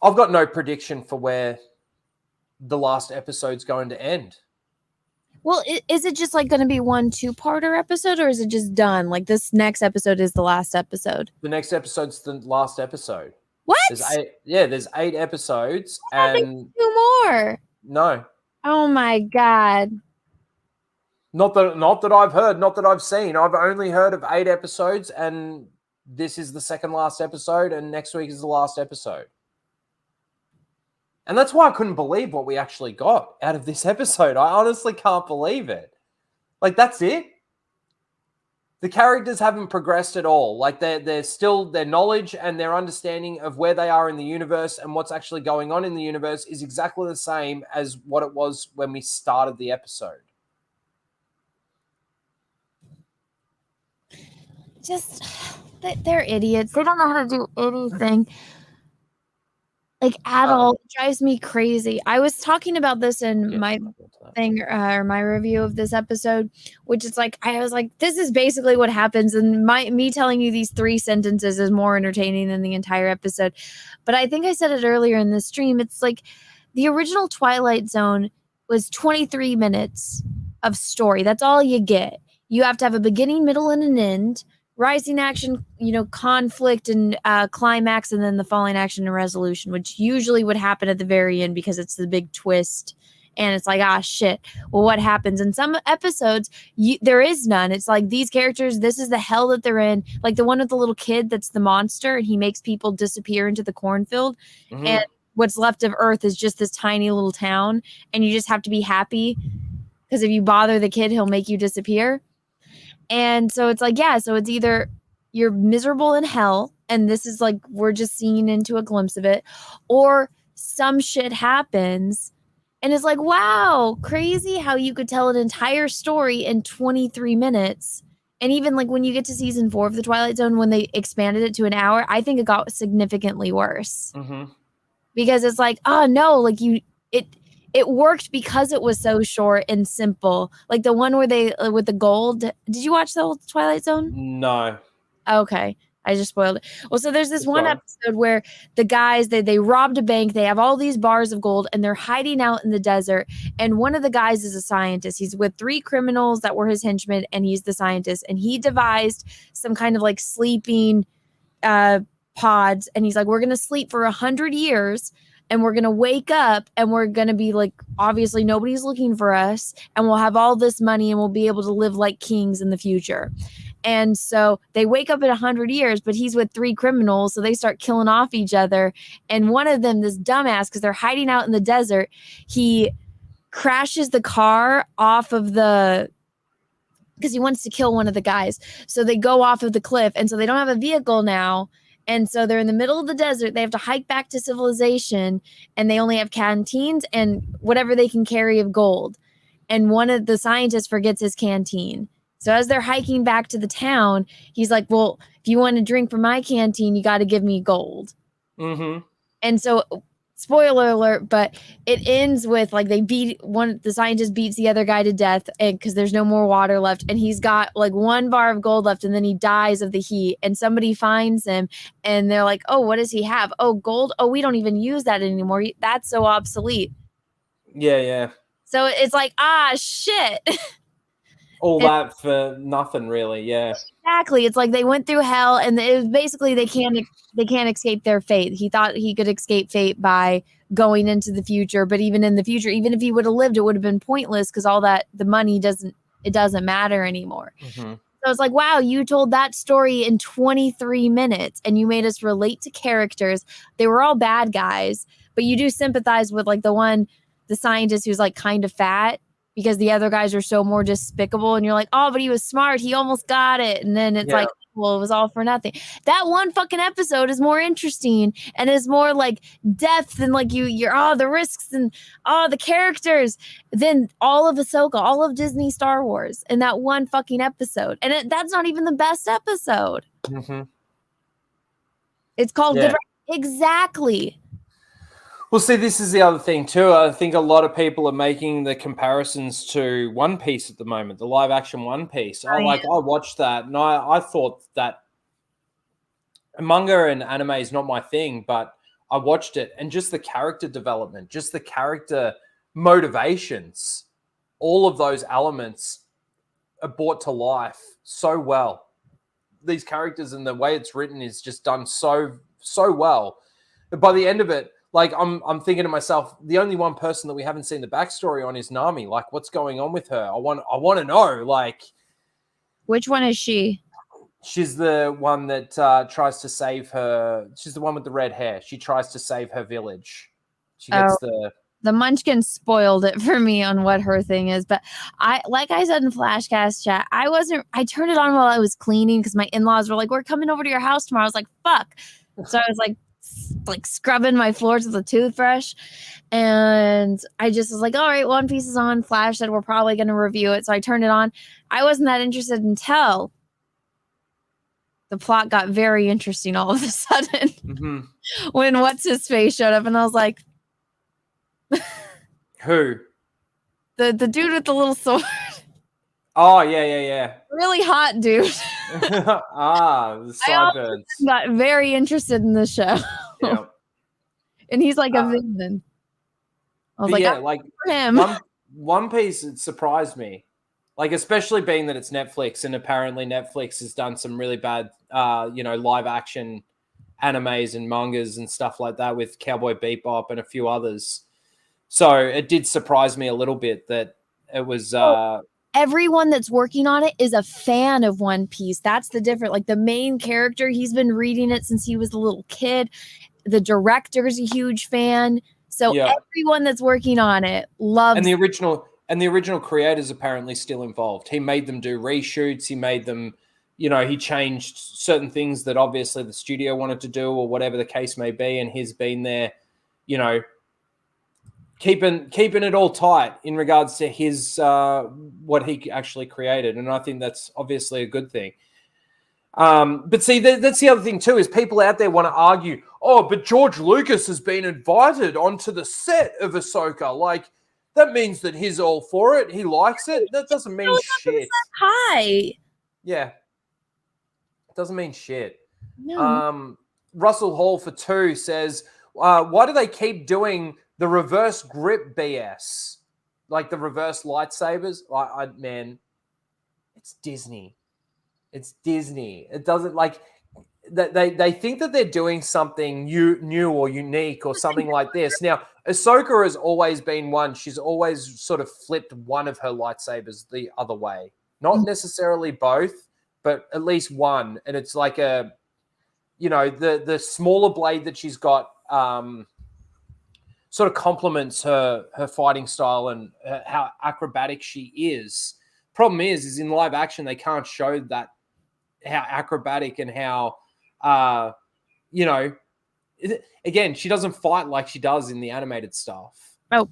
I've got no prediction for where the last episode's going to end. Well, is it just like going to be 1 2-parter episode, or is it just done? Like, this next episode is the last episode. The next episode's the last episode. What? There's 8 episodes, and 2 more. No. Oh my god. Not that I've heard, not that I've seen. I've only heard of 8 episodes, and this is the second last episode, and next week is the last episode. And that's why I couldn't believe what we actually got out of this episode. I honestly can't believe it. Like, that's it? The characters haven't progressed at all. Like, they're still, their knowledge and their understanding of where they are in the universe and what's actually going on in the universe is exactly the same as what it was when we started the episode. Just, they're idiots. They don't know how to do anything. Like, at all. It drives me crazy. I was talking about this in my thing, or my review of this episode, which is like, I was like, this is basically what happens. And me telling you these 3 sentences is more entertaining than the entire episode. But I think I said it earlier in the stream. It's like the original Twilight Zone was 23 minutes of story. That's all you get. You have to have a beginning, middle, and an end. Rising action, conflict and climax, and then the falling action and resolution, which usually would happen at the very end because it's the big twist. And it's like, shit. Well, what happens? In some episodes, there is none. It's like these characters, this is the hell that they're in. Like the one with the little kid that's the monster, and he makes people disappear into the cornfield. Mm-hmm. And what's left of Earth is just this tiny little town. And you just have to be happy because if you bother the kid, he'll make you disappear. And so it's like, so it's either you're miserable in hell, and this is like, we're just seeing into a glimpse of it, or some shit happens, and it's like, wow, crazy how you could tell an entire story in 23 minutes. And even like when you get to season 4 of The Twilight Zone, when they expanded it to an hour, I think it got significantly worse. Mm-hmm. Because it's like, no, like it worked because it was so short and simple. Like the one where they, with the gold. Did you watch the whole Twilight Zone? No. Okay. I just spoiled it. Well, so there's this one episode where the guys, they robbed a bank. They have all these bars of gold and they're hiding out in the desert. And one of the guys is a scientist. He's with 3 criminals that were his henchmen, and he's the scientist. And he devised some kind of like sleeping pods. And he's like, we're going to sleep for 100 years. And we're going to wake up and we're going to be like, obviously nobody's looking for us. And we'll have all this money and we'll be able to live like kings in the future. And so they wake up in 100 years, but he's with 3 criminals. So they start killing off each other. And one of them, this dumbass, because they're hiding out in the desert, he crashes the car off of because he wants to kill one of the guys. So they go off of the cliff. And so they don't have a vehicle now. And so they're in the middle of the desert. They have to hike back to civilization, and they only have canteens and whatever they can carry of gold. And one of the scientists forgets his canteen. So as they're hiking back to the town, he's like, well, if you want to drink from my canteen, you got to give me gold. Mm-hmm. And so, spoiler alert, but it ends with like the scientist beats the other guy to death, and because there's no more water left, and he's got like 1 bar of gold left, and then he dies of the heat, and somebody finds him, and they're like, oh, what does he have? Oh, gold. Oh, we don't even use that anymore. That's so obsolete. Yeah. So it's like, shit. All that for nothing, really. Yeah. Exactly. It's like they went through hell, and it was basically they can't escape their fate. He thought he could escape fate by going into the future, but even in the future, even if he would have lived, it would have been pointless because all that the money doesn't matter anymore. Mm-hmm. So it's like, wow, you told that story in 23 minutes, and you made us relate to characters. They were all bad guys, but you do sympathize with like the scientist who's like kind of fat, because the other guys are so more despicable, and you're like, oh, but he was smart. He almost got it. And then it's like, well, it was all for nothing. That one fucking episode is more interesting and is more like depth and like you're the risks and the characters than all of Ahsoka, all of Disney Star Wars in that one fucking episode. And that's not even the best episode. Mm-hmm. It's called Exactly. Well, see, this is the other thing too. I think a lot of people are making the comparisons to One Piece at the moment, the live action One Piece. I watched that, and I thought that manga and anime is not my thing, but I watched it, and just the character development, just the character motivations, all of those elements are brought to life so well. These characters and the way it's written is just done so well. But by the end of it, like I'm thinking to myself, the only one person that we haven't seen the backstory on is Nami. Like, what's going on with her? I want to know. Like, which one is she? She's the one that tries to save her. She's the one with the red hair. She tries to save her village. She gets the Munchkin spoiled it for me on what her thing is. But like I said in Flashcast chat, I turned it on while I was cleaning because my in-laws were like, we're coming over to your house tomorrow. I was like, fuck. So I was like scrubbing my floors with a toothbrush, and I just was like, all right, One Piece is on. Flash said we're probably going to review it, so I turned it on. I wasn't that interested until the plot got very interesting all of a sudden. When what's his face showed up, and I was like, who? The dude with the little sword. Oh yeah. Really hot dude. The sideburns. I got very interested in the show. Yeah. And he's like a villain. I was like, for him. One Piece, it surprised me. Like, especially being that it's Netflix, and apparently Netflix has done some really bad, live action animes and mangas and stuff like that with Cowboy Bebop and a few others. So it did surprise me a little bit that it was. Everyone that's working on it is a fan of One Piece. That's the difference. Like the main character, he's been reading it since he was a little kid. The director's a huge fan. So everyone that's working on it loves. And the original creator's apparently still involved. He made them do reshoots. He made them, he changed certain things that obviously the studio wanted to do or whatever the case may be. And he's been there, keeping it all tight in regards to his what he actually created, and I think that's obviously a good thing. But see, that's the other thing too, is people out there want to argue, oh, but George Lucas has been invited onto the set of Ahsoka. Like, that means that he's all for it. He likes it. That doesn't mean shit. Hi. Yeah, it doesn't mean shit. No. Russell Hall for 2 says, why do they keep doing the reverse grip BS, like the reverse lightsabers? Man, it's Disney. It's Disney. It doesn't like they think that they're doing something new or unique or something like this. Now, Ahsoka has always been one. She's always sort of flipped one of her lightsabers the other way. Not necessarily both, but at least one, and it's like a, the smaller blade that she's got sort of complements her fighting style and how acrobatic she is. Problem is in live action they can't show that how acrobatic and how again, she doesn't fight like she does in the animated stuff. Oh,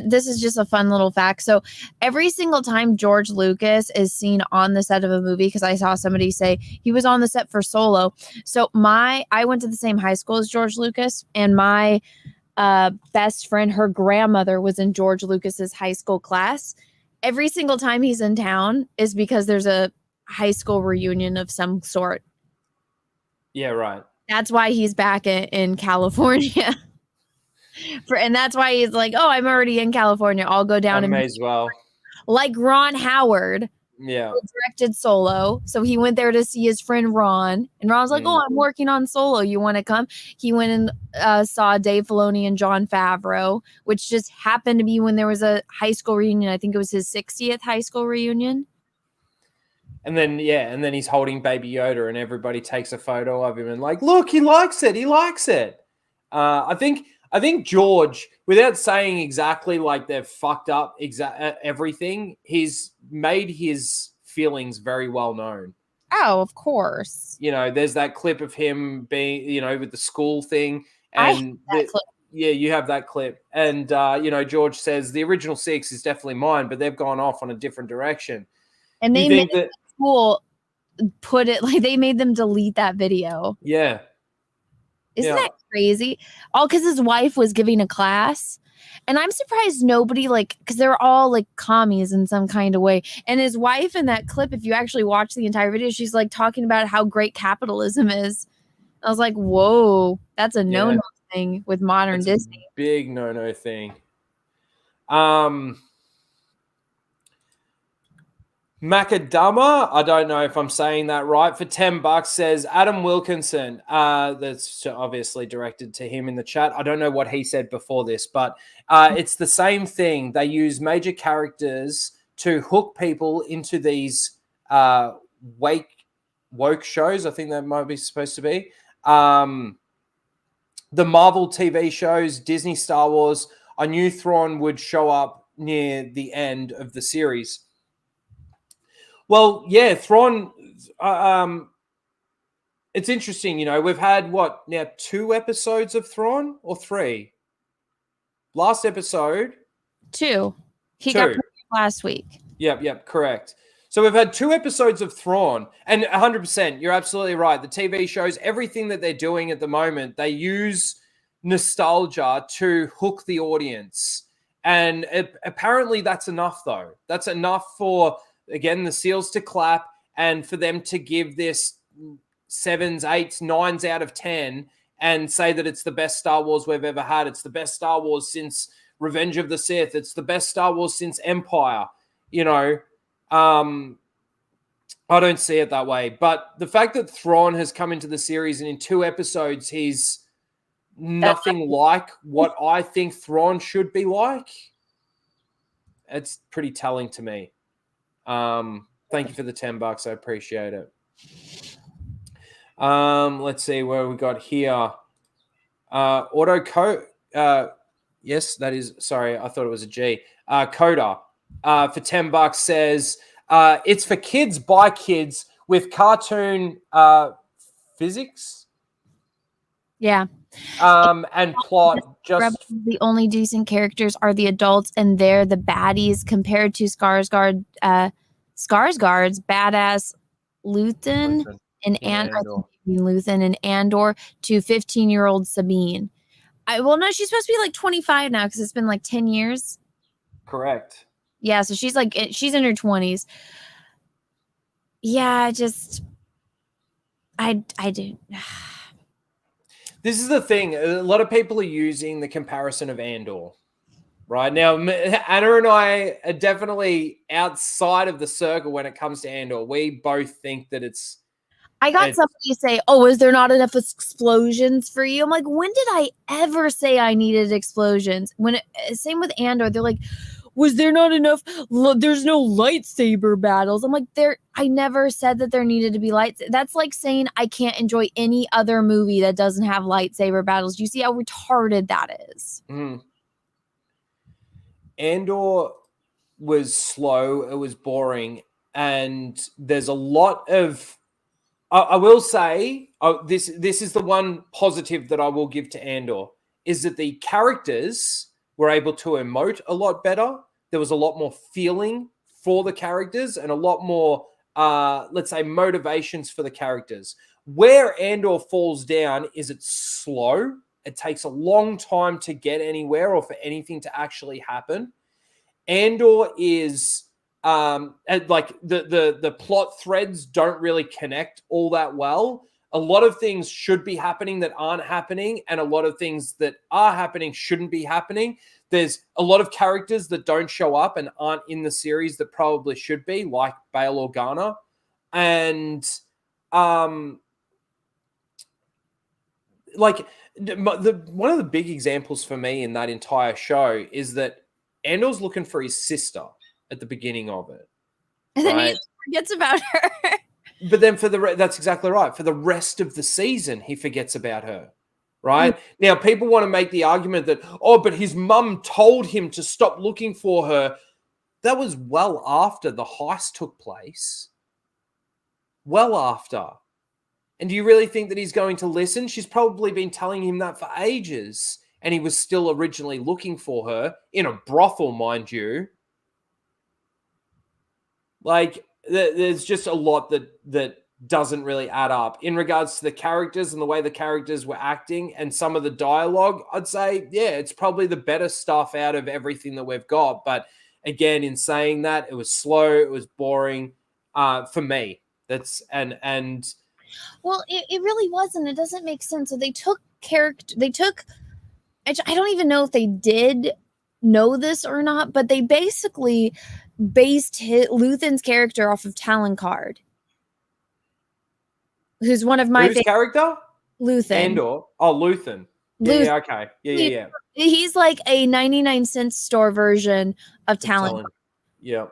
this is just a fun little fact. So every single time George Lucas is seen on the set of a movie, because I saw somebody say he was on the set for Solo. So I went to the same high school as George Lucas, and my best friend, her grandmother was in George Lucas's high school class. Every single time he's in town is because there's a high school reunion of some sort. Yeah, right. That's why he's back in California. And that's why he's like, oh, I'm already in California. I'll go down and may as well. Like Ron Howard. Yeah. Who directed Solo. So he went there to see his friend Ron. And Ron's like, oh, I'm working on Solo. You want to come? He went and saw Dave Filoni and Jon Favreau, which just happened to be when there was a high school reunion. I think it was his 60th high school reunion. And then he's holding Baby Yoda and everybody takes a photo of him and like, look, he likes it. He likes it. I think George, without saying exactly like they've fucked up everything, he's made his feelings very well known. Oh, of course. There's that clip of him being, with the school thing. And yeah, you have that clip. And, George says the original 6 is definitely mine, but they've gone off on a different direction. And they made the school put it, like they made them delete that video. Yeah. Isn't that crazy? All because his wife was giving a class. And I'm surprised nobody, because they're all like commies in some kind of way. And his wife in that clip, if you actually watch the entire video, she's like talking about how great capitalism is. I was like, whoa, that's a no-no thing with modern Disney. Big no-no thing. Macadama, I don't know if I'm saying that right, for $10 says Adam Wilkinson. That's obviously directed to him in the chat. I don't know what he said before this, but it's the same thing. They use major characters to hook people into these woke shows. I think that might be supposed to be. The Marvel TV shows, Disney, Star Wars. I knew Thrawn would show up near the end of the series. Well, yeah, Thrawn, it's interesting, we've had, 2 episodes of Thrawn or 3? Last episode? 2. He got premiered last week. Yep, correct. So we've had 2 episodes of Thrawn, and 100%, you're absolutely right. The TV shows, everything that they're doing at the moment, they use nostalgia to hook the audience. And apparently that's enough, though. That's enough for... Again, the SEALs to clap and for them to give this 7s, 8s, 9s out of 10 and say that it's the best Star Wars we've ever had. It's the best Star Wars since Revenge of the Sith. It's the best Star Wars since Empire. I don't see it that way. But the fact that Thrawn has come into the series and in 2 episodes he's nothing like what I think Thrawn should be like, it's pretty telling to me. Thank you for the $10. I appreciate it. Let's see where we got here. Auto code. Yes, that is. Sorry, I thought it was a G. Coda for $10 says it's for kids by kids with cartoon physics. Yeah. And plot. Just the only decent characters are the adults, and they're the baddies compared to Skarsgård's badass Luthen and Luthen and Andor to 15-year-old Sabine. No, she's supposed to be like 25 now because it's been like 10 years. Correct. Yeah, so she's in her 20s. Yeah, I do. This is the thing. A lot of people are using the comparison of Andor. Right now, Anna and I are definitely outside of the circle when it comes to Andor. We both think that it's... I got somebody say, oh, is there not enough explosions for you? I'm like, when did I ever say I needed explosions? Same with Andor. They're like, was there not enough? There's no lightsaber battles. I'm like, I never said that there needed to be lights. That's like saying I can't enjoy any other movie that doesn't have lightsaber battles. Do you see how retarded that is? Andor was slow. It was boring. And there's a lot of, I will say, this is the one positive that I will give to Andor, is that the characters were able to emote a lot better. There was a lot more feeling for the characters and a lot more, let's say, motivations for the characters. Where Andor falls down is it's slow. It takes a long time to get anywhere or for anything to actually happen. Andor is like the plot threads don't really connect all that well. A lot of things should be happening that aren't happening, and a lot of things that are happening shouldn't be happening. There's a lot of characters that don't show up and aren't in the series that probably should be, like Bail Organa. And like one of the big examples for me in that entire show is that Andor's looking for his sister at the beginning of it. And then he forgets about her. But then that's exactly right. For the rest of the season, he forgets about her, right? Now, people want to make the argument that, but his mum told him to stop looking for her. That was well after the heist took place. Well after. And do you really think that he's going to listen? She's probably been telling him that for ages. And he was still originally looking for her in a brothel, mind you. Like, there's just a lot that doesn't really add up in regards to the characters and the way the characters were acting and some of the dialogue. I'd say, yeah, it's probably the better stuff out of everything that we've got. But again, in saying that, it was slow, it was boring for me. And well, it really wasn't. It doesn't make sense. So they took I don't even know if they did know this or not, but they basically based Luthen's character off of Talon Card, who's one of my favorite character. Luthen. Andor. Oh, Luthen. Yeah, okay. Yeah. He's like a 99-cent store version of Talon Card. Yeah.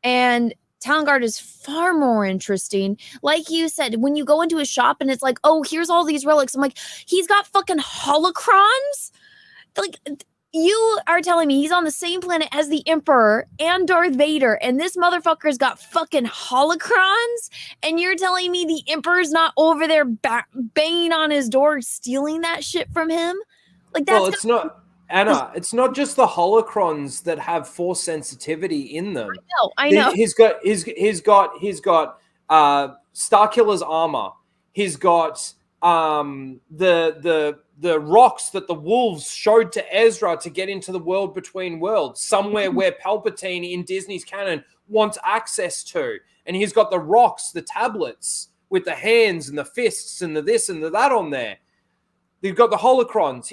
And Talon Guard is far more interesting. Like you said, when you go into a shop and it's like, oh, here's all these relics. I'm like, he's got fucking holocrons? Like, you are telling me he's on the same planet as the Emperor and Darth Vader, and this motherfucker's got fucking holocrons? And you're telling me the Emperor's not over there banging on his door, stealing that shit from him? Like, that's... Well, it's not... Anna, it's not just the holocrons that have force sensitivity in them. I know. He's got Starkiller's armor. He's got the rocks that the wolves showed to Ezra to get into the world between worlds, somewhere where Palpatine in Disney's canon wants access to. And he's got the rocks, the tablets with the hands and the fists and the this and the that on there. You've got the holocrons.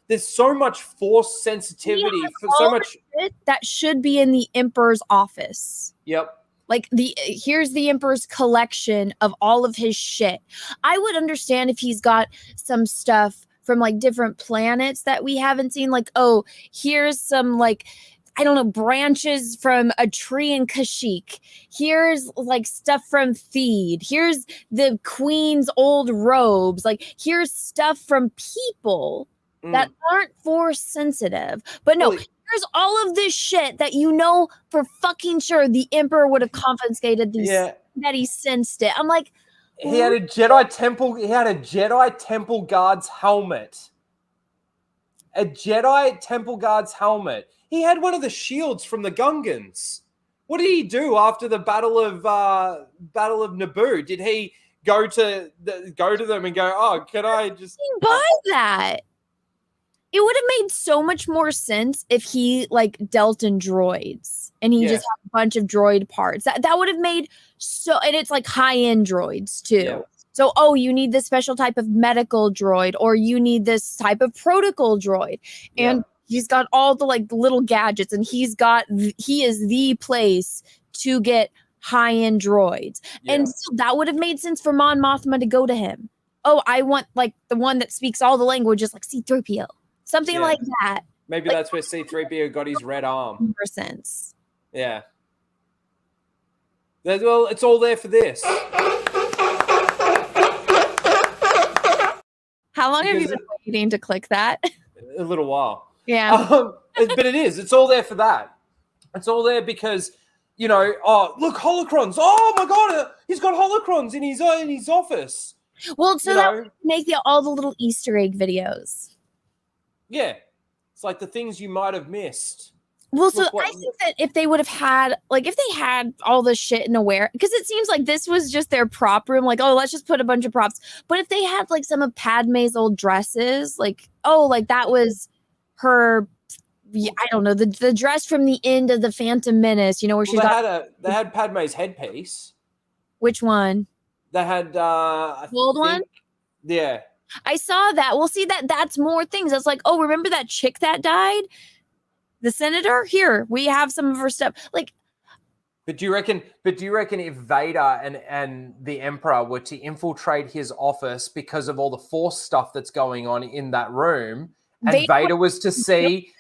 There's so much force sensitivity, so much that should be in the Emperor's office. Yep. Like, here's the Emperor's collection of all of his shit. I would understand if he's got some stuff from like different planets that we haven't seen. Like, oh, here's some like, I don't know, branches from a tree in Kashyyyk. Here's like stuff from Theed. Here's the Queen's old robes. Like, here's stuff from people that aren't force sensitive. But no, here's all of this shit that you know for fucking sure the Emperor would have confiscated that he sensed it. I'm like, he had a Jedi Temple Guard's helmet. A Jedi Temple Guard's helmet. He had one of the shields from the Gungans. What did he do after the Battle of Naboo? Did he go to them and go, "Oh, can I just buy that?" It would have made so much more sense if he like dealt in droids and he just had a bunch of droid parts. That would have made and it's like high-end droids too. Yeah. So, you need this special type of medical droid, or you need this type of protocol droid. And he's got all the like little gadgets, and he is the place to get high-end droids. Yeah. And so that would have made sense for Mon Mothma to go to him. Oh, I want like the one that speaks all the languages, like C-3PO. Something like that. Maybe that's where C-3PO got his red arm. Sense. Yeah. Well, it's all there for this. How long have you been waiting to click that? A little while. Yeah. But it is. It's all there for that. It's all there because, oh, look, holocrons. Oh, my God. He's got holocrons in his office. Well, so that would make all the little Easter egg videos. Yeah. It's like the things you might have missed. Well, so I think that if they would have had, if they had all this shit in because it seems like this was just their prop room, let's just put a bunch of props. But if they had, some of Padme's old dresses, that was her, I don't know, the dress from the end of the Phantom Menace, where she they had Padme's headpiece. Which one? They had, the old one? Yeah. I saw that. We'll see that's more things. It's remember that chick that died? The senator? Here, we have some of her stuff. But do you reckon if Vader and the Emperor were to infiltrate his office because of all the Force stuff that's going on in that room, and Vader was to see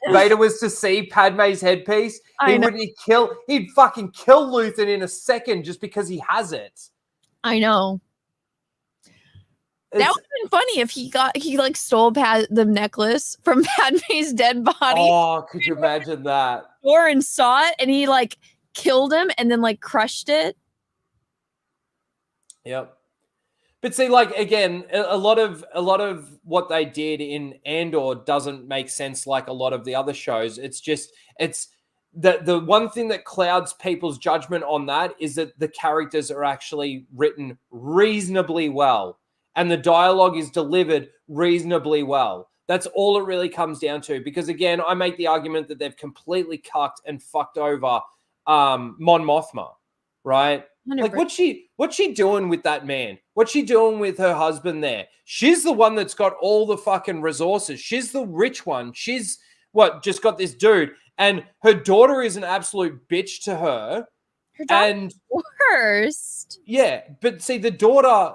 Padme's headpiece, he'd fucking kill Luthen in a second just because he has it. I know. That would have been funny if he stole the necklace from Padme's dead body. Oh, could you imagine that? Warren saw it and he killed him and then crushed it. Yep. But see, again, a lot of what they did in Andor doesn't make sense like a lot of the other shows. It's the one thing that clouds people's judgment on that is that the characters are actually written reasonably well. And the dialogue is delivered reasonably well. That's all it really comes down to. Because again, I make the argument that they've completely cucked and fucked over Mon Mothma, right? 100%. What's she doing with that man? What's she doing with her husband there? She's the one that's got all the fucking resources. She's the rich one. She's just got this dude. And her daughter is an absolute bitch to her. Her daughter's worst. Yeah, but see, the daughter,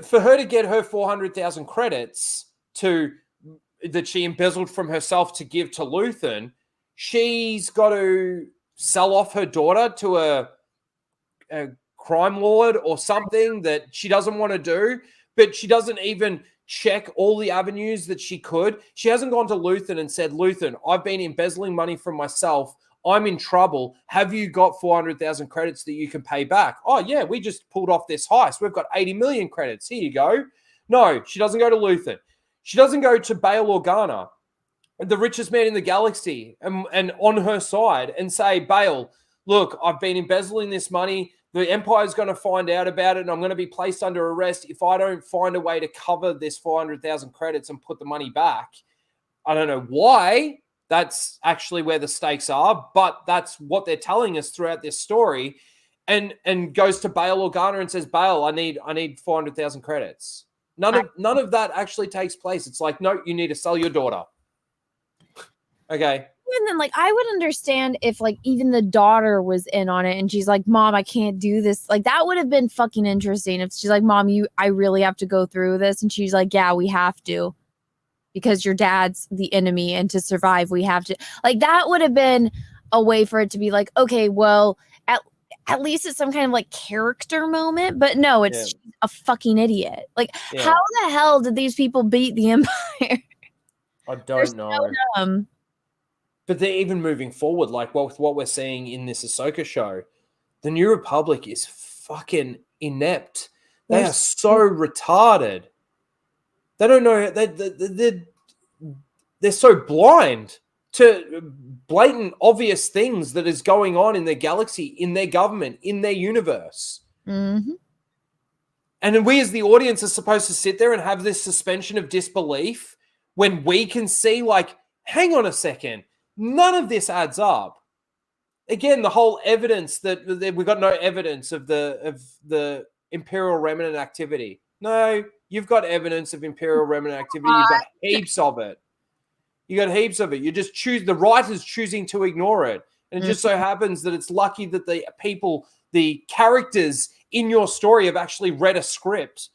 for her to get her 400,000 credits that she embezzled from herself to give to Luthen, she's got to sell off her daughter to a crime lord or something that she doesn't want to do, but she doesn't even check all the avenues that she could. She hasn't gone to Luthen and said, Luthen, I've been embezzling money from myself. I'm in trouble. Have you got 400,000 credits that you can pay back? Oh, yeah, we just pulled off this heist. We've got 80 million credits. Here you go. No, she doesn't go to Luthen. She doesn't go to Bail Organa, the richest man in the galaxy, and on her side and say, Bail, look, I've been embezzling this money. The Empire's going to find out about it, and I'm going to be placed under arrest if I don't find a way to cover this 400,000 credits and put the money back. I don't know why. That's actually where the stakes are, but that's what they're telling us throughout this story, and goes to Bail Organa and says, Bail, I need 400,000 credits. None of that actually takes place. It's no, you need to sell your daughter. Okay. And then I would understand if even the daughter was in on it and she's like, Mom, I can't do this. That would have been fucking interesting if she's like, Mom, I really have to go through this. And she's like, yeah, we have to. Because your dad's the enemy and to survive, we have to. That would have been a way for it to be okay, well, at least it's some kind of character moment. But no, it's a fucking idiot. How the hell did these people beat the Empire? I don't know. So dumb. But they're even moving forward, with what we're seeing in this Ahsoka show. The New Republic is fucking inept. They are so retarded. They don't know. They're so blind to blatant, obvious things that is going on in their galaxy, in their government, in their universe. Mm-hmm. And then we as the audience are supposed to sit there and have this suspension of disbelief when we can see, hang on a second, none of this adds up. Again, the whole evidence that we've got no evidence of the Imperial Remnant activity. No, you've got evidence of Imperial Remnant activity. You've got heaps of it. You got heaps of it. You just the writer's choosing to ignore it. And it just so happens that it's lucky that the characters in your story have actually read a script.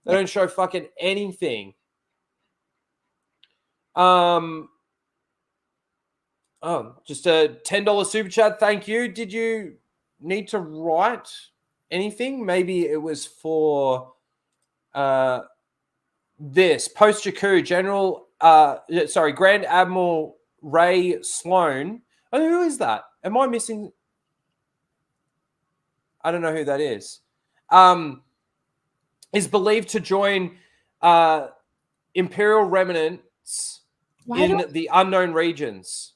They don't show fucking anything. Oh, just a $10 super chat. Thank you. Did you need to write anything? Maybe it was for this post Jakku Grand Admiral Ray Sloan. Oh, who is that? Am I missing? I don't know who that is. Is believed to join Imperial remnants in the unknown regions.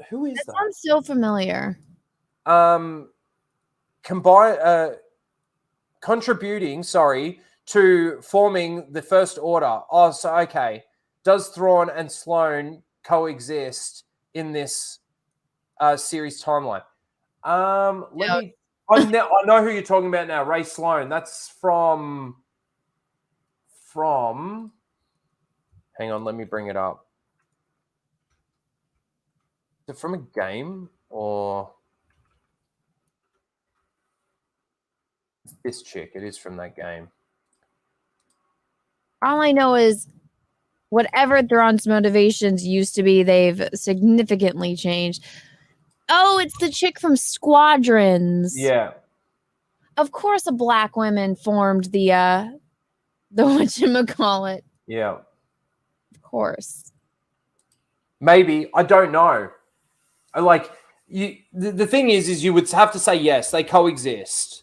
Who is that? Sounds so familiar. Contributing, to forming the First Order. Oh, so okay. Does Thrawn and Sloane coexist in this series timeline? I know who you're talking about now. Ray Sloane. That's from. Hang on, let me bring it up. Is it from a game or this chick? It is from that game. All I know is whatever Thrawn's motivations used to be, they've significantly changed. Oh, it's the chick from Squadrons. Yeah. Of course, a black woman formed the whatchamacallit. Yeah. Of course. Maybe. I don't know. The thing is you would have to say yes, they coexist.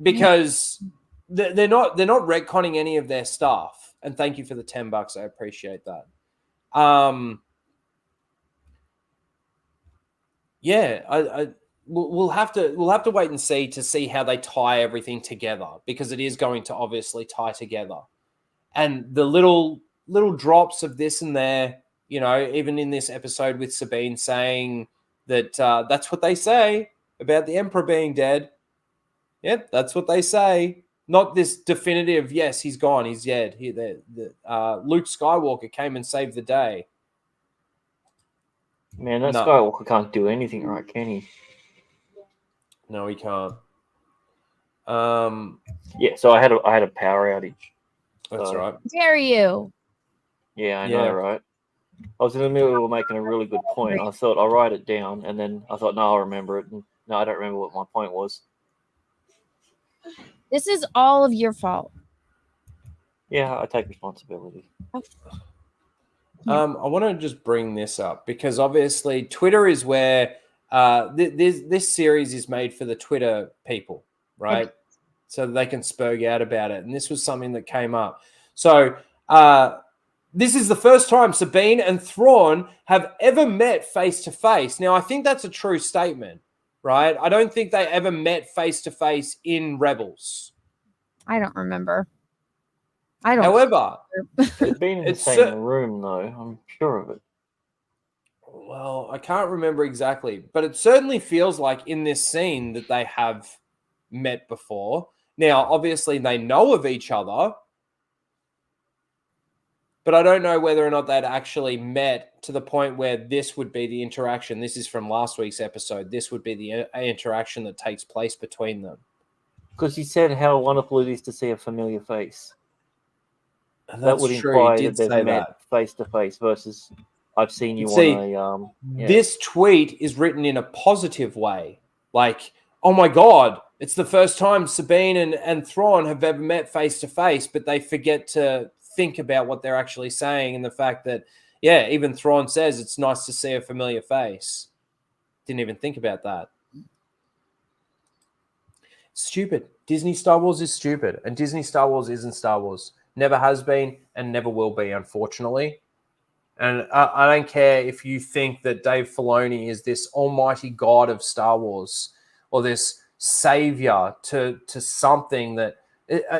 Because they're not retconning any of their stuff. And thank you for the $10. I appreciate that. We'll have to wait and see how they tie everything together, because it is going to obviously tie together. And the little drops of this and there, even in this episode with Sabine saying that that's what they say about the Emperor being dead. Yep, that's what they say. Not this definitive, yes, he's gone, he's dead. Luke Skywalker came and saved the day. Man, that Skywalker can't do anything right, can he? No, he can't. Yeah, so I had a power outage. That's right. Dare you? Yeah, I know, right? I was in the middle of making a really good point. I thought I'll write it down, and then I thought, no, I'll remember it. And no, I don't remember what my point was. This is all of your fault. Yeah, I take responsibility. I want to just bring this up because obviously Twitter is where this series is made for the Twitter people, right? Okay. So they can spurg out about it. And this was something that came up. So this is the first time Sabine and Thrawn have ever met face-to-face. Now, I think that's a true statement, right? I don't think they ever met face-to-face in Rebels. I don't remember. I don't. However, they've been in the same room, though. I'm sure of it. Well, I can't remember exactly, but it certainly feels like in this scene that they have met before. Now, obviously, they know of each other, but I don't know whether or not they'd actually met to the point where this would be the interaction. This is from last week's episode. This would be the interaction that takes place between them. Because he said how wonderful it is to see a familiar face. That would imply that they've met face to face versus I've seen you on a. This tweet is written in a positive way. Like, oh my God, it's the first time Sabine and Thrawn have ever met face to face, but they forget to think about what they're actually saying and the fact that, yeah, even Thrawn says it's nice to see a familiar face. Didn't even think about that. Stupid. Disney Star Wars is stupid, and Disney Star Wars isn't Star Wars. Never has been and never will be, unfortunately. And I don't care if you think that Dave Filoni is this almighty god of Star Wars or this savior to something that,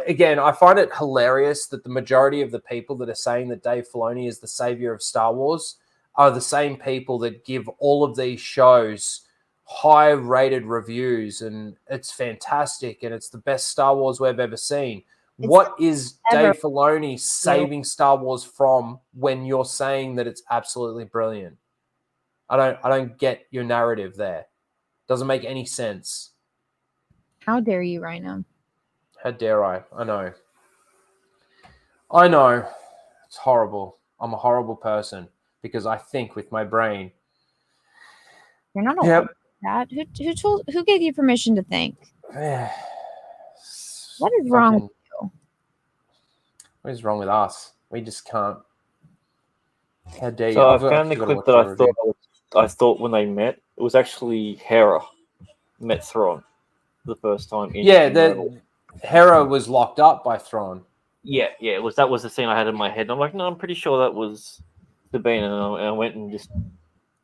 again, I find it hilarious that the majority of the people that are saying that Dave Filoni is the savior of Star Wars are the same people that give all of these shows high-rated reviews and it's fantastic and it's the best Star Wars we've ever seen. What is Dave Filoni saving Star Wars from when you're saying that it's absolutely brilliant? I don't get your narrative there. Doesn't make any sense. How dare you, Rhino? How dare I? I know. It's horrible. I'm a horrible person because I think with my brain. You're not allowed that. Who gave you permission to think? What is wrong with you? What is wrong with us? We just can't. How dare you? So I found the clip that I thought when they met, it was actually Hera met Thrawn the first time. Hera was locked up by Thrawn. Yeah, that was the scene I had in my head. And I'm like, no, I'm pretty sure that was Sabine, and I went and just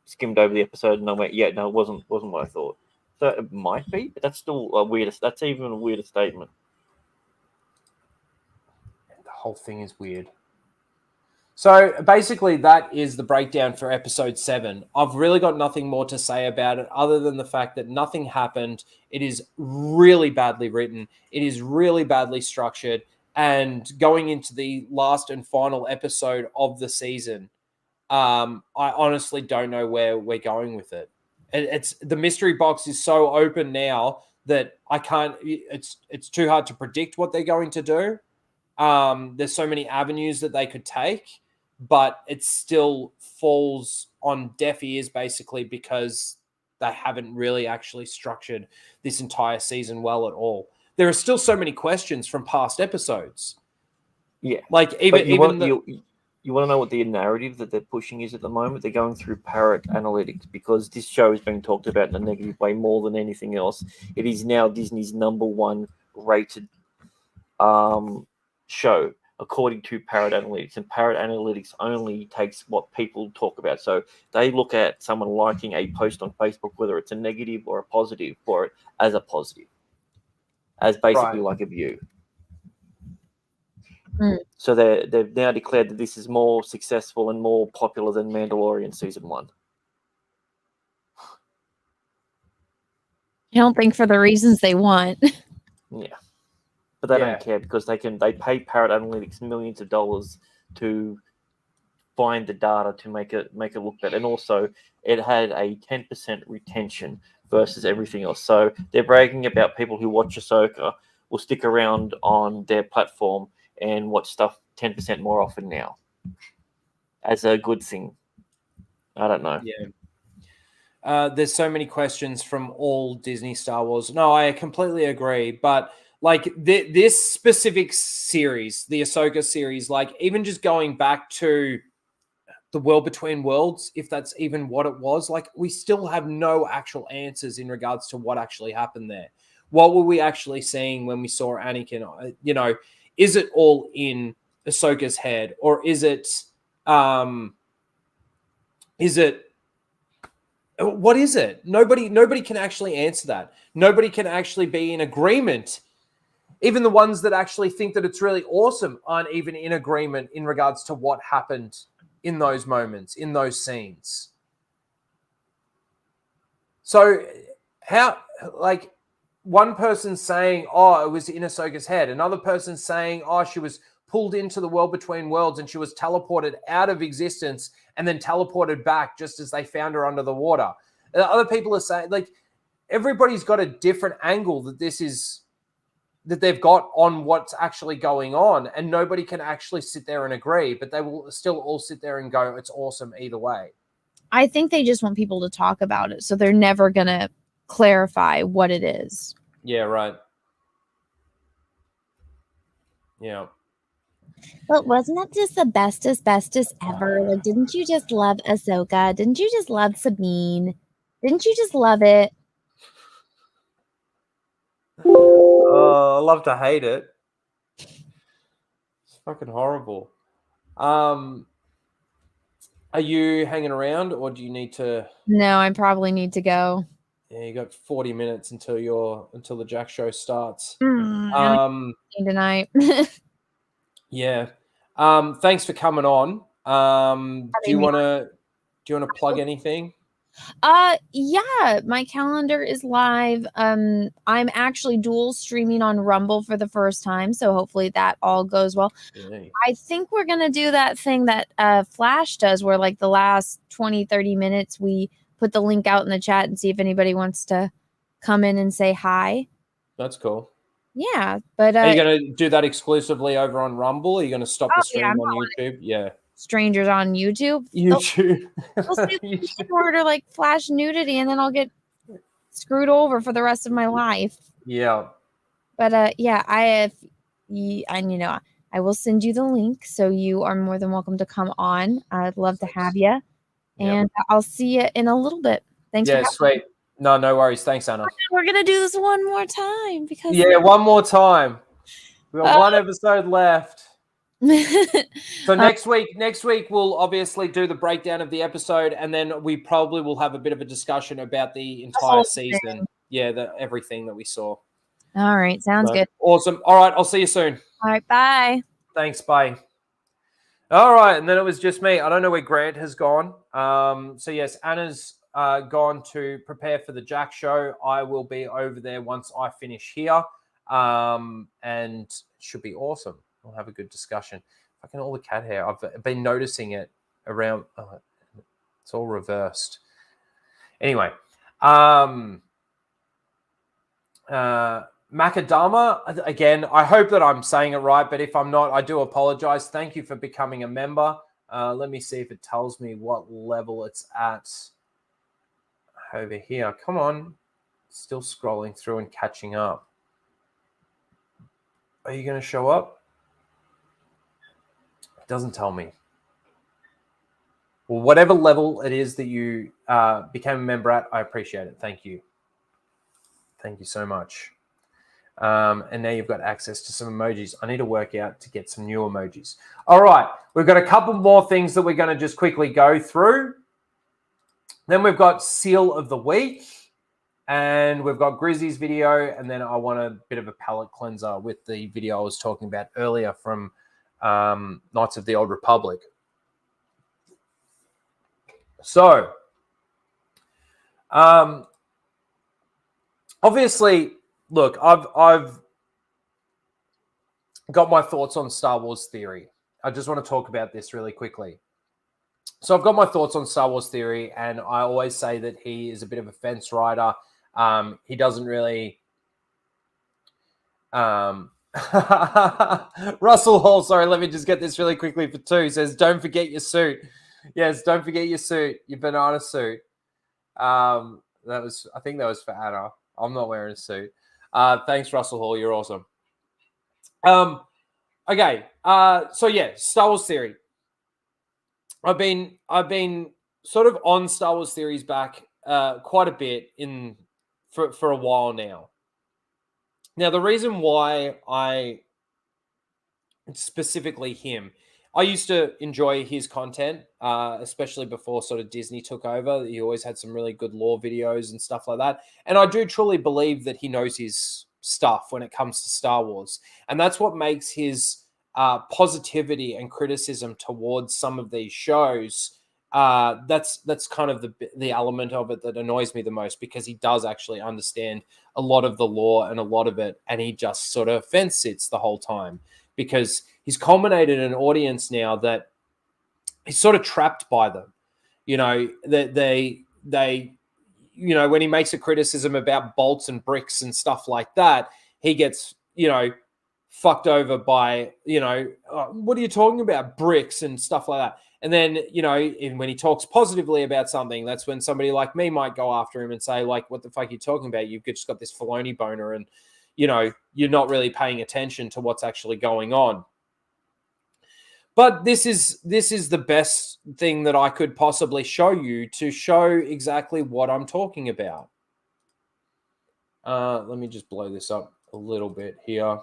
skimmed over the episode, and I went, yeah, no, it wasn't what I thought. So it might be, but that's still a weirder. That's even a weirder statement. The whole thing is weird. So basically, that is the breakdown for episode 7. I've really got nothing more to say about it other than the fact that nothing happened. It is really badly written. It is really badly structured. And going into the last and final episode of the season, I honestly don't know where we're going with it. It's the mystery box is so open now that I can't. It's too hard to predict what they're going to do. There's so many avenues that they could take, but it still falls on deaf ears basically because they haven't really actually structured this entire season well at all. There are still so many questions from past episodes. Yeah, like you want to know what the narrative that they're pushing is at the moment? They're going through Palate analytics because this show is being talked about in a negative way more than anything else. It is now Disney's #1 rated show according to Palate Analytics, and Palate Analytics only takes what people talk about. So they look at someone liking a post on Facebook, whether it's a negative or a positive, for it as a positive, as basically like a view. So they've now declared that this is more successful and more popular than Mandalorian season 1. I don't think for the reasons they want. Yeah. But they don't care because they pay Palate Analytics millions of dollars to find the data to make it look better. And also it had a 10% retention versus everything else. So they're bragging about people who watch Ahsoka will stick around on their platform and watch stuff 10% more often now as a good thing. I don't know. Yeah. There's so many questions from all Disney Star Wars. No, I completely agree. But like this specific series, the Ahsoka series, like even just going back to the World Between Worlds, if that's even what it was, like we still have no actual answers in regards to what actually happened there. What were we actually seeing when we saw Anakin? You know, is it all in Ahsoka's head, or is it what is it? Nobody can actually answer that. Nobody can actually be in agreement. Even the ones that actually think that it's really awesome aren't even in agreement in regards to what happened in those moments, in those scenes. So how, like, one person saying, oh, it was in Ahsoka's head. Another person saying, oh, she was pulled into the World Between Worlds and she was teleported out of existence and then teleported back just as they found her under the water. And other people are saying, like, everybody's got a different angle that they've got on what's actually going on, and nobody can actually sit there and agree, but they will still all sit there and go, it's awesome either way. I think they just want people to talk about it, so they're never going to clarify what it is. Yeah, right. Yeah. But wasn't that just the bestest ever? Like, didn't you just love Ahsoka? Didn't you just love Sabine? Didn't you just love it? Oh, I love to hate it. It's fucking horrible. Are you hanging around, or do you need to? No, I probably need to go. Yeah, you got 40 minutes until the Jack show starts. Tonight. Yeah. Thanks for coming on. Do you want to plug anything? Yeah, my calendar is live. I'm actually dual streaming on Rumble for the first time, so hopefully that all goes well. Yay. I think we're gonna do that thing that Flash does, where like the last 20-30 minutes we put the link out in the chat and see if anybody wants to come in and say hi. That's cool. Yeah, but are you going to do that exclusively over on Rumble? Are you going to stop the stream on YouTube? Yeah. strangers on YouTube. YouTube. They'll say the word or like flash nudity, and then I'll get screwed over for the rest of my life. Yeah. But yeah, I will send you the link, so you are more than welcome to come on. I'd love to have you, and I'll see you in a little bit. Thanks. Yeah, for sweet. No worries. Thanks, Anna. We're gonna do this one more time because one more time. We got one episode left. So next week we'll obviously do the breakdown of the episode, and then we probably will have a bit of a discussion about the entire season. Thing. Yeah, everything that we saw. All right, sounds good. Awesome. All right, I'll see you soon. All right, bye. Thanks, bye. All right, and then it was just me. I don't know where Grant has gone. So yes, Anna's gone to prepare for the Jack show. I will be over there once I finish here, and it should be awesome. We'll have a good discussion. Fucking all the cat hair. I've been noticing it around. It's all reversed. Anyway, Macadama, again, I hope that I'm saying it right, but if I'm not, I do apologize. Thank you for becoming a member. Let me see if it tells me what level it's at over here. Come on. Still scrolling through and catching up. Are you going to show up? It doesn't tell me. Well, whatever level it is that you became a member at, I appreciate it. Thank you. Thank you so much. And now you've got access to some emojis. I need to work out to get some new emojis. All right. We've got a couple more things that we're going to just quickly go through. Then we've got Seal of the Week. And we've got Grizzy's video. And then I want a bit of a palate cleanser with the video I was talking about earlier from Knights of the Old Republic. So, obviously, look, I've got my thoughts on Star Wars Theory. I just want to talk about this really quickly. So I've got my thoughts on Star Wars Theory, and I always say that he is a bit of a fence rider. He doesn't really... Russell Hall, sorry, let me just get this really quickly for two. He says, don't forget your suit. Yes, don't forget your suit, your banana suit. I think that was for Anna. I'm not wearing a suit. Thanks, Russell Hall. You're awesome. Okay. So yeah, Star Wars Theory. I've been sort of on Star Wars Theories back quite a bit for a while now. Now, the reason why specifically him, I used to enjoy his content, especially before sort of Disney took over. He always had some really good lore videos and stuff like that. And I do truly believe that he knows his stuff when it comes to Star Wars. And that's what makes his positivity and criticism towards some of these shows, that's kind of the element of it that annoys me the most, because he does actually understand a lot of the lore and a lot of it, and he just sort of fence sits the whole time, because he's culminated an audience now that he's sort of trapped by them. You know, that they you know, when he makes a criticism about bolts and bricks and stuff like that, he gets, you know, fucked over by, you know, what are you talking about, bricks and stuff like that. And then, you know, when he talks positively about something, that's when somebody like me might go after him and say, like, what the fuck are you talking about? You've just got this Filoni boner and, you know, you're not really paying attention to what's actually going on. But this is the best thing that I could possibly show you to show exactly what I'm talking about. Let me just blow this up a little bit here.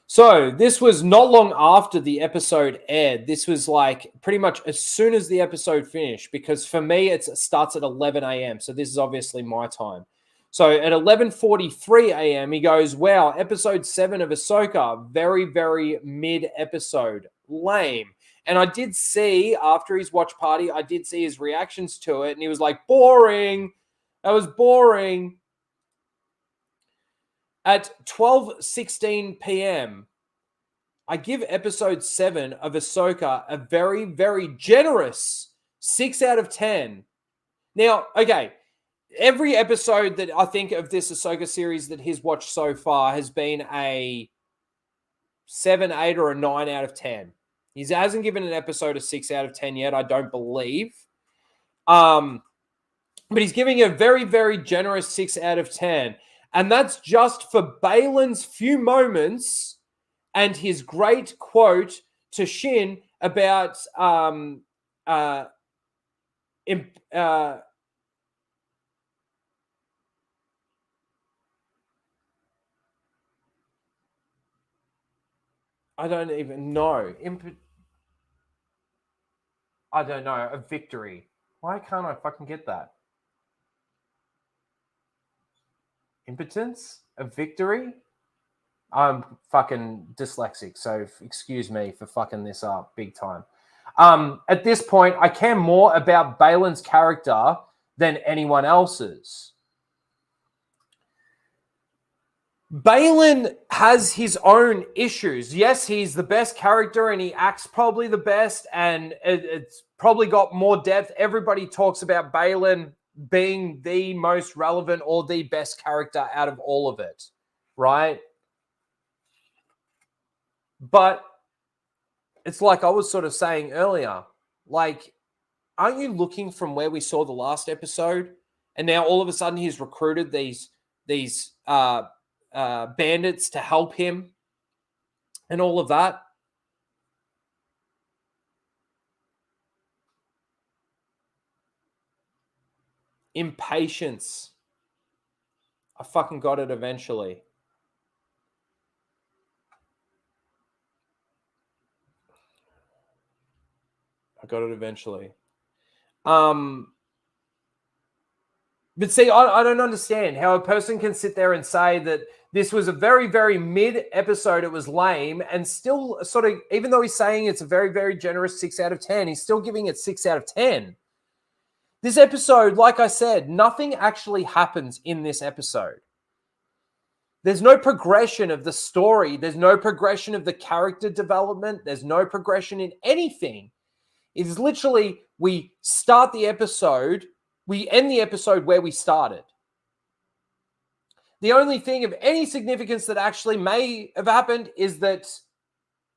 So this was not long after the episode aired. This was like pretty much as soon as the episode finished, because for me, it starts at 11 a.m. So this is obviously my time. So at 11:43 a.m., he goes, wow, episode 7 of Ahsoka, very, very mid-episode, lame. And I did see, after his watch party, I did see his reactions to it, and he was like, boring. That was boring. At 12:16 p.m., I give episode 7 of Ahsoka a very, very generous 6 out of 10. Now, okay, every episode that I think of this Ahsoka series that he's watched so far has been a 7, 8, or a 9 out of 10. He hasn't given an episode a 6 out of 10 yet, I don't believe. But he's giving a very, very generous 6 out of 10. And that's just for Balin's few moments and his great quote to Shin about I don't even know. I don't know. A victory. Why can't I fucking get that? Impotence? A victory? I'm fucking dyslexic, so excuse me for fucking this up big time. At this point, I care more about Balin's character than anyone else's. Balin has his own issues. Yes, he's the best character and he acts probably the best and it's probably got more depth. Everybody talks about Balin being the most relevant or the best character out of all of it, right? But it's like I was sort of saying earlier, like, aren't you looking from where we saw the last episode and now all of a sudden he's recruited these bandits to help him and all of that? Impatience. I fucking got it eventually. I got it eventually. But see, I don't understand how a person can sit there and say that this was a very, very mid episode. It was lame and still sort of, even though he's saying it's a very, very generous 6 out of 10, he's still giving it 6 out of 10. This episode, like I said, nothing actually happens in this episode. There's no progression of the story. There's no progression of the character development. There's no progression in anything. It is literally, we start the episode, we end the episode where we started. The only thing of any significance that actually may have happened is that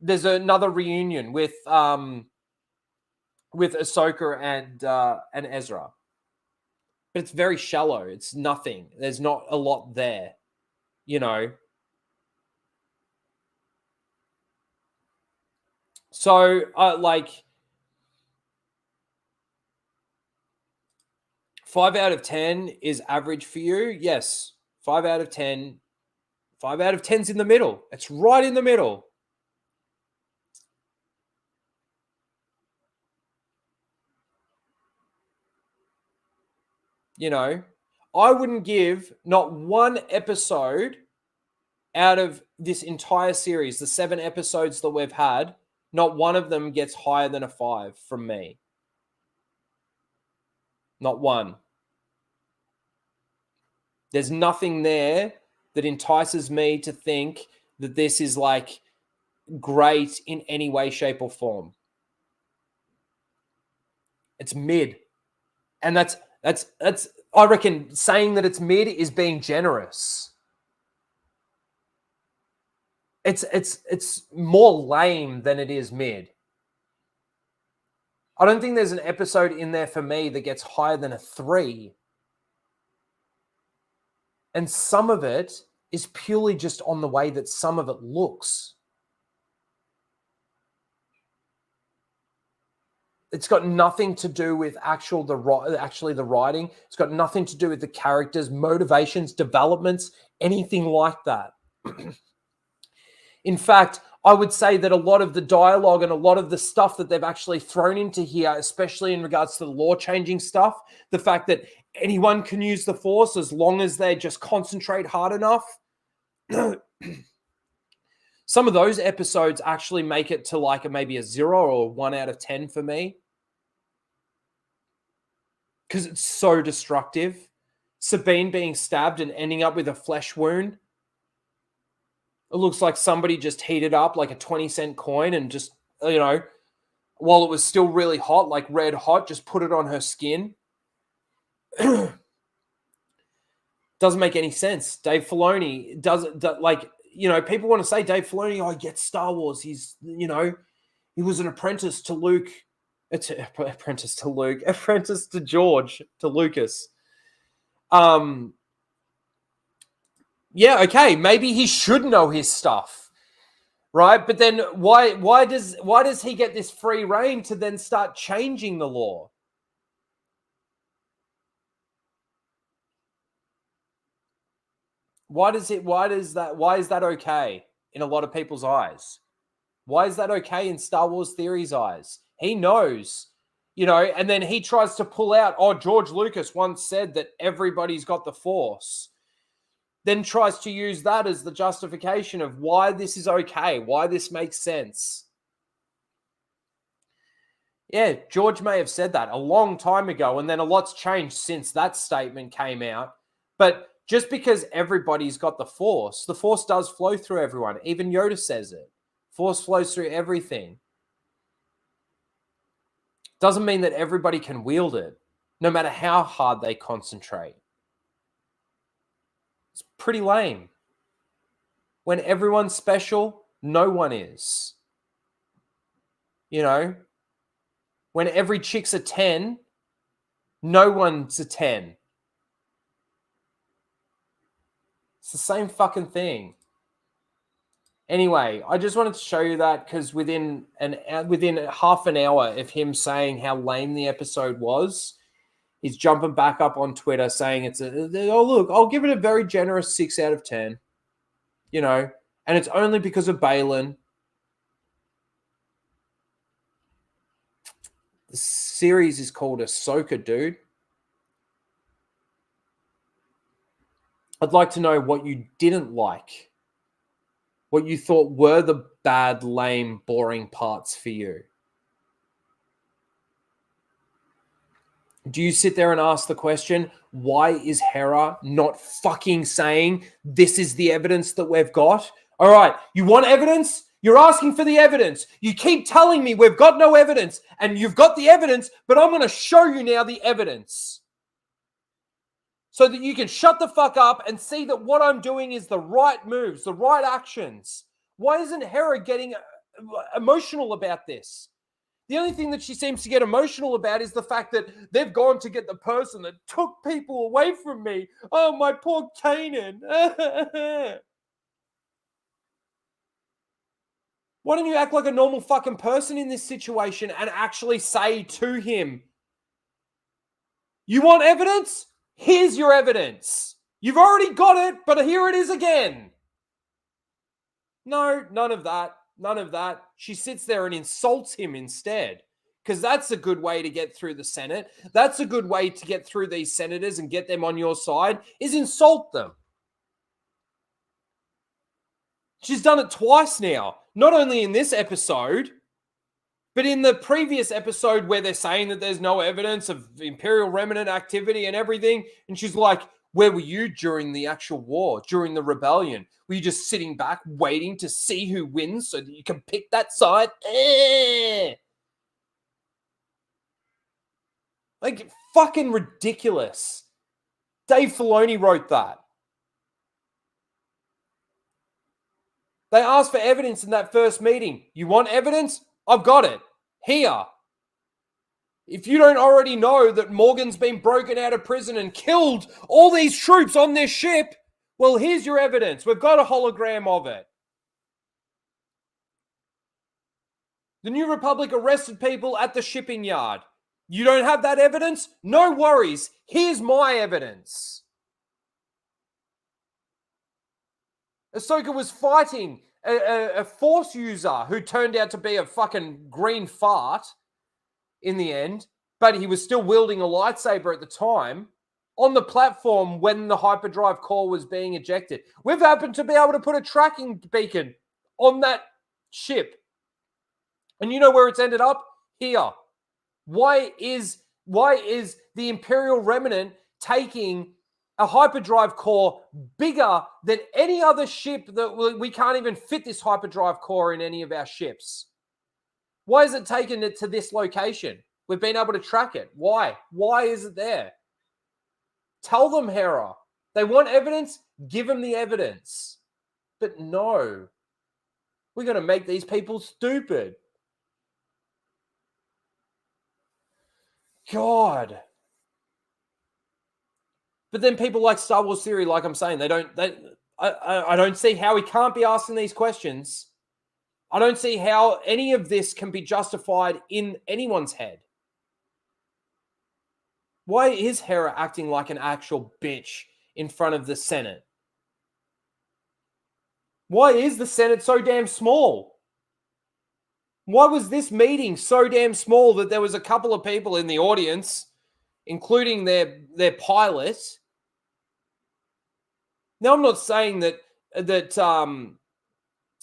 there's another reunion with Ahsoka and Ezra. But it's very shallow. It's nothing. There's not a lot there, you know. So, like, 5 out of 10 is average for you? Yes. 5 out of 10. 5 out of 10's in the middle. It's right in the middle. You know, I wouldn't give not one episode out of this entire series, the 7 episodes that we've had, not one of them gets higher than a 5 from me. Not one. There's nothing there that entices me to think that this is like great in any way, shape, or form. It's mid. And that's I reckon saying that it's mid is being generous. It's more lame than it is mid. I don't think there's an episode in there for me that gets higher than a 3. And some of it is purely just on the way that some of it looks. It's got nothing to do with actually the writing. It's got nothing to do with the characters, motivations, developments, anything like that. In fact, I would say that a lot of the dialogue and a lot of the stuff that they've actually thrown into here, especially in regards to the law-changing stuff, the fact that anyone can use the Force as long as they just concentrate hard enough. Some of those episodes actually make it to like maybe a 0 or 1 out of 10 for me. Because it's so destructive. Sabine being stabbed and ending up with a flesh wound. It looks like somebody just heated up like a 20-cent coin and just, you know, while it was still really hot, like red hot, just put it on her skin. Doesn't make any sense. Dave Filoni doesn't, like, you know, people want to say Dave Filoni, oh, he gets Star Wars. He's, you know, He was an apprentice to Luke. Apprentice to George, to Lucas. Yeah, okay, maybe he should know his stuff, right? But then why does he get this free reign to then start changing the law? Why is that okay in a lot of people's eyes? Why is that okay in Star Wars Theory's eyes? He knows, and then he tries to pull out, George Lucas once said that everybody's got the Force. Then tries to use that as the justification of why this is okay, why this makes sense. Yeah, George may have said that a long time ago, and then a lot's changed since that statement came out. But just because everybody's got the Force does flow through everyone. Even Yoda says it. Force flows through everything. Doesn't mean that everybody can wield it, no matter how hard they concentrate. It's pretty lame. When everyone's special, no one is. When every chick's a 10, no one's a 10. It's the same fucking thing. Anyway, I just wanted to show you that because within half an hour of him saying how lame the episode was, he's jumping back up on Twitter saying look, I'll give it a very generous 6 out of 10. And it's only because of Baylan. The series is called Ahsoka, dude. I'd like to know what you didn't like. What you thought were the bad, lame, boring parts for you. Do you sit there and ask the question, why is Hera not fucking saying this is the evidence that we've got? All right, you want evidence? You're asking for the evidence. You keep telling me we've got no evidence, and you've got the evidence, but I'm going to show you now the evidence so that you can shut the fuck up and see that what I'm doing is the right moves, the right actions. Why isn't Hera getting emotional about this? The only thing that she seems to get emotional about is the fact that they've gone to get the person that took people away from me. Oh, my poor Kanan. Why don't you act like a normal fucking person in this situation and actually say to him, you want evidence? Here's your evidence. You've already got it, but here it is again. No, none of that. None of that. She sits there and insults him instead, because that's a good way to get through the Senate. That's a good way to get through these senators and get them on your side, is insult them. She's done it twice now, not only in this episode, but in the previous episode where they're saying that there's no evidence of Imperial Remnant activity and everything. And she's like, where were you during the actual war, during the rebellion? Were you just sitting back waiting to see who wins so that you can pick that side? Like, fucking ridiculous. Dave Filoni wrote that. They asked for evidence in that first meeting. You want evidence? I've got it. Here. If you don't already know that Morgan's been broken out of prison and killed all these troops on this ship, well, here's your evidence. We've got a hologram of it. The New Republic arrested people at the shipping yard. You don't have that evidence? No worries. Here's my evidence. Ahsoka was fighting a Force user who turned out to be a fucking green fart in the end, but he was still wielding a lightsaber at the time on the platform when the hyperdrive core was being ejected. We've happened to be able to put a tracking beacon on that ship. And you know where it's ended up? Here. Why is the Imperial Remnant taking a hyperdrive core bigger than any other ship that we can't even fit this hyperdrive core in any of our ships? Why is it taking it to this location? We've been able to track it. Why? Why is it there? Tell them, Hera. They want evidence? Give them the evidence. But no. We're going to make these people stupid. God. But then people like Star Wars Theory, like I'm saying, I don't see how he can't be asking these questions. I don't see how any of this can be justified in anyone's head. Why is Hera acting like an actual bitch in front of the Senate? Why is the Senate so damn small? Why was this meeting so damn small that there was a couple of people in the audience, including their pilot? Now, I'm not saying that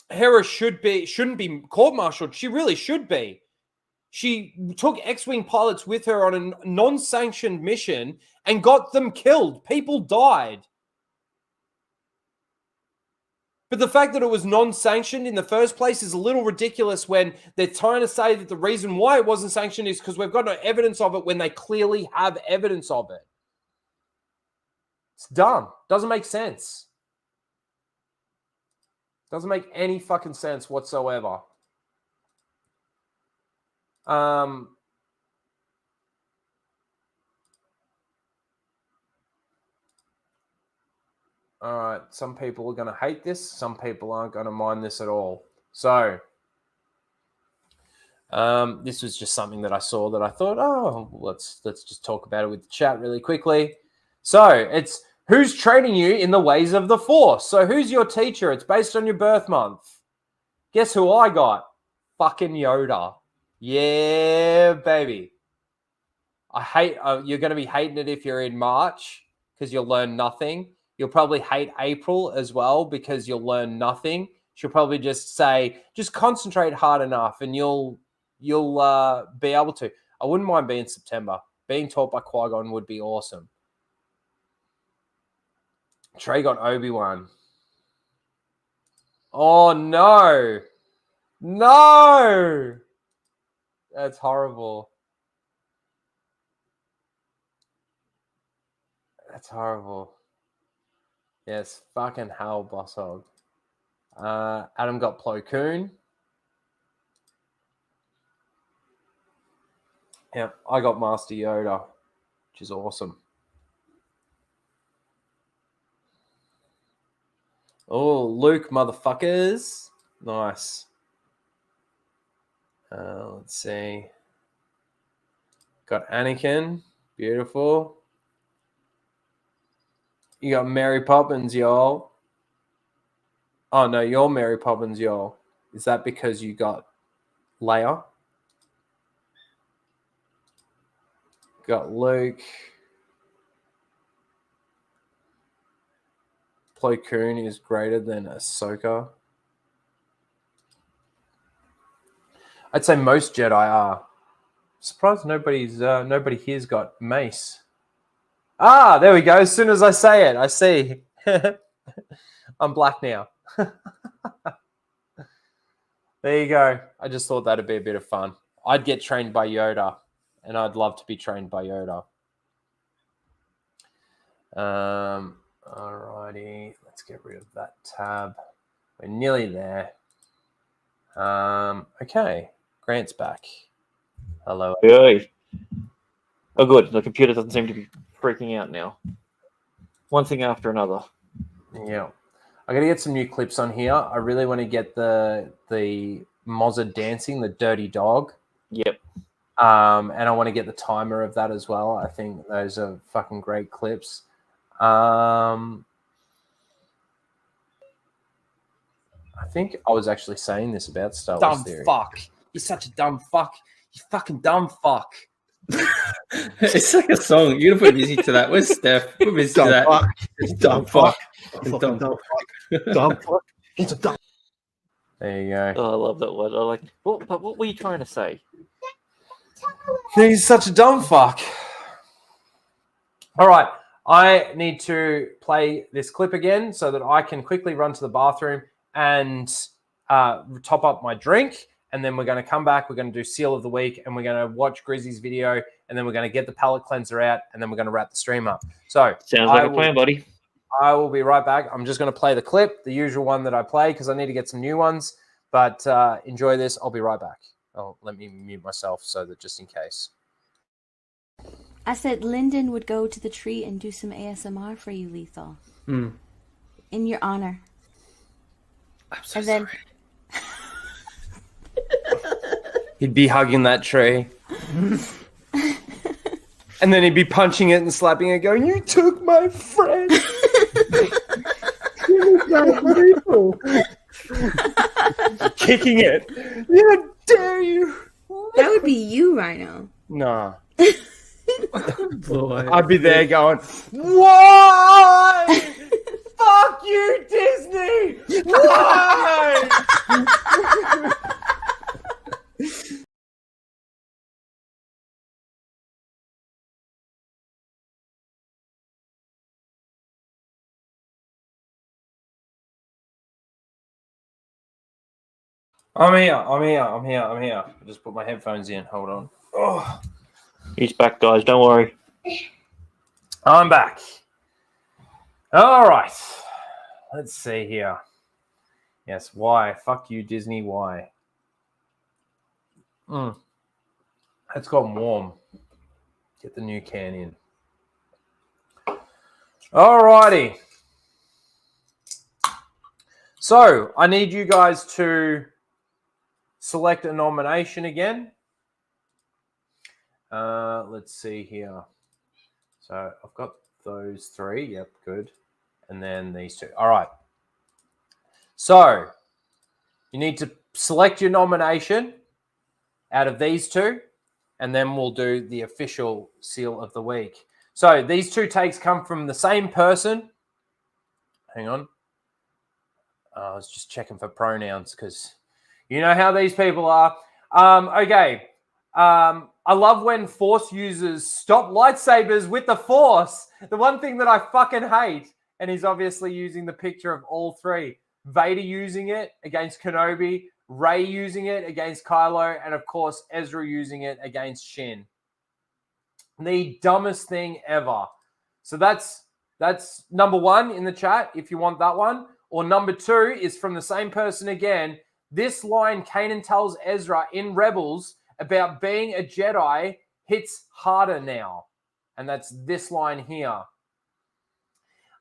Hera shouldn't be court-martialed. She really should be. She took X-Wing pilots with her on a non-sanctioned mission and got them killed. People died. But the fact that it was non-sanctioned in the first place is a little ridiculous when they're trying to say that the reason why it wasn't sanctioned is because we've got no evidence of it when they clearly have evidence of it. It's dumb. Doesn't make sense. Doesn't make any fucking sense whatsoever. All right, some people are going to hate this. Some people aren't going to mind this at all. So, this was just something that I saw that I thought, oh, let's just talk about it with the chat really quickly. So, it's who's training you in the ways of the Force? So, who's your teacher? It's based on your birth month. Guess who I got? Fucking Yoda. Yeah, baby. I hate. You're going to be hating it if you're in March because you'll learn nothing. You'll probably hate April as well because you'll learn nothing. She'll probably just say, just concentrate hard enough and you'll be able to. I wouldn't mind being September. Being taught by Qui-Gon would be awesome. Trey got Obi-Wan. Oh, no. No. That's horrible. That's horrible. Yes, fucking hell, Boss Hog. Adam got Plo Koon. Yeah, I got Master Yoda, which is awesome. Oh, Luke, motherfuckers. Nice. Let's see. Got Anakin. Beautiful. You got Mary Poppins, y'all. Oh, no, you're Mary Poppins, y'all. Is that because you got Leia? Got Luke. Plo Koon is greater than Ahsoka. I'd say most Jedi are. Surprised nobody here's got Mace. Ah, there we go. As soon as I say it, I see. I'm black now. There you go. I just thought that'd be a bit of fun. I'd get trained by Yoda, and I'd love to be trained by Yoda. Alrighty, let's get rid of that tab. We're nearly there. Okay, Grant's back. Hello. Hey. Oh, good. The computer doesn't seem to be freaking out now. One thing after another. Yeah. I got to get some new clips on here. I really want to get the Mozza dancing, the dirty dog. Yep. And I want to get the timer of that as well. I think those are fucking great clips. I think I was actually saying this about Star Wars Dumb Theory. fuck. You're such a dumb fuck. You fucking dumb fuck. It's like a song. You're gonna put music to that. Where's Steph? Put music to that. Fuck. Dumb fuck. Dumb fuck. Dumb fuck. It's a dumb. There you go. Oh, I love that one. I like. What were you trying to say? He's such a dumb fuck. All right. I need to play this clip again so that I can quickly run to the bathroom and top up my drink. And then we're going to come back. We're going to do Seal of the Week. And we're going to watch Grizzy's video. And then we're going to get the palate cleanser out. And then we're going to wrap the stream up. So Sounds like a plan, buddy. I will be right back. I'm just going to play the clip, the usual one that I play, because I need to get some new ones. But enjoy this. I'll be right back. Oh, let me mute myself so that just in case. I said Lyndon would go to the tree and do some ASMR for you, Lethal. Mm. In your honor. I'm so And then He'd be hugging that tree. And then he'd be punching it and slapping it, going, "You took my friend." Kicking it. How dare you? that would be you, Rhino. Nah. Boy. I'd be there going, "Why? Fuck you, Disney! Why?" I'm here. I just put my headphones in. Hold on. Oh, He's back, guys. Don't worry. I'm back. All right. Let's see here. Yes, why? Fuck you, Disney. Why? It's gotten warm. Get the new can in. All righty. So I need you guys to select a nomination again. Let's see here. So I've got those three. Yep, good. And then these two. All right. So you need to select your nomination out of these two, and then we'll do the official seal of the week. So these two takes come from the same person. Hang on. I was just checking for pronouns because you know how these people are. Okay. I love when Force users stop lightsabers with the Force. The one thing that I fucking hate, and he's obviously using the picture of all three. Vader using it against Kenobi, Rey using it against Kylo, and of course Ezra using it against Shin. The dumbest thing ever. So that's number one in the chat if you want that one. Or number two is from the same person again. This line Kanan tells Ezra in Rebels about being a Jedi hits harder now. And that's this line here.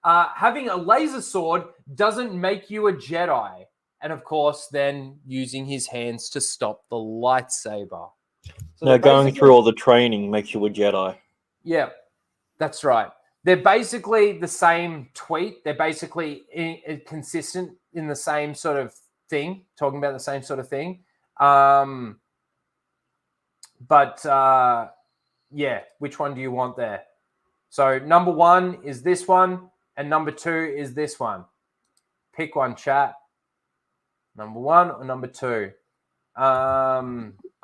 Having a laser sword doesn't make you a Jedi. And of course, then using his hands to stop the lightsaber. So No, going through all the training makes you a Jedi. Yeah, that's right. They're basically the same tweet. They're basically consistent in the same sort of thing, talking about the same sort of thing. Yeah, which one do you want there? So number one is this one, and number two is this one. Pick one, chat. Number one or number two? I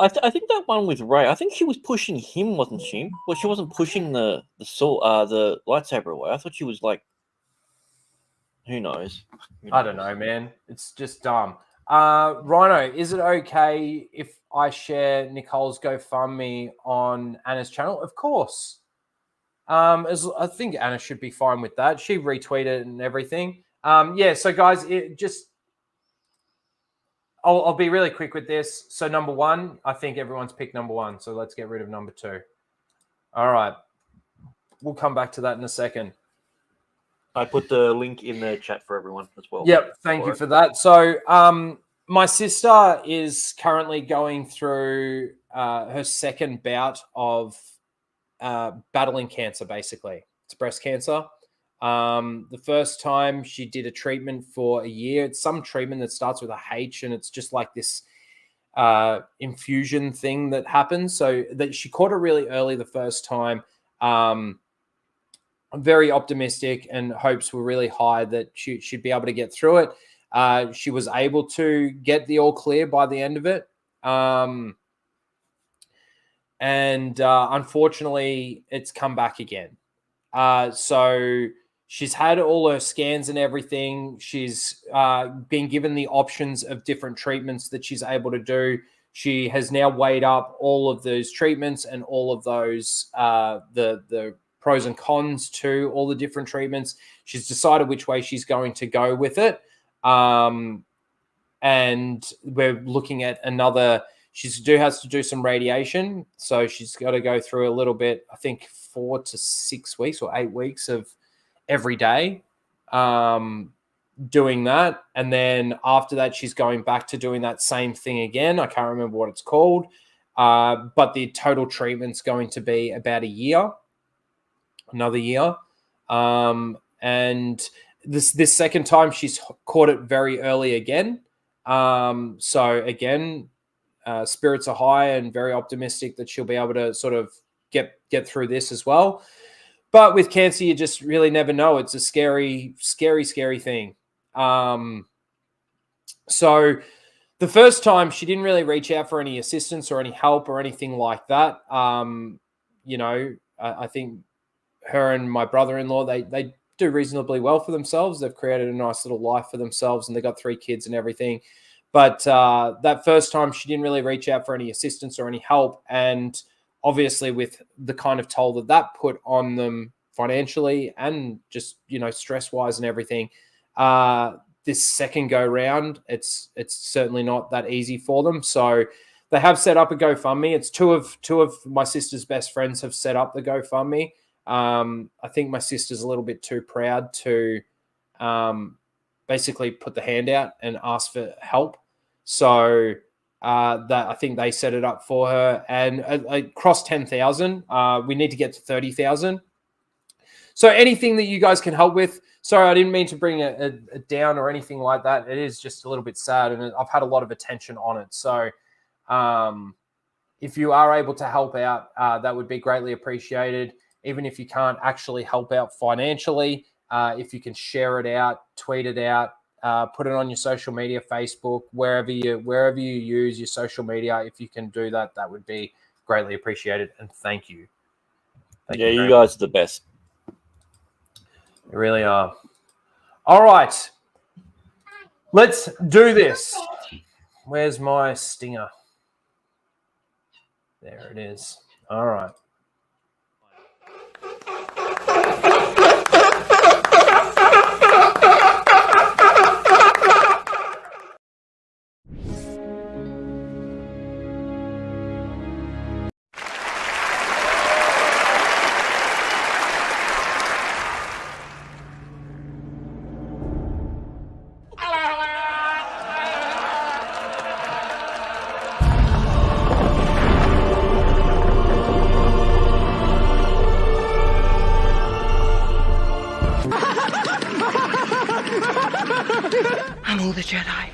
think that one with Rey. I think she was pushing him, wasn't she? Well, she wasn't pushing the lightsaber away. I thought she was like, who knows? I don't know, man. It's just dumb. Rhino, is it okay if I share Nicole's GoFundMe on Anna's channel? Of course. I think Anna should be fine with that. She retweeted it and everything. Yeah, so guys, I'll be really quick with this. So number one, I think everyone's picked number one. So let's get rid of number two. All right. We'll come back to that in a second. I put the link in the chat for everyone as well. Yep. Thank you for that. So my sister is currently going through her second bout of battling cancer, basically. It's breast cancer. The first time she did a treatment for a year. It's some treatment that starts with a H, and it's just like this infusion thing that happens. So that she caught it really early the first time. I'm very optimistic, and hopes were really high that she'd be able to get through it. She was able to get the all clear by the end of it. Unfortunately, it's come back again. So she's had all her scans and everything. She's been given the options of different treatments that she's able to do. She has now weighed up all of those treatments and all of those, the pros and cons to all the different treatments. She's decided which way she's going to go with it. And we're looking at another, has to do some radiation, so she's got to go through a little bit. I think 4 to 6 weeks or 8 weeks of every day doing that, and then after that, she's going back to doing that same thing again. I can't remember what it's called, but the total treatment's going to be about another year, and this second time she's caught it very early again. So again. Spirits are high and very optimistic that she'll be able to sort of get through this as well. But with cancer, you just really never know. It's a scary, scary, scary thing. So the first time she didn't really reach out for any assistance or any help or anything like that. I think her and my brother-in-law, they do reasonably well for themselves. They've created a nice little life for themselves, and they've got 3 kids and everything. But that first time, she didn't really reach out for any assistance or any help. And obviously with the kind of toll that put on them financially and just, stress-wise and everything, this second go-round, it's certainly not that easy for them. So they have set up a GoFundMe. It's two of my sister's best friends have set up the GoFundMe. I think my sister's a little bit too proud to basically put the hand out and ask for help. So that I think they set it up for her, and across 10,000. We need to get to 30,000. So anything that you guys can help with. Sorry, I didn't mean to bring it down or anything like that. It is just a little bit sad, and I've had a lot of attention on it. So if you are able to help out, that would be greatly appreciated. Even if you can't actually help out financially, if you can share it out, tweet it out, put it on your social media, Facebook, wherever you use your social media. If you can do that, that would be greatly appreciated. And thank you. You guys are the best. You really are. All right. Let's do this. Where's my stinger? There it is. All right. I'm all the Jedi.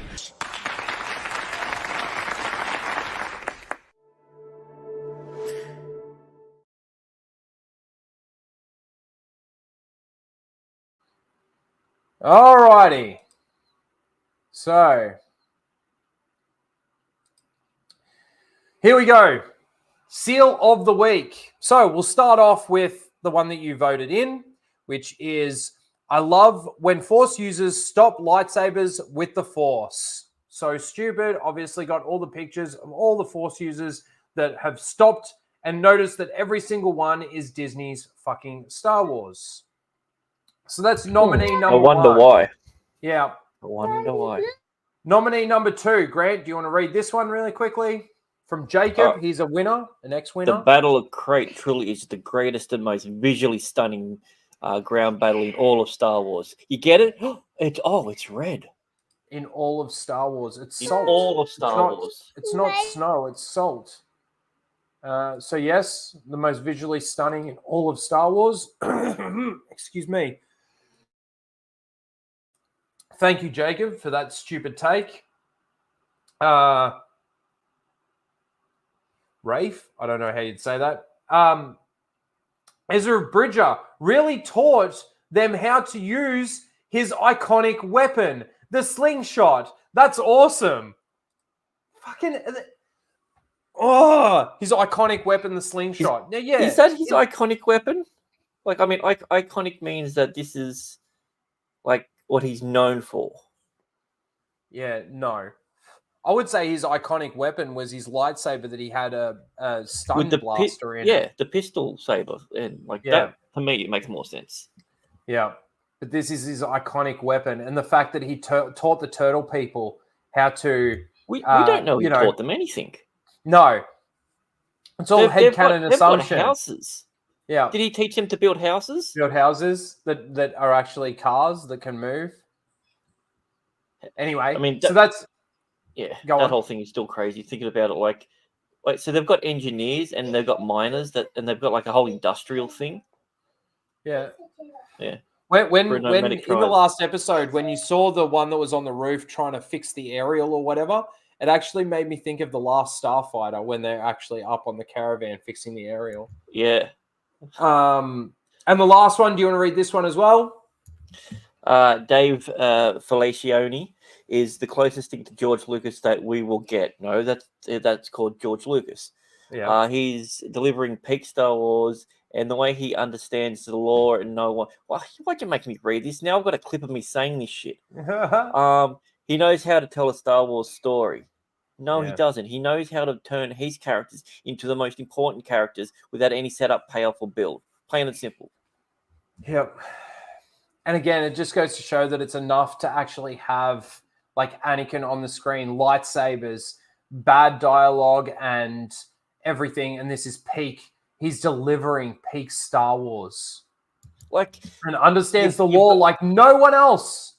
All righty. So here we go. Seal of the week. So we'll start off with the one that you voted in, which is, I love when Force users stop lightsabers with the Force. So stupid. Obviously got all the pictures of all the Force users that have stopped, and notice that every single one is Disney's fucking Star Wars. So that's nominee number 1. I wonder why. Yeah. I wonder why. Nominee number 2. Grant, do you want to read this one really quickly? From Jacob. He's a winner, an ex-winner. The Battle of Crate truly is the greatest and most visually stunning ground battle in all of Star Wars. You get it? It's red. In all of Star Wars. It's in salt. all of Star Wars. It's not snow, it's salt. So yes, the most visually stunning in all of Star Wars. Excuse me. Thank you, Jacob, for that stupid take. Rafe, I don't know how you'd say that. Ezra Bridger really taught them how to use his iconic weapon, the slingshot. That's awesome. Fucking... Oh, his iconic weapon, the slingshot. Yeah. Is that his iconic weapon? Like, I mean, iconic means that this is, like, what he's known for. Yeah, no. I would say his iconic weapon was his lightsaber that he had a stun blaster in. Yeah, the pistol saber. And, like, that, to me, it makes more sense. Yeah. But this is his iconic weapon. And the fact that he taught the turtle people how to... We don't know he taught them anything. No. It's all headcanon assumption. They've got houses. Yeah. Did he teach them to build houses? Build houses that are actually cars that can move. Anyway, I mean, so that's... Yeah, Go that on. whole thing is still crazy. Thinking about it, like so they've got engineers and they've got miners and they've got like a whole industrial thing. Yeah. Yeah. When For a nomadic in the tribe. last episode, when you saw the one that was on the roof trying to fix the aerial or whatever, it actually made me think of the last Starfighter when they're actually up on the caravan fixing the aerial. Yeah. And the last one, do you want to read this one as well? Dave Felicioni is the closest thing to George Lucas that we will get. No, that's called George Lucas. Yeah. He's delivering peak Star Wars, and the way he understands the lore and no one. Why'd you make me read this? Now I've got a clip of me saying this shit. He knows how to tell a Star Wars story. No, he doesn't. He knows how to turn his characters into the most important characters without any setup, payoff, or build. Plain and simple. Yep. And again, it just goes to show that it's enough to actually have like Anakin on the screen, lightsabers, bad dialogue, and everything. And this is peak. He's delivering peak Star Wars. And understands the lore like no one else.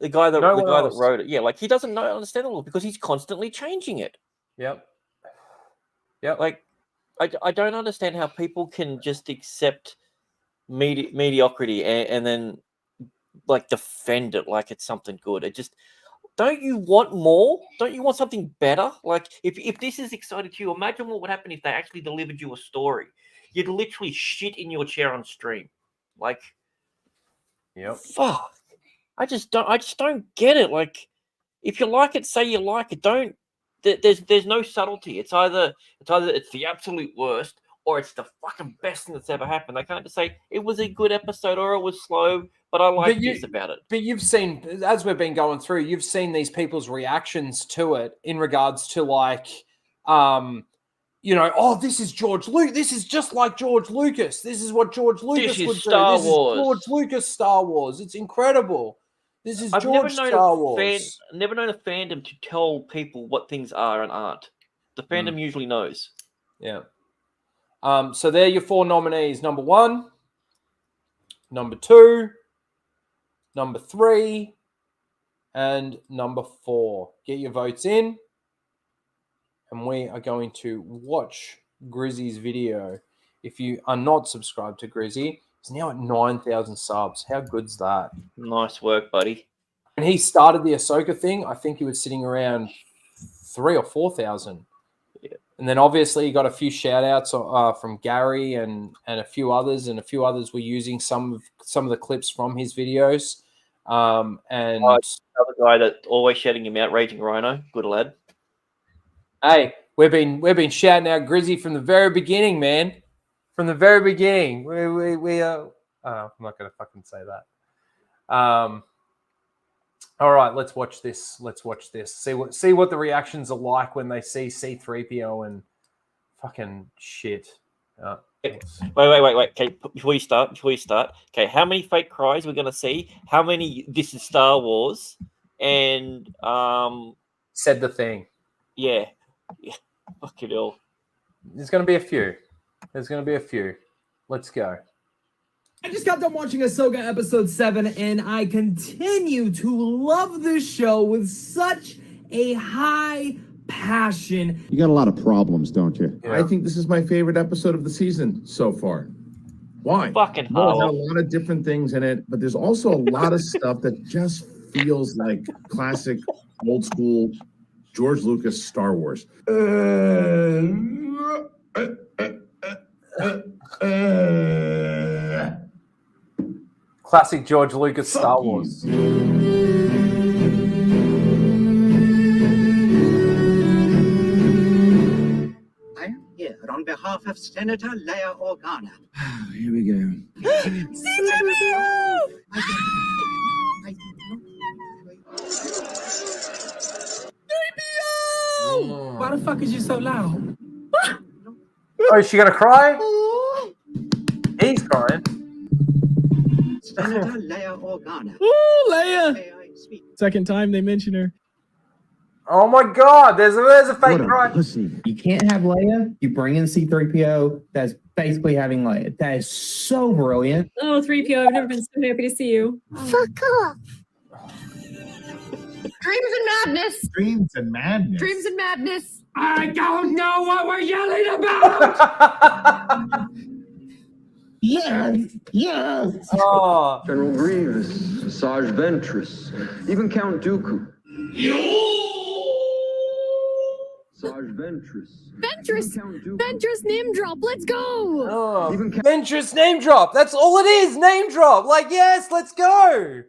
The guy that wrote it, like he doesn't understand the lore because he's constantly changing it. Yep. Like I don't understand how people can just accept mediocrity and then like defend it like it's something good. It just, don't you want more? Don't you want something better? Like if this is exciting to you, imagine what would happen if they actually delivered you a story. You'd literally shit in your chair on stream. Like, fuck. I just don't get it. Like, if you like it, say you like it. Don't. There's no subtlety. It's either it's the absolute worst or it's the fucking best thing that's ever happened. They can't just say it was a good episode or it was slow, but I like this about it. But you've seen, as we've been going through, you've seen these people's reactions to it in regards to like, oh, this is George Lucas. This is just like George Lucas. This is what George Lucas would do. Star This Wars. is George Lucas Star Wars. It's incredible. This is I've never George known Star Wars. never known a fandom to tell people what things are and aren't. The fandom usually knows. Yeah. So they're your 4 nominees. Number 1, number 2, number 3, and number 4. Get your votes in. And we are going to watch Grizzy's video. If you are not subscribed to Grizzy, he's now at 9,000 subs. How good's that? Nice work, buddy. When he started the Ahsoka thing, I think he was sitting around 3,000 or 4,000. Yeah. And then obviously he got a few shout outs from Gary and a few others, and a few others were using some of the clips from his videos. And another guy that always shouting him out, Raging Rhino, good lad. Hey, we've been shouting out Grizzy from the very beginning, man. From the very beginning, we I'm not going to fucking say that. All right, let's watch this. See what the reactions are like when they see C-3PO and fucking shit. Wait. Okay, before you start. Okay, how many fake cries we're going to see? How many this is Star Wars? And said the thing. Yeah. Fucking hell. There's going to be a few. Let's go. I just got done watching Ahsoka episode 7, and I continue to love this show with such a high passion. You got a lot of problems, don't you? I think this is my favorite episode of the season so far. Why? Fucking Well, hell. it had a lot of different things in it, but there's also a lot of stuff that just feels like classic, old school George Lucas Star Wars. Classic George Lucas Star Wars. I am here on behalf of Senator Leia Organa. Here we go. Why the fuck is you so loud? Oh, is she gonna cry? He's crying. Senator Leia Organa. Ooh, Leia! May I speak? Second time they mention her. Oh my god, there's a fake What a cry. pussy. You can't have Leia. You bring in C-3PO. That's basically having Leia. That is so brilliant. Oh, 3PO, I've never been so happy to see you. Fuck off. Dreams and madness. Dreams and madness. Dreams and madness. I don't know what we're yelling about. Yes, yes. Oh. General Grievous, Saj Ventress, even Count Dooku. Saj Ventress. Ventress name drop. Let's go. Oh. Ventress name drop. That's all it is. Name drop. Like, yes, let's go.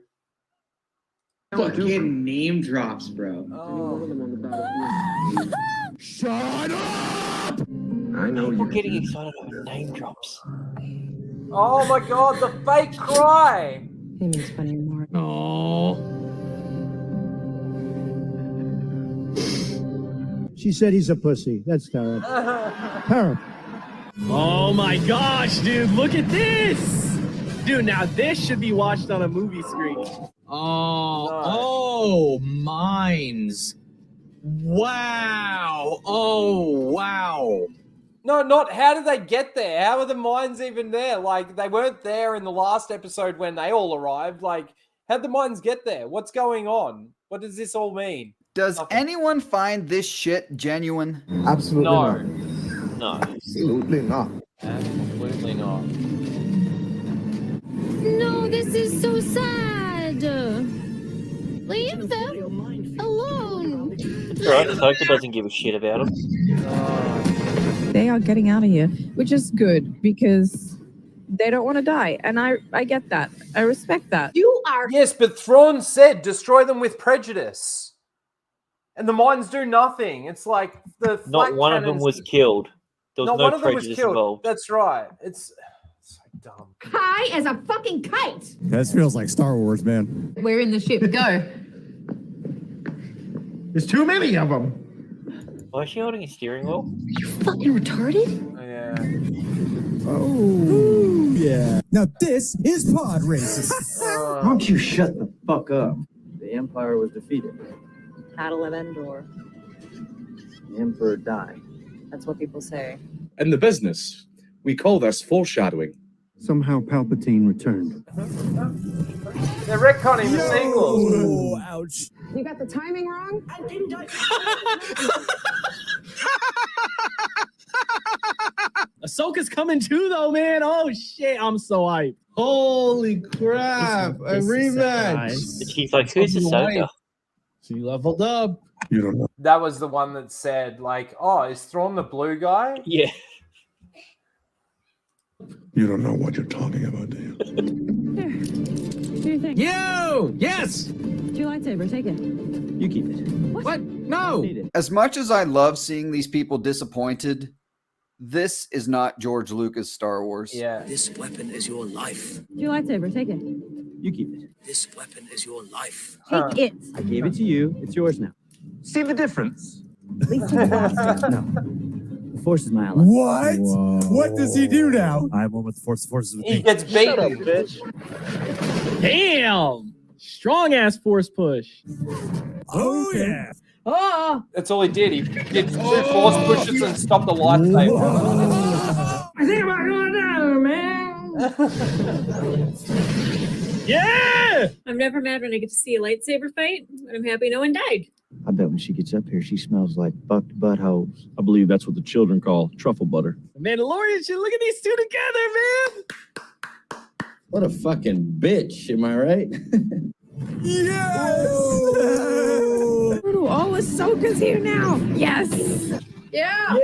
Fucking name drops, bro. Oh. Shut up! I know you're getting excited over name drops. Oh my god, the fake cry. He makes fun anymore. Oh. She said he's a pussy. That's terrible. Terrible. Oh my gosh, dude, look at this! Dude, now this should be watched on a movie screen. Oh, mines. Wow. Oh, wow. No, not how did they get there? How are the mines even there? Like, they weren't there in the last episode when they all arrived. Like, how'd the mines get there? What's going on? What does this all mean? Does anyone find this shit genuine? Absolutely No. not. No. Absolutely not. Absolutely not. No, this is so sad. Leave them alone. Right, Ahsoka doesn't give a shit about him. They are getting out of here, which is good because they don't want to die. And I get that. I respect that. You are. Yes, but Thrawn said destroy them with prejudice. And the mines do nothing. It's like the Not one of them was killed. There was no prejudice involved. That's right. It's so dumb. High as a fucking kite. That feels like Star Wars, man. We're in the ship. Go. There's too many of them. Why is she holding a steering wheel? You fucking retarded? Yeah. Oh, yeah. Now this is pod racing. Why don't you shut the fuck up? The Empire was defeated. Battle of Endor. The Emperor died. That's what people say. In the business, we call this foreshadowing. Somehow Palpatine returned. They're retconning the sequels. Oh, ouch. You got the timing wrong? Ahsoka's coming too, though, man. Oh shit, I'm so hyped. Holy crap. A rematch. He's like, who's Ahsoka? She leveled up. You don't know. That was the one that said, like, oh, is Thrawn the blue guy? Yeah. You don't know what you're talking about, do you? What do you think? You! Yes! It's your lightsaber. Take it. You keep it. What? No! As much as I love seeing these people disappointed, this is not George Lucas Star Wars. Yeah. This weapon is your life. It's your lightsaber. Take it. You keep it. This weapon is your life. Take it. I gave it to you. It's yours now. See the difference? At least take it. No. The Force is my ally. What? What does he do now? I'm one with the Force. The Force is with He me. gets beaten. Shut up, bitch. Damn! Strong ass force push. Oh, yeah. Ah! That's all he did. He did two force pushes and stopped the lightsaber. I think about going down, man. Yeah! I'm never mad when I get to see a lightsaber fight. I'm happy no one died. I bet when she gets up here, she smells like bucked buttholes. I believe that's what the children call truffle butter. The Mandalorian should look at these two together, man. What a fucking bitch, am I right? Yes! Oh, Ahsoka's here now. Yes. Yeah.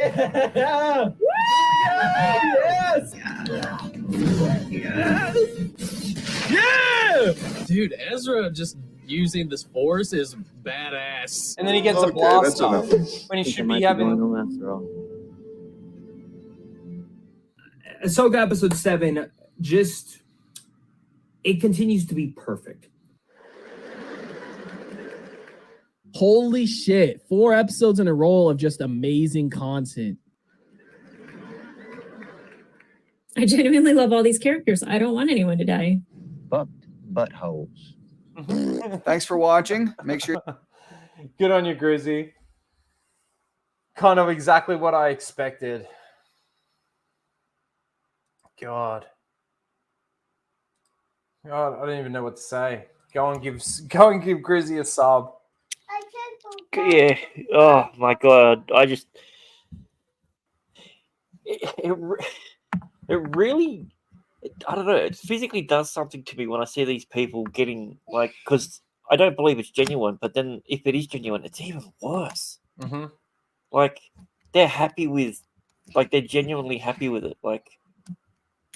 Yeah! Yes! Yeah! Dude, Ezra just using this force is badass. And then he gets a blaster when he should be having. After all. Ahsoka episode 7 just it continues to be perfect. Holy shit. 4 episodes in a row of just amazing content. I genuinely love all these characters. I don't want anyone to die. Bucked buttholes. Thanks for watching. Make sure Good on you, Grizzy. Kind of exactly what I expected. God, I don't even know what to say. Go and give Grizzy a sub. Yeah. Oh my god. I just it really, I don't know. It physically does something to me when I see these people getting like, because I don't believe it's genuine. But then if it is genuine, it's even worse. Mm-hmm. Like they're happy with, like they're genuinely happy with it. Like,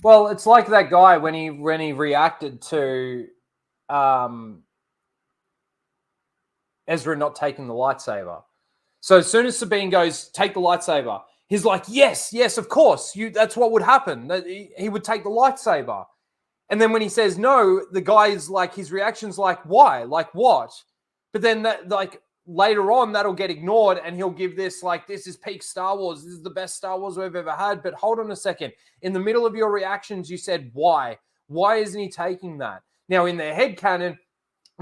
well, it's like that guy when he reacted to Ezra not taking the lightsaber. So as soon as Sabine goes, take the lightsaber, he's like, yes, of course. That's what would happen. He would take the lightsaber. And then when he says no, the guy's like, his reaction's like, why? Like what? But then that, like, later on, that'll get ignored and he'll give this, like, this is peak Star Wars. This is the best Star Wars we've ever had. But hold on a second. In the middle of your reactions, you said, why? Why isn't he taking that? Now, in their headcanon,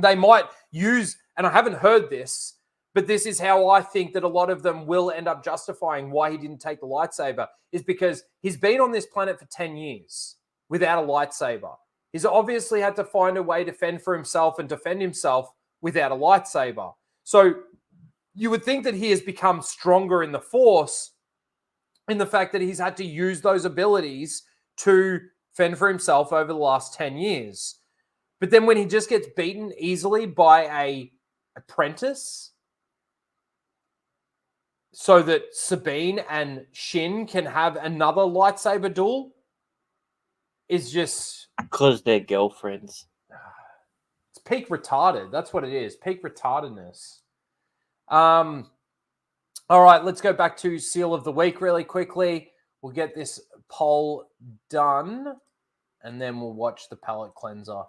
they might use, and I haven't heard this, but this is how I think that a lot of them will end up justifying why he didn't take the lightsaber, is because he's been on this planet for 10 years without a lightsaber. He's obviously had to find a way to fend for himself and defend himself without a lightsaber. So you would think that he has become stronger in the Force in the fact that he's had to use those abilities to fend for himself over the last 10 years. But then when he just gets beaten easily by a apprentice so that Sabine and Shin can have another lightsaber duel is just... because they're girlfriends. It's peak retarded. That's what it is. Peak retardedness. All right, let's go back to Seal of the Week really quickly. We'll get this poll done, and then we'll watch the palate cleanser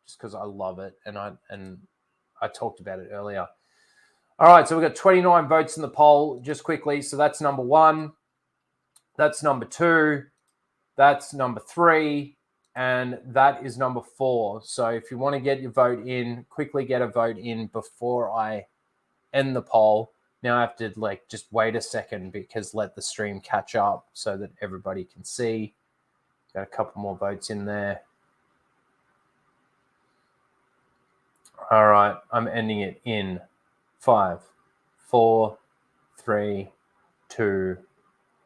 just because I love it, and I talked about it earlier. All right, so we've got 29 votes in the poll just quickly. So that's number 1. That's number 2. That's number 3. And that is number 4. So if you want to get your vote in, quickly get a vote in before I end the poll. Now I have to just wait a second because let the stream catch up so that everybody can see. Got a couple more votes in there. All right, I'm ending it in 5, 4, 3, 2,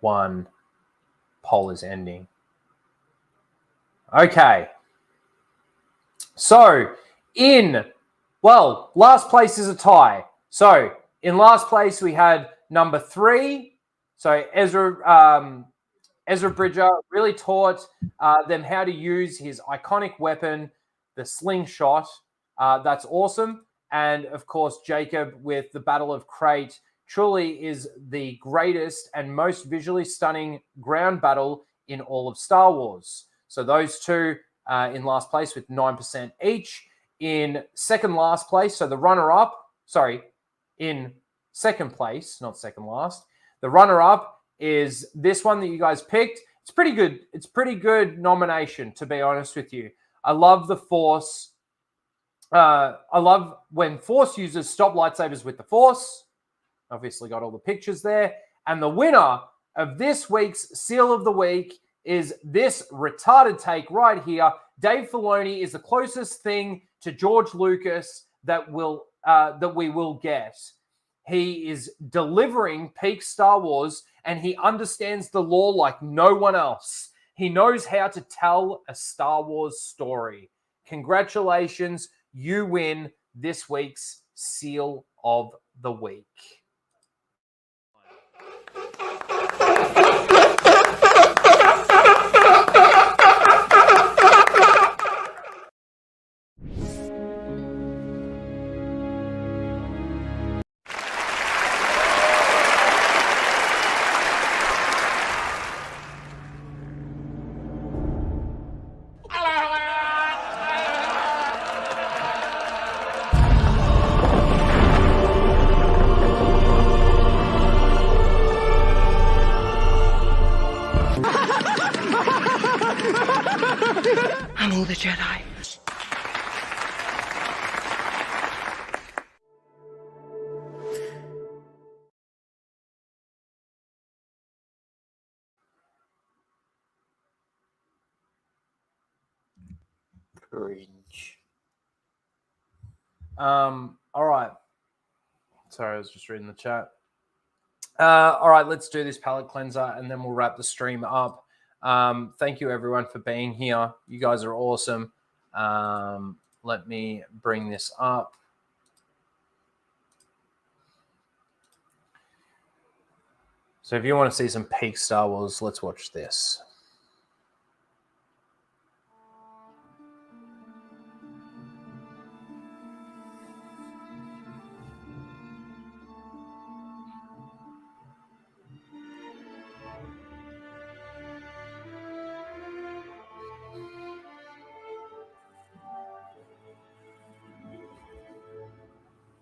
1. Poll is ending. Okay. So last place is a tie. So in last place we had number 3. So Ezra Bridger really taught them how to use his iconic weapon, the slingshot. That's awesome. And of course, Jacob with the Battle of Crate truly is the greatest and most visually stunning ground battle in all of Star Wars. So those two in last place with 9% each. In second last place, so the runner-up, in second place, not second last. The runner-up is this one that you guys picked. It's pretty good. It's pretty good nomination, to be honest with you. I love the Force. I love when Force users stop lightsabers with the Force. Obviously got all the pictures there. And the winner of this week's Seal of the Week is this retarded take right here. Dave Filoni is the closest thing to George Lucas that we will get. He is delivering peak Star Wars, and he understands the lore like no one else. He knows how to tell a Star Wars story. Congratulations, you win this week's Seal of the Week. Hello, the Jedi. Cringe. All right. Sorry, I was just reading the chat. All right, let's do this palate cleanser and then we'll wrap the stream up. Thank you everyone for being here. You guys are awesome. Let me bring this up. So if you want to see some peak Star Wars, let's watch this.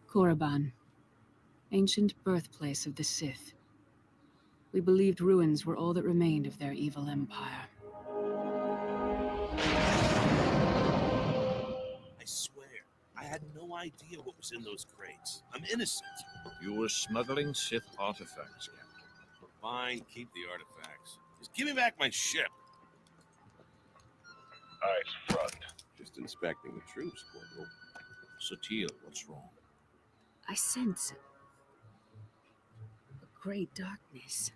Korriban, ancient birthplace of the Sith. We believed ruins were all that remained of their evil empire. I swear, I had no idea what was in those crates. I'm innocent. You were smuggling Sith artifacts, Captain. Fine, keep the artifacts. Just give me back my ship. Eyes front. Just inspecting the troops, Corporal. Satele, what's wrong? I sense a great darkness.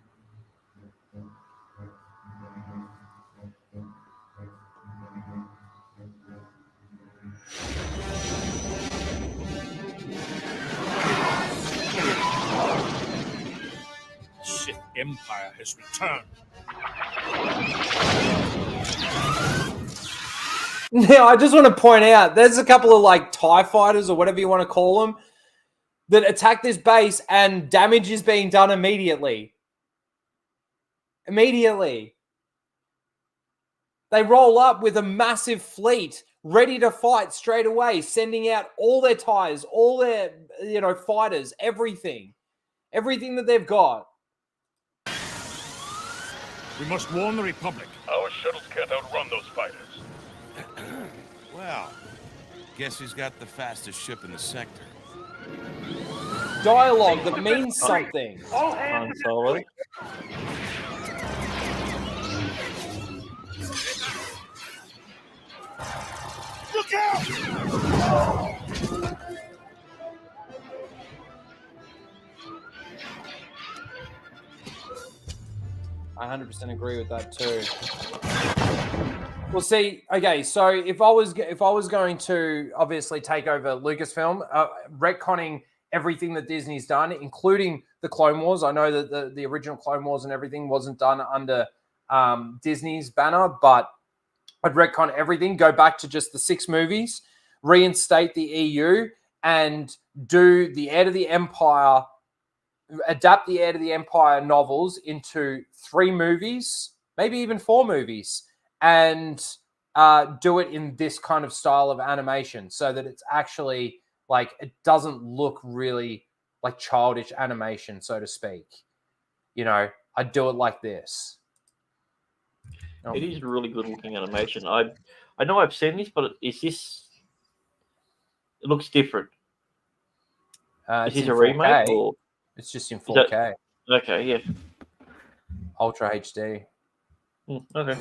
The Sith Empire has returned. Now, I just want to point out, there's a couple of like TIE fighters or whatever you want to call them that attack this base and damage is being done immediately. Immediately. They roll up with a massive fleet ready to fight straight away, sending out all their TIEs, all their, fighters, everything. Everything that they've got. We must warn the Republic. Our shuttles can't outrun those fighters. Well, guess who's got the fastest ship in the sector? Dialogue that means something. Han Solo. Look out! I 100% agree with that too. Well, see, okay, so if I was going to obviously take over Lucasfilm, retconning everything that Disney's done, including the Clone Wars. I know that the original Clone Wars and everything wasn't done under Disney's banner, but I'd retcon everything, go back to just the 6 movies, reinstate the EU, and do the Heir to the Empire, adapt the Heir to the Empire novels into 3 movies, maybe even 4 movies, and do it in this kind of style of animation so that it's actually like, it doesn't look really like childish animation, so to speak. I'd do it like this. It is really good looking animation. I know I've seen this, but is this? It looks different. Is this a remake or? It's just in 4K. Okay, yeah. Ultra HD. Okay.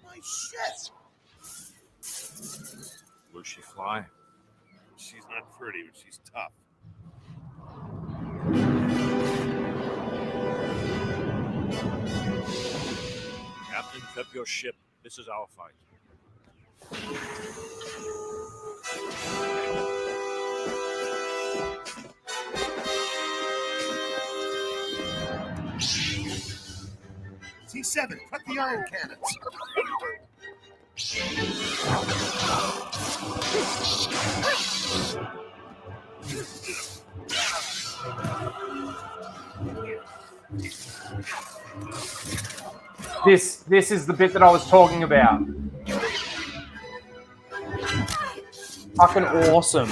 My shit! Will she fly? She's not pretty, but she's tough. Captain, prep your ship. This is our fight. T7, cut the iron cannons. This is the bit that I was talking about. Fucking awesome.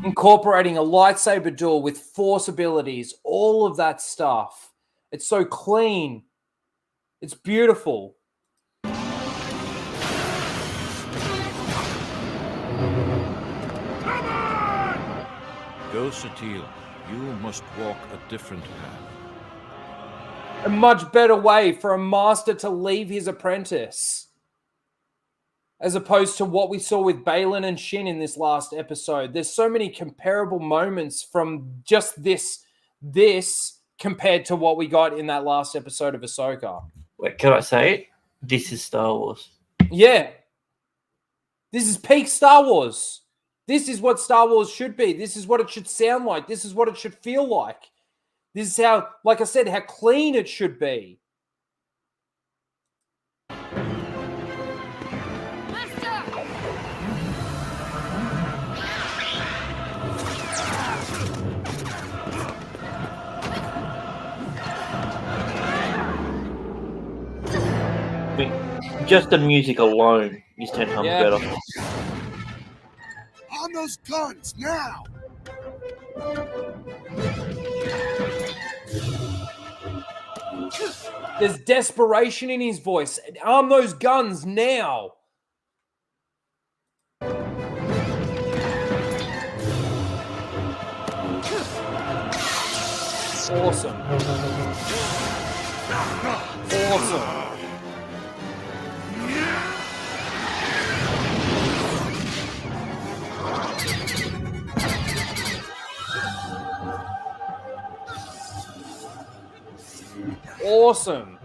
incorporating a lightsaber duel with force abilities, all of that stuff. It's so clean. It's beautiful. Go, Satil. You must walk a different path. A much better way for a master to leave his apprentice, as opposed to what we saw with Balin and Shin in this last episode. There's so many comparable moments from just this compared to what we got in that last episode of Ahsoka. Wait, can I say it? This is Star Wars. Yeah. This is peak Star Wars. This is what Star Wars should be. This is what it should sound like. This is what it should feel like. This is how, like I said, how clean it should be. I mean, just the music alone is 10 times better. On those guns now! There's desperation in his voice. Arm those guns now. Awesome. Awesome. Awesome.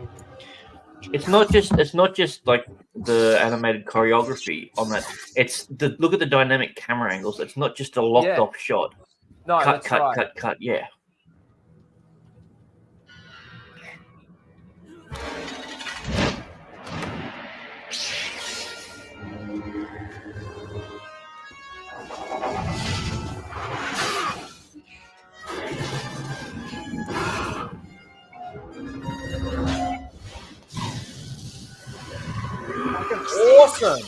It's not just like the animated choreography on that. It's the look at the dynamic camera angles. It's not just a locked off shot. No, cut, that's cut, right. cut, cut. Yeah. Awesome.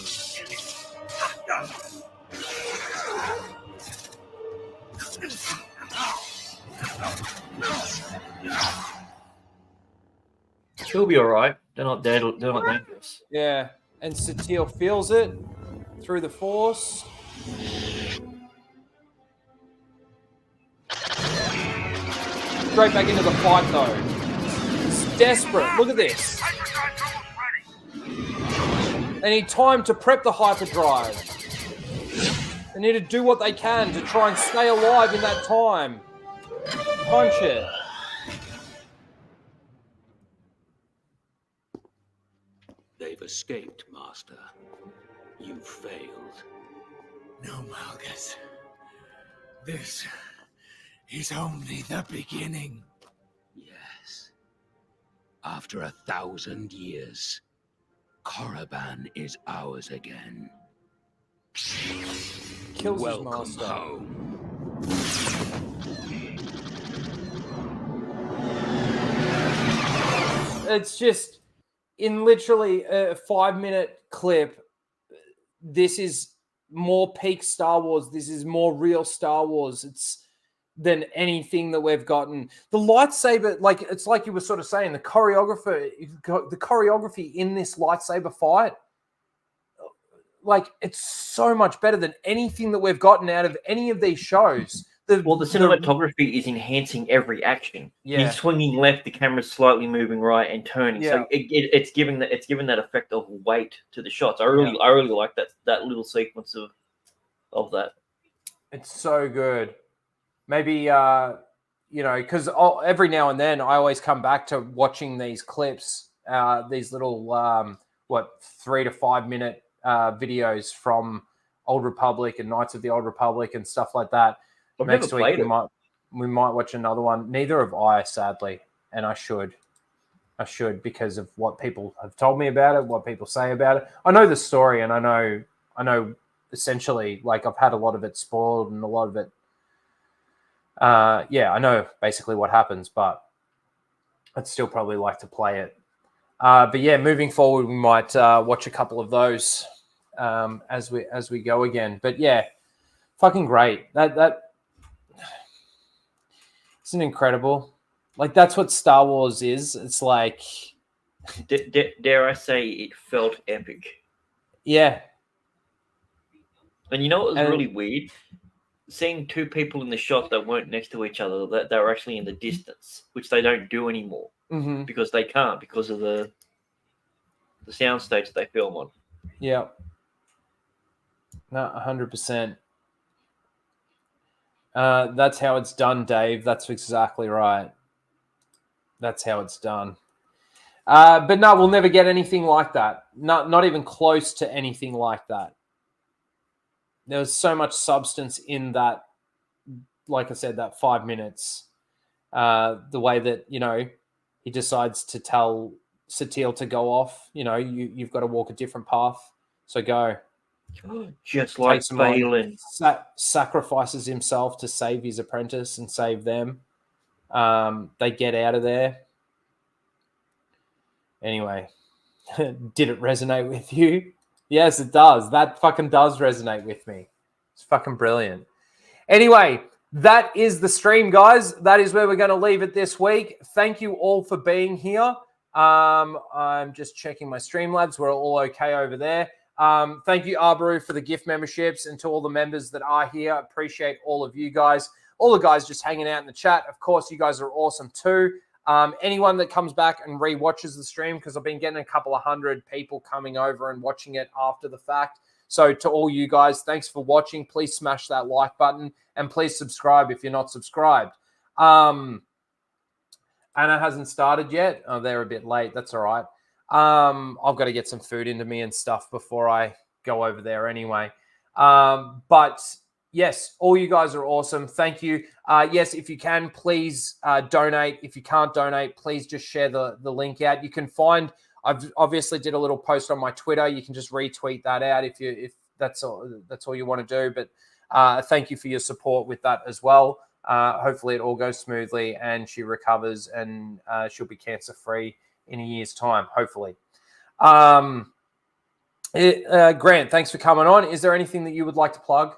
She'll be all right. They're not dead. They're not dangerous. Yeah, and Satil feels it through the Force. Straight back into the fight, though. It's desperate. Look at this. They need time to prep the hyperdrive. They need to do what they can to try and stay alive in that time. Punch it. They've escaped, Master. You failed. No, Malgus. This is only the beginning. Yes. After 1,000 years, Korriban is ours again. Kills Welcome his master. home. It's just in literally a 5-minute clip. This is more peak Star Wars. This is more real Star Wars. It's than anything that we've gotten. The lightsaber, like it's like you were sort of saying, the choreography in this lightsaber fight, like it's so much better than anything that we've gotten out of any of these shows. The cinematography is enhancing every action. Yeah. He's swinging left, the camera's slightly moving right and turning. Yeah. So it's giving that effect of weight to the shots. I really like that little sequence of that. It's so good. Maybe because every now and then I always come back to watching these clips, these little 3 to 5 minute videos from Old Republic and Knights of the Old Republic and stuff like that. I've Next never week played it. we might watch another one. Neither have I, sadly, and I should because of what people have told me about it, what people say about it. I know the story, and I know essentially, like I've had a lot of it spoiled and a lot of it. I know basically what happens, but I'd still probably like to play it. But yeah, moving forward, we might watch a couple of those as we go again. But yeah, fucking great. That isn't incredible. Like that's what Star Wars is. It's like, dare I say, it felt epic. Yeah. And you know what was really weird? Seeing two people in the shot that weren't next to each other, that they were actually in the distance, which they don't do anymore because they can't, because of the soundstage they film on. Yeah. No, 100%. That's how it's done, Dave. That's exactly right. That's how it's done. But no, we'll never get anything like that. Not even close to anything like that. There was so much substance in that, like I said, that 5 minutes. The way that, you know, he decides to tell Satele to go off. You know, you've got to walk a different path. So go. Just like Balin. Sacrifices himself to save his apprentice and save them. They get out of there. Anyway, did it resonate with you? Yes, it does. That fucking does resonate with me. It's fucking brilliant. Anyway, that is the stream, guys. That is where we're going to leave it this week. Thank you all for being here. I'm just checking my Streamlabs. We're all okay over there. Thank you, Arbaru, for the gift memberships, and to all the members that are here. Appreciate all of you guys. All the guys just hanging out in the chat. Of course, you guys are awesome too. Anyone that comes back and re-watches the stream, because I've been getting a couple of hundred people coming over and watching it after the fact. So to all you guys, thanks for watching. Please smash that like button and please subscribe if you're not subscribed. Anna hasn't started yet. Oh, they're a bit late. That's all right. I've got to get some food into me and stuff before I go over there anyway. But yes, all you guys are awesome. Thank you. Yes, if you can, please donate. If you can't donate, please just share the link out. You can find, I've obviously did a little post on my Twitter. You can just retweet that out if that's all you want to do. But thank you for your support with that as well. Hopefully it all goes smoothly and she recovers and she'll be cancer-free in a year's time, hopefully. Grant, thanks for coming on. Is there anything that you would like to plug?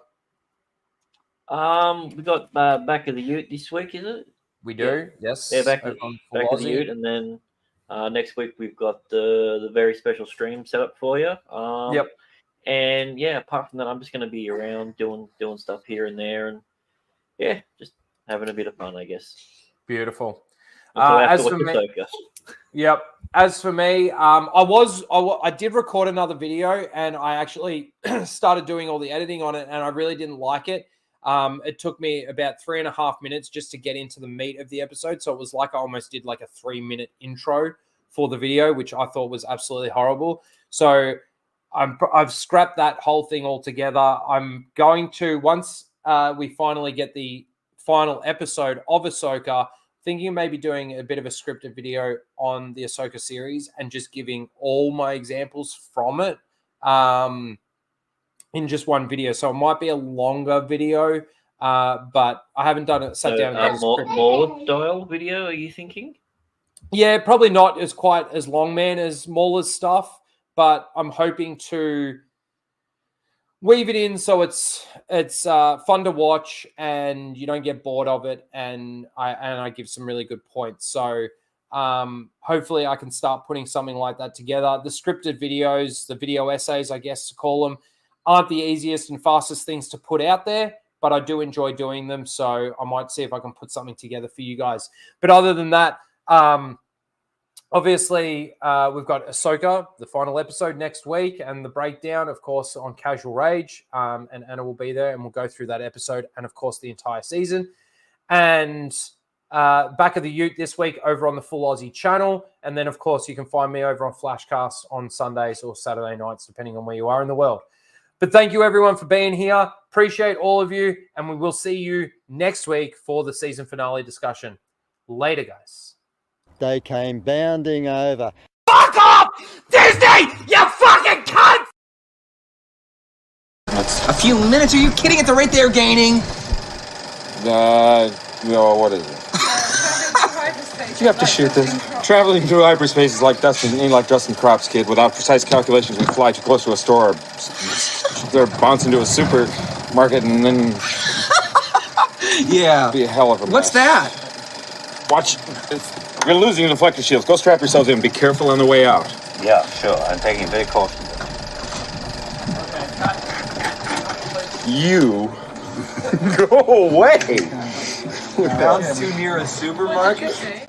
We got Back of the Ute this week, is it? We do, yes. Yeah, Back of the Ute, and then next week we've got the very special stream set up for you. Yep. And yeah, apart from that, I'm just going to be around doing stuff here and there, and yeah, just having a bit of fun, I guess. Beautiful. As for me, yep. As for me, I did record another video, and I actually started doing all the editing on it, and I really didn't like it. It took me about 3.5 minutes just to get into the meat of the episode. So it was like I almost did like a 3-minute intro for the video, which I thought was absolutely horrible. So I've scrapped that whole thing altogether. I'm going to, once we finally get the final episode of Ahsoka, thinking of maybe doing a bit of a scripted video on the Ahsoka series and just giving all my examples from it in just one video. So it might be a longer video, but I haven't done it. Sat down and done a script. More style video, are you thinking? Yeah, probably not as quite as long, man, as Mauler's stuff, but I'm hoping to weave it in so it's fun to watch and you don't get bored of it, and I give some really good points. So hopefully I can start putting something like that together. The scripted videos, the video essays, I guess to call them, aren't the easiest and fastest things to put out there, but I do enjoy doing them. So I might see if I can put something together for you guys. But other than that, obviously, we've got Ahsoka, the final episode next week, and the breakdown, of course, on Casual Rage. And Anna will be there, and we'll go through that episode and, of course, the entire season. And Back of the Ute this week over on the Full Aussie channel. And then, of course, you can find me over on Flashcast on Sundays or Saturday nights, depending on where you are in the world. But thank you, everyone, for being here. Appreciate all of you, and we will see you next week for the season finale discussion. Later, guys. They came bounding over. Fuck off! Disney! You fucking cunt! A few minutes? Are you kidding? At the rate they're gaining? No, what is it? You have to shoot this. Traveling through hyperspace is like dusting, ain't like dusting crops, kid. Without precise calculations, we fly too close to a store. They're bouncing to a super market, and then Yeah. be a hell of a mess. What's that? Watch. You're losing the deflector shields. Go strap yourselves in. Be careful on the way out. Yeah, sure. I'm taking it very cautiously. You go away. Bounce too near a supermarket?